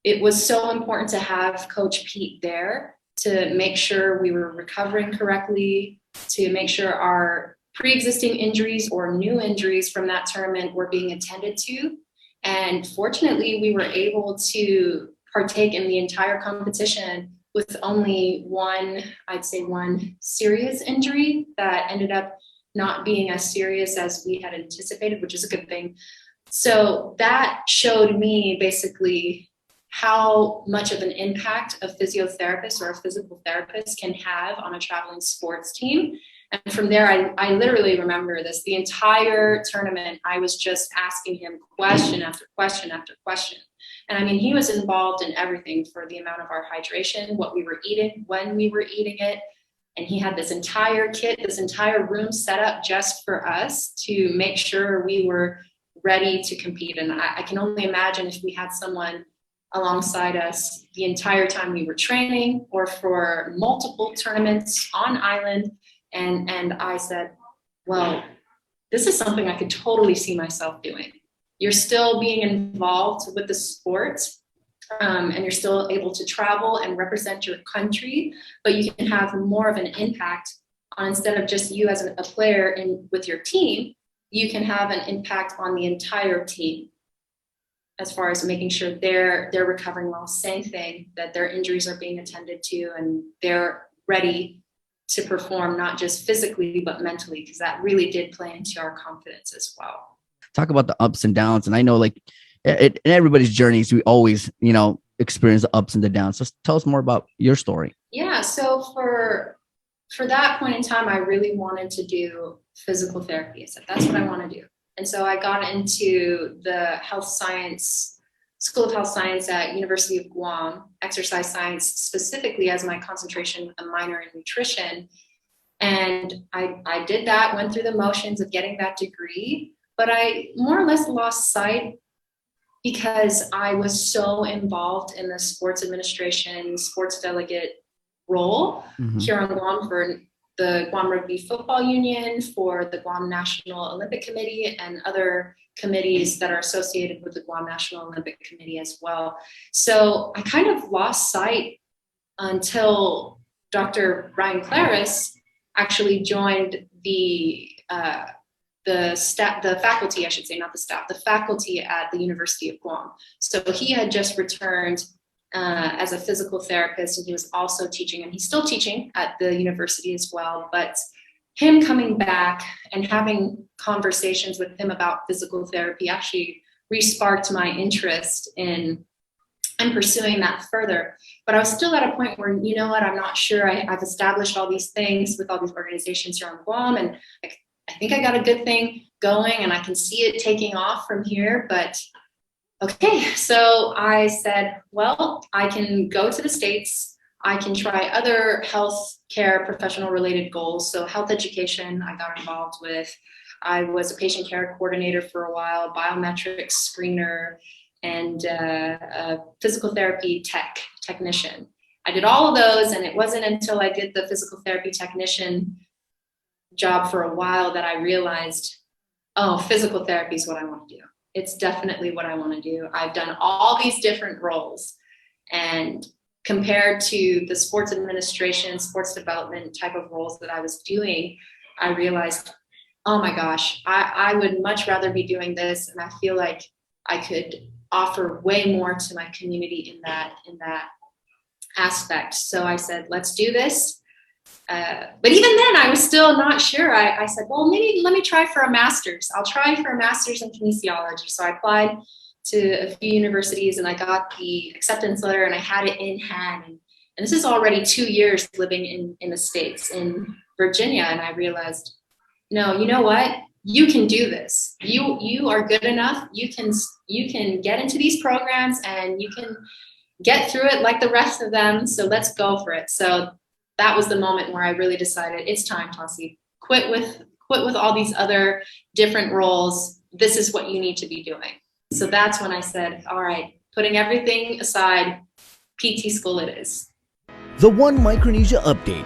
It was so important to have Coach Pete there to make sure we were recovering correctly, to make sure our pre-existing injuries or new injuries from that tournament were being attended to. And fortunately, we were able to partake in the entire competition with only one serious injury that ended up not being as serious as we had anticipated, which is a good thing. So that showed me basically how much of an impact a physiotherapist or a physical therapist can have on a traveling sports team. And from there, I literally remember this. The entire tournament, I was just asking him question after question after question. And I mean, he was involved in everything, for the amount of our hydration, what we were eating, when we were eating it. And he had this entire kit, this entire room set up just for us to make sure we were ready to compete. And I can only imagine if we had someone alongside us the entire time we were training, or for multiple tournaments on island. And I said, well, this is something I could totally see myself doing. You're still being involved with the sport, and you're still able to travel and represent your country, but you can have more of an impact on, instead of just you as a player with your team, you can have an impact on the entire team as far as making sure they're recovering well. Same thing, that their injuries are being attended to and they're ready to perform, not just physically, but mentally, because that really did play into our confidence as well. Talk about the ups and downs. And I know, like, in everybody's journeys, we always, experience the ups and the downs. So tell us more about your story. Yeah. So for that point in time, I really wanted to do physical therapy. I said, that's what I want to do. And so I got into the School of Health Science at University of Guam, exercise science specifically as my concentration, a minor in nutrition. And I did that, went through the motions of getting that degree, but I more or less lost sight because I was so involved in the sports administration, sports delegate role here on Guam for the Guam Rugby Football Union, for the Guam National Olympic Committee, and other committees that are associated with the Guam National Olympic Committee as well. So I kind of lost sight until Dr. Brian Claris actually joined the faculty, I should say, not the staff, the faculty at the University of Guam. So he had just returned as a physical therapist, and he was also teaching, and he's still teaching at the university as well. But him coming back and having conversations with him about physical therapy actually re-sparked my interest in pursuing that further. But I was still at a point where, you know what, I'm not sure. I've established all these things with all these organizations here on Guam, and I think I got a good thing going, and I can see it taking off from here. But okay, so I said, well, I can go to the States. I can try other health care professional related goals. So health education, I got involved with. I was a patient care coordinator for a while, biometrics screener, and a physical therapy technician. I did all of those, and it wasn't until I did the physical therapy technician job for a while that I realized, oh, physical therapy is what I want to do. It's definitely what I want to do. I've done all these different roles, and compared to the sports administration, sports development type of roles that I was doing, I realized, oh my gosh, I would much rather be doing this. And I feel like I could offer way more to my community in that aspect. So I said, let's do this. But even then I was still not sure. I said, well, maybe let me try for a master's. I'll try for a master's in kinesiology. So I applied to a few universities, and I got the acceptance letter, and I had it in hand. And this is already 2 years living in the States, in Virginia. And I realized, no, you know what? you can do this. You are good enough. You can get into these programs and you can get through it like the rest of them. So let's go for it. So that was the moment where I really decided it's time, Tasi. Quit with all these other different roles. This is what you need to be doing. So that's when I said, all right, putting everything aside, PT school it is. The One Micronesia Update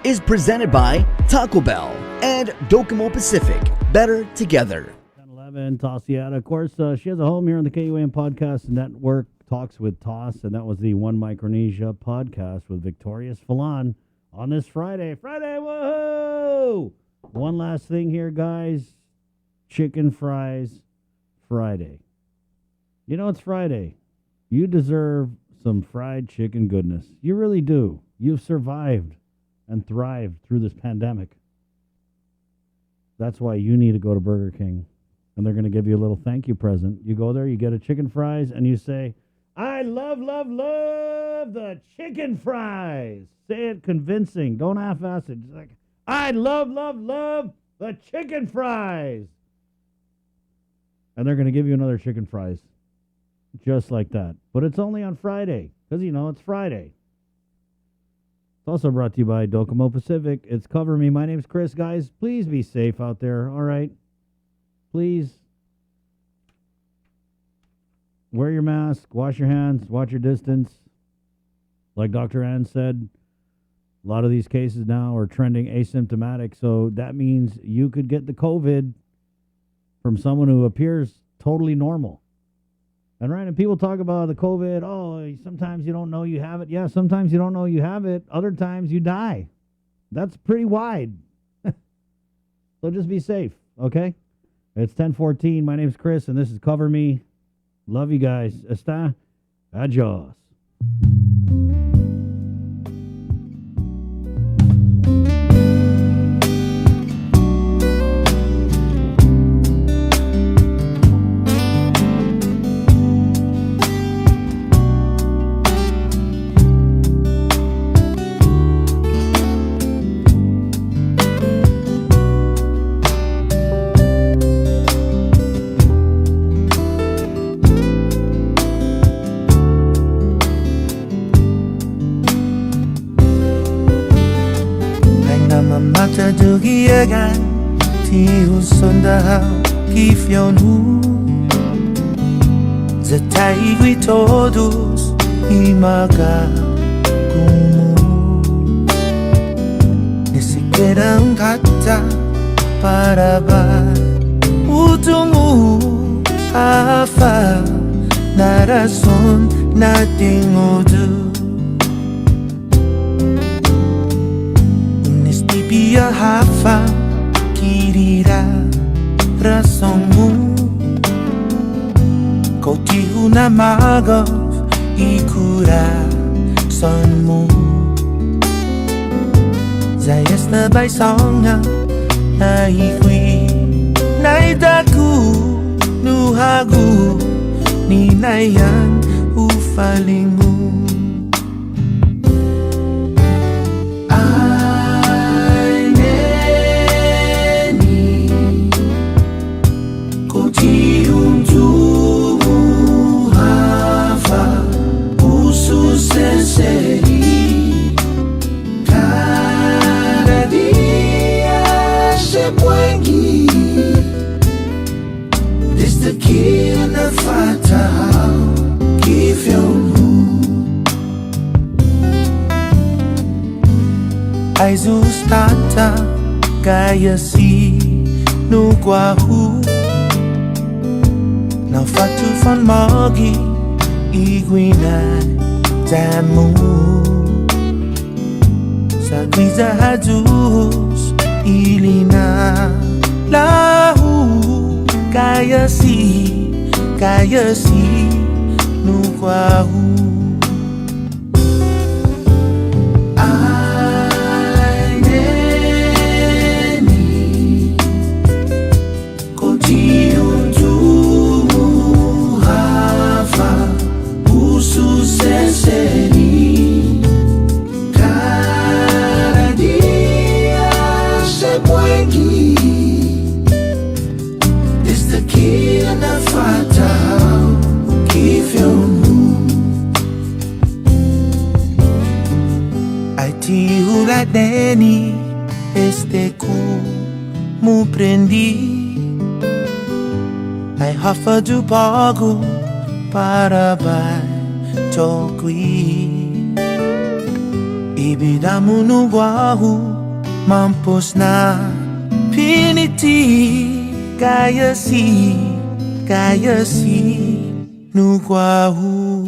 is presented by Taco Bell and Docomo Pacific. Better together. 11, Tasiana. Of course, she has a home here on the KUAM Podcast Network, Talks with Toss, and that was the One Micronesia podcast with Victorious Falan on this Friday. Friday, woohoo! One last thing here, guys. Chicken fries Friday. You know it's Friday. You deserve some fried chicken goodness. You really do. You've survived and thrived through this pandemic. That's why you need to go to Burger King, and they're going to give you a little thank you present. You go there, you get a chicken fries, and you say, I love the chicken fries. Say it convincing. Don't half-ass it. Just like, I love the chicken fries. And they're going to give you another chicken fries. Just like that. But it's only on Friday. Because, it's Friday. It's also brought to you by Docomo Pacific. It's Cover Me. My name's Chris. Guys, please be safe out there. All right? Please. Wear your mask. Wash your hands. Watch your distance. Like Dr. Ann said, a lot of these cases now are trending asymptomatic. So that means you could get the COVID from someone who appears totally normal. And people talk about the COVID, sometimes you don't know you have it. Yeah, sometimes you don't know you have it. Other times you die. That's pretty wide. So just be safe, okay? It's 10:14. My name's Chris, and this is Cover Me. Love you guys. Está. Adios. Tugiagan tiusundao kifionu Zataigui todos imaga kumu Nisikera kata para ba utumu afa na razón nating udu Pia hafa kirira razonmu Kau tihu namago ikura sonmu Zayas na bay songa na ikwi na idaku nuhagu ni nayan ufalingu Cada día se puede desde que na fatal que viu ai justata gaya si no guahu na fatu fan magi iguina jamu sa quiza Jesus ilina lahu kaya si no guahu ai neni continue to have usu seseri cada dia se puede hula deni este ku mu prendi ai hafa du pago para bai tokui ibidamu no guahu mampus na piniti kaya si no guahu.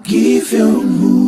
Give you